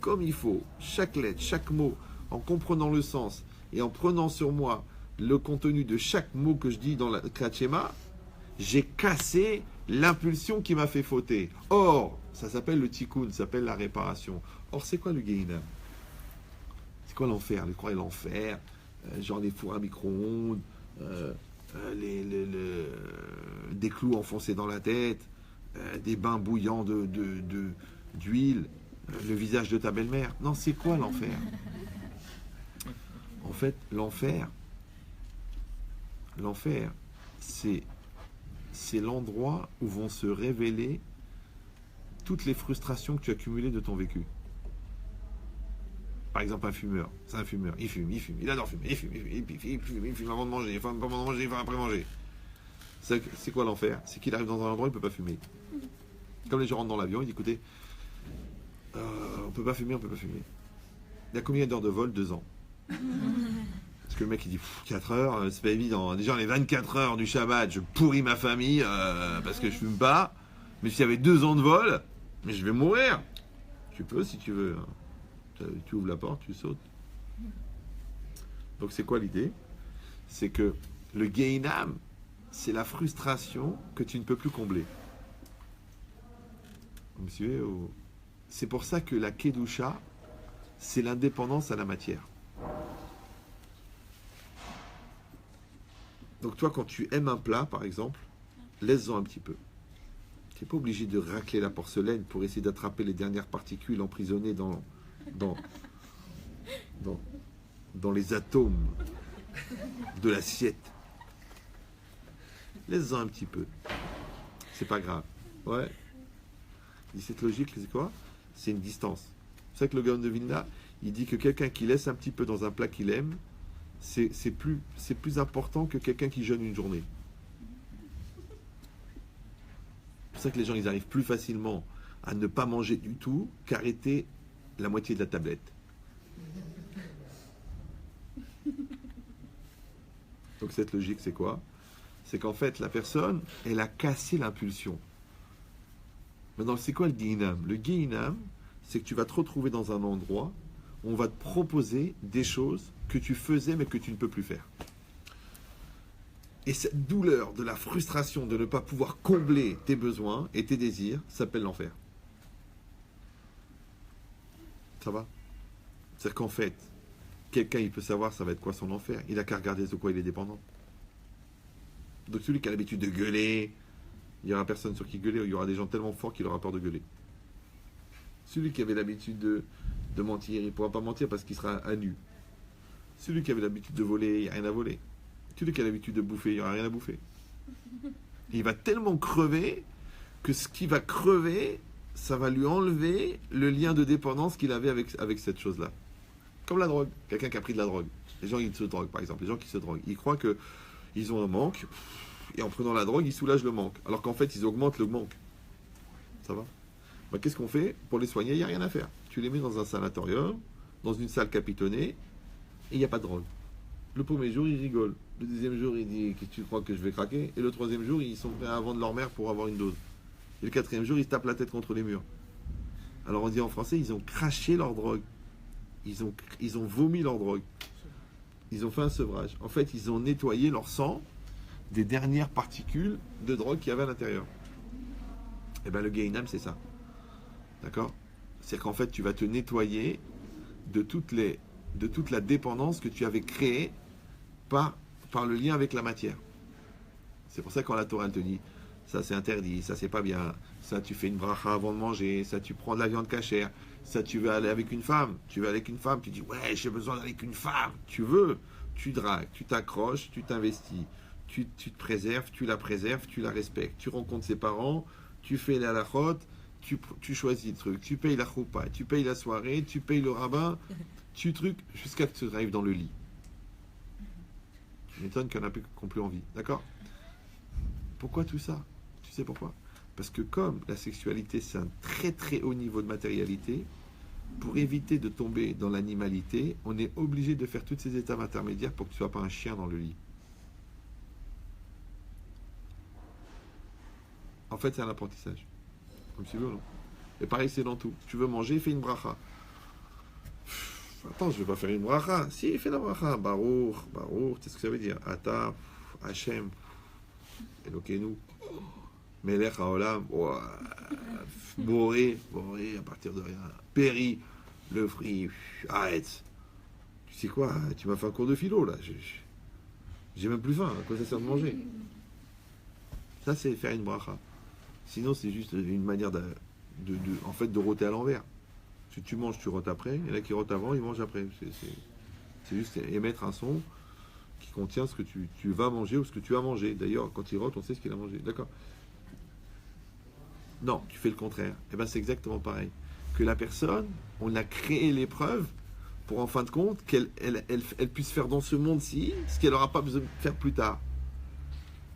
Comme il faut, chaque lettre, chaque mot, en comprenant le sens et en prenant sur moi le contenu de chaque mot que je dis dans la Kriyat Shema, J'ai cassé l'impulsion qui m'a fait fauter. Or, ça s'appelle le tikkun, ça s'appelle la réparation. Or, c'est quoi le Gehinam? C'est quoi l'enfer? Les croix et l'enfer, genre des fours à micro-ondes, des clous enfoncés dans la tête, des bains bouillants d'huile, le visage de ta belle-mère. Non, c'est quoi l'enfer? En fait, l'enfer, c'est l'endroit où vont se révéler toutes les frustrations que tu as accumulées de ton vécu. Par exemple, un fumeur, c'est un fumeur, il fume, il adore fumer, il fume avant de manger, il fume pendant de manger, il fume après manger. C'est quoi l'enfer? C'est qu'il arrive dans un endroit où il ne peut pas fumer. Comme les gens rentrent dans l'avion, ils disent écoutez, on ne peut pas fumer. Il y a combien d'heures de vol? 2 ans. Parce que le mec il dit 4 heures, c'est pas évident. Déjà les 24 heures du Shabbat, je pourris ma famille parce que je fume pas. Mais s'il y avait 2 ans de vol, mais je vais mourir. Tu peux si tu veux. Tu ouvres la porte, tu sautes. Donc c'est quoi l'idée? C'est que le Gehinam, c'est la frustration que tu ne peux plus combler. Vous me suivez? C'est pour ça que la Kedusha, c'est l'indépendance à la matière. Donc toi, quand tu aimes un plat, par exemple, laisse-en un petit peu. Tu n'es pas obligé de racler la porcelaine pour essayer d'attraper les dernières particules emprisonnées dans les atomes de l'assiette. Laisse-en un petit peu. C'est pas grave. Ouais. Et cette logique, c'est quoi? C'est une distance. C'est ça que le Gaon de Vilna, il dit que quelqu'un qui laisse un petit peu dans un plat qu'il aime, c'est plus important que quelqu'un qui jeûne une journée. C'est pour ça que les gens ils arrivent plus facilement à ne pas manger du tout qu'arrêter la moitié de la tablette. Donc cette logique c'est quoi? C'est qu'en fait la personne elle a cassé l'impulsion. Maintenant c'est quoi le Gehinam? Le Gehinam c'est que tu vas te retrouver dans un endroit où on va te proposer des choses que tu faisais mais que tu ne peux plus faire. Et cette douleur de la frustration de ne pas pouvoir combler tes besoins et tes désirs s'appelle l'enfer. Ça va? C'est-à-dire qu'en fait, quelqu'un il peut savoir ça va être quoi son enfer. Il n'a qu'à regarder de quoi il est dépendant. Donc celui qui a l'habitude de gueuler, il n'y aura personne sur qui gueuler, il y aura des gens tellement forts qu'il aura peur de gueuler. Celui qui avait l'habitude de mentir, il ne pourra pas mentir parce qu'il sera à nu. Celui qui avait l'habitude de voler, il n'y a rien à voler. Celui qui a l'habitude de bouffer, il n'y aura rien à bouffer. Et il va tellement crever que ce qui va crever, ça va lui enlever le lien de dépendance qu'il avait avec cette chose-là. Comme la drogue. Quelqu'un qui a pris de la drogue. Les gens qui se droguent, par exemple. Les gens qui se droguent. Ils croient qu'ils ont un manque et en prenant la drogue, ils soulagent le manque. Alors qu'en fait, ils augmentent le manque. Ça va? Bah, qu'est-ce qu'on fait? Pour les soigner, il n'y a rien à faire. Tu les mets dans un sanatorium, dans une salle capitonnée, et il n'y a pas de drogue. Le premier jour, il rigole. Le deuxième jour, il dit « Tu crois que je vais craquer ?» Et le troisième jour, ils sont prêts à vendre leur mère pour avoir une dose. Et le quatrième jour, ils se tapent la tête contre les murs. Alors on dit en français, ils ont craché leur drogue. Ils ont vomi leur drogue. Ils ont fait un sevrage. En fait, ils ont nettoyé leur sang des dernières particules de drogue qu'il y avait à l'intérieur. Et bien le Gehinam, c'est ça. D'accord? C'est qu'en fait, tu vas te nettoyer de toute la dépendance que tu avais créée par le lien avec la matière. C'est pour ça que quand la Torah elle te dit ça c'est interdit, ça c'est pas bien, ça tu fais une bracha avant de manger, ça tu prends de la viande cachère, ça tu veux aller avec une femme, tu dis ouais j'ai besoin d'aller avec une femme, tu veux, tu dragues, tu t'accroches, tu t'investis, tu te préserves, tu la respectes, tu rencontres ses parents, tu fais la halachot, tu choisis le truc, tu payes la choupa, tu payes la soirée, tu payes le rabbin, tu trucs jusqu'à ce que tu arrives dans le lit. Tu m'étonnes qu'il y en a plus qui n'ont plus envie, d'accord? Pourquoi tout ça? Tu sais pourquoi? Parce que comme la sexualité c'est un très très haut niveau de matérialité, pour éviter de tomber dans l'animalité, on est obligé de faire toutes ces étapes intermédiaires pour que tu ne sois pas un chien dans le lit. En fait c'est un apprentissage. Comme tu veux, non? Et pareil c'est dans tout. Tu veux manger, fais une bracha. Attends, je ne vais pas faire une bracha. Si, fais la bracha. Baruch, tu sais ce que ça veut dire? Ata, Hachem. Elokeinu. Melech Haolam, Boré, à partir de rien. Péri, le fruit, arrête. Tu sais quoi, tu m'as fait un cours de philo là. J'ai même plus faim, à quoi ça sert de manger? Ça, c'est faire une bracha. Sinon, c'est juste une manière en fait, de rôter à l'envers. Si tu manges, tu rôtes après. Il y en a qui rôtent avant, ils mangent après. C'est juste émettre un son qui contient ce que tu vas manger ou ce que tu as mangé. D'ailleurs, quand il rote, on sait ce qu'il a mangé. D'accord? Non, tu fais le contraire. Eh bien, c'est exactement pareil. Que la personne, on a créé l'épreuve pour, en fin de compte, qu'elle puisse faire dans ce monde-ci ce qu'elle n'aura pas besoin de faire plus tard.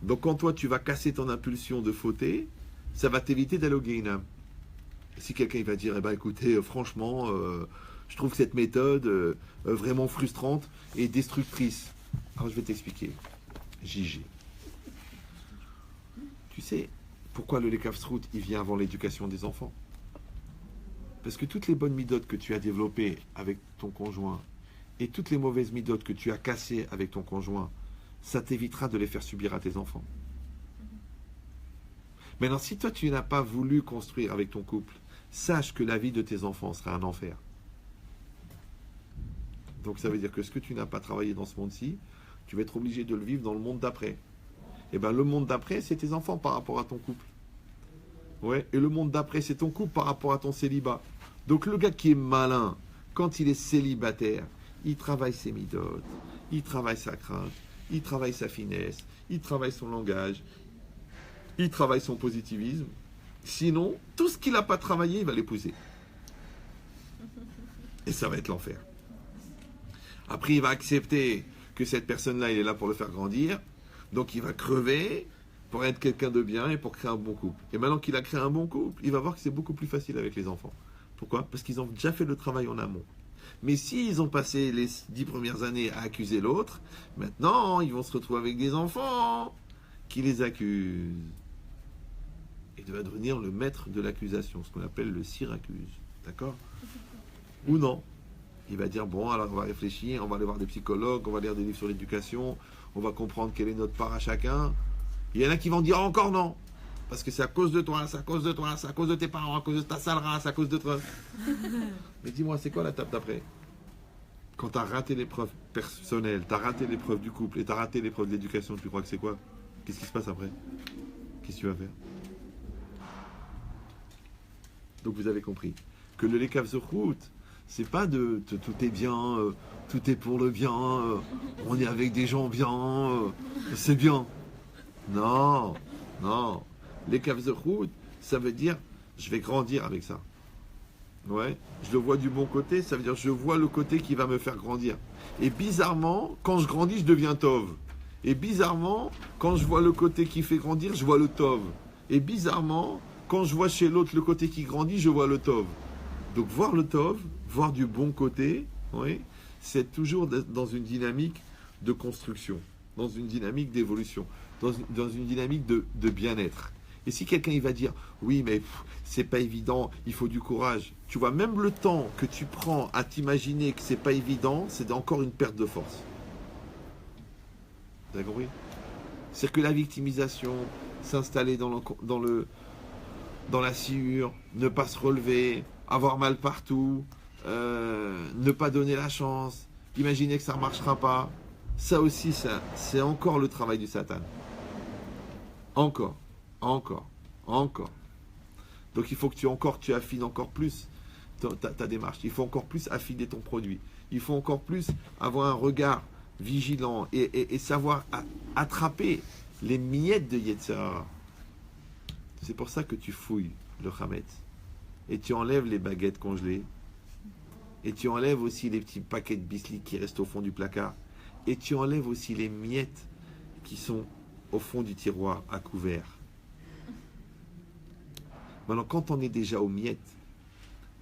Donc, quand toi, tu vas casser ton impulsion de fauter, ça va t'éviter d'aller au Gehinam. Si quelqu'un il va dire, eh ben, écoutez, franchement, je trouve que cette méthode vraiment frustrante et destructrice. Alors, je vais t'expliquer. JG. Tu sais, pourquoi le Lekavsrout, il vient avant l'éducation des enfants? Parce que toutes les bonnes midotes que tu as développées avec ton conjoint et toutes les mauvaises midotes que tu as cassées avec ton conjoint, ça t'évitera de les faire subir à tes enfants. Maintenant, si toi, tu n'as pas voulu construire avec ton couple, sache que la vie de tes enfants sera un enfer. Donc, ça veut dire que ce que tu n'as pas travaillé dans ce monde-ci, tu vas être obligé de le vivre dans le monde d'après. Et bien, le monde d'après, c'est tes enfants par rapport à ton couple. Ouais, et le monde d'après, c'est ton couple par rapport à ton célibat. Donc, le gars qui est malin, quand il est célibataire, il travaille ses midotes, il travaille sa crainte, il travaille sa finesse, il travaille son langage, il travaille son positivisme. Sinon, tout ce qu'il n'a pas travaillé, il va l'épouser. Et ça va être l'enfer. Après, il va accepter que cette personne-là, il est là pour le faire grandir. Donc, il va crever pour être quelqu'un de bien et pour créer un bon couple. Et maintenant qu'il a créé un bon couple, il va voir que c'est beaucoup plus facile avec les enfants. Pourquoi? Parce qu'ils ont déjà fait le travail en amont. Mais s'ils ont passé les 10 premières années à accuser l'autre, maintenant, ils vont se retrouver avec des enfants qui les accusent. Et va devenir le maître de l'accusation, ce qu'on appelle le siracuse. D'accord? Ou non. Il va dire, bon, alors on va réfléchir, on va aller voir des psychologues, on va lire des livres sur l'éducation, on va comprendre quelle est notre part à chacun. Il y en a qui vont dire encore non. Parce que c'est à cause de toi, c'est à cause de toi, c'est à cause de tes parents, à cause de ta sale race, à cause de toi. Mais dis-moi, c'est quoi la tape d'après? Quand tu as raté l'épreuve personnelle, tu as raté l'épreuve du couple et tu as raté l'épreuve de l'éducation, tu crois que c'est quoi? Qu'est-ce qui se passe après? Qu'est-ce que tu vas faire? Donc vous avez compris que le Lekav Zochut, c'est pas de tout est bien, tout est pour le bien, on est avec des gens bien, c'est bien. Non, non. Lekav Zochut, ça veut dire je vais grandir avec ça. Ouais, je le vois du bon côté, ça veut dire je vois le côté qui va me faire grandir. Et bizarrement, quand je grandis, je deviens Tov. Et bizarrement, quand je vois le côté qui fait grandir, je vois le Tov. Et bizarrement, quand je vois chez l'autre le côté qui grandit, je vois le Tov. Donc voir le Tov, voir du bon côté, oui, c'est toujours dans une dynamique de construction, dans une dynamique d'évolution, dans une dynamique de bien-être. Et si quelqu'un il va dire, oui mais c'est pas évident, il faut du courage. Tu vois, même le temps que tu prends à t'imaginer que c'est pas évident, c'est encore une perte de force. Vous avez compris? C'est que la victimisation, s'installer dans la sciure, ne pas se relever, avoir mal partout, ne pas donner la chance, imaginer que ça ne marchera pas, ça aussi, c'est encore le travail du Satan. Encore. Donc il faut que tu affines encore plus ta démarche. Il faut encore plus affiner ton produit. Il faut encore plus avoir un regard vigilant et savoir attraper les miettes de Yetzer Hara. C'est pour ça que tu fouilles le Hametz. Et tu enlèves les baguettes congelées. Et tu enlèves aussi les petits paquets de biscuits qui restent au fond du placard. Et tu enlèves aussi les miettes qui sont au fond du tiroir à couvert. Maintenant, quand on est déjà aux miettes,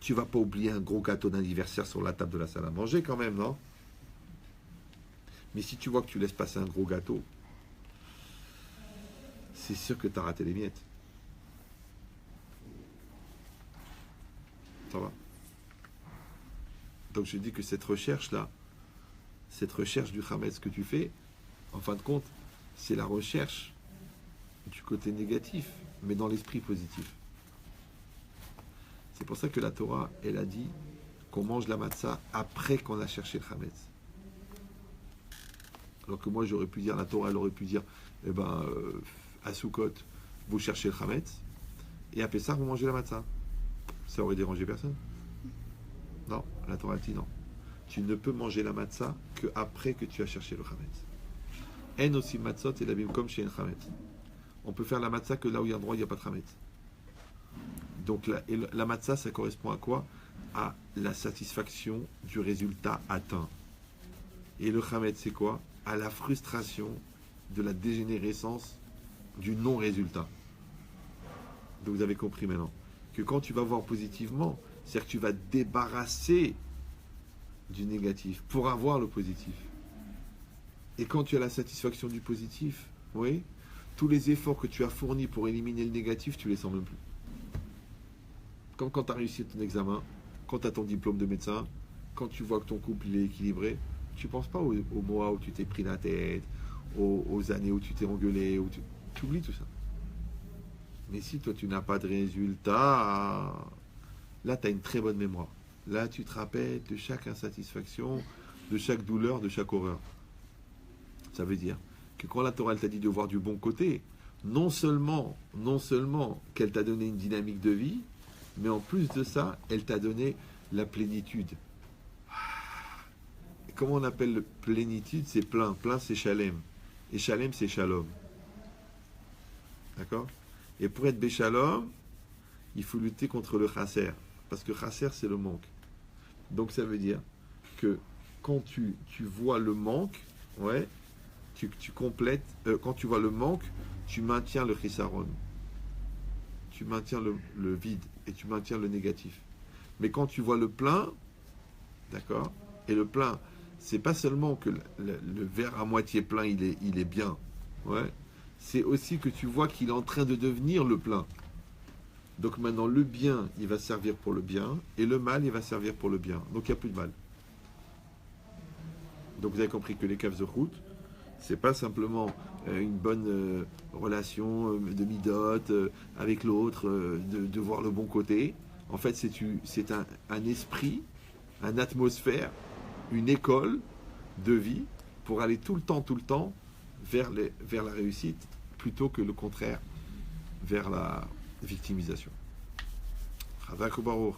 tu vas pas oublier un gros gâteau d'anniversaire sur la table de la salle à manger quand même, non? Mais si tu vois que tu laisses passer un gros gâteau, c'est sûr que tu as raté les miettes. Ça va? Donc je dis que cette recherche-là, cette recherche du Hametz que tu fais, en fin de compte, c'est la recherche côté négatif, mais dans l'esprit positif. C'est pour ça que la Torah, elle a dit qu'on mange la matzah après qu'on a cherché le chametz. Alors que moi, j'aurais pu dire, la Torah, elle aurait pu dire, à Sukkot, vous cherchez le chametz, et à Pessah, vous mangez la matzah. Ça aurait dérangé personne? Non, la Torah dit non. Tu ne peux manger la matzah qu'après que tu as cherché le chametz. En aussi matzot et l'abim comme chez un chametz. On peut faire la matzah que là où il y a un droit, il n'y a pas de chametz. Donc la matzah, ça correspond à quoi? À la satisfaction du résultat atteint. Et le chametz, c'est quoi? À la frustration de la dégénérescence du non-résultat. Donc vous avez compris maintenant que quand tu vas voir positivement, c'est-à-dire que tu vas te débarrasser du négatif pour avoir le positif. Et quand tu as la satisfaction du positif, oui, tous les efforts que tu as fournis pour éliminer le négatif, tu les sens même plus. Comme quand tu as réussi ton examen, quand tu as ton diplôme de médecin, quand tu vois que ton couple il est équilibré, tu ne penses pas aux mois où tu t'es pris la tête, aux années où tu t'es engueulé, tu oublies tout ça. Mais si toi tu n'as pas de résultat, là tu as une très bonne mémoire. Là tu te rappelles de chaque insatisfaction, de chaque douleur, de chaque horreur. Ça veut dire que quand la Torah t'a dit de voir du bon côté, non seulement qu'elle t'a donné une dynamique de vie, mais en plus de ça, elle t'a donné la plénitude. Et comment on appelle plénitude? C'est plein. Plein, c'est shalem. Et shalem, c'est shalom. D'accord? Et pour être béchalom, il faut lutter contre le chasser. Parce que chasser, c'est le manque. Donc ça veut dire que quand tu vois le manque, ouais, tu complètes. Quand tu vois le manque, tu maintiens le chisaron. Tu maintiens le vide et tu maintiens le négatif. Mais quand tu vois le plein, d'accord? Et le plein, c'est pas seulement que le verre à moitié plein, il est bien. Ouais. C'est aussi que tu vois qu'il est en train de devenir le plein. Donc maintenant, le bien, il va servir pour le bien, et le mal, il va servir pour le bien. Donc il n'y a plus de mal. Donc vous avez compris que les caves de route, c'est pas simplement une bonne relation de midot avec l'autre, de voir le bon côté. En fait, c'est un esprit, une atmosphère, une école de vie pour aller tout le temps vers la réussite plutôt que le contraire, vers la victimisation. Chazak u'baruch.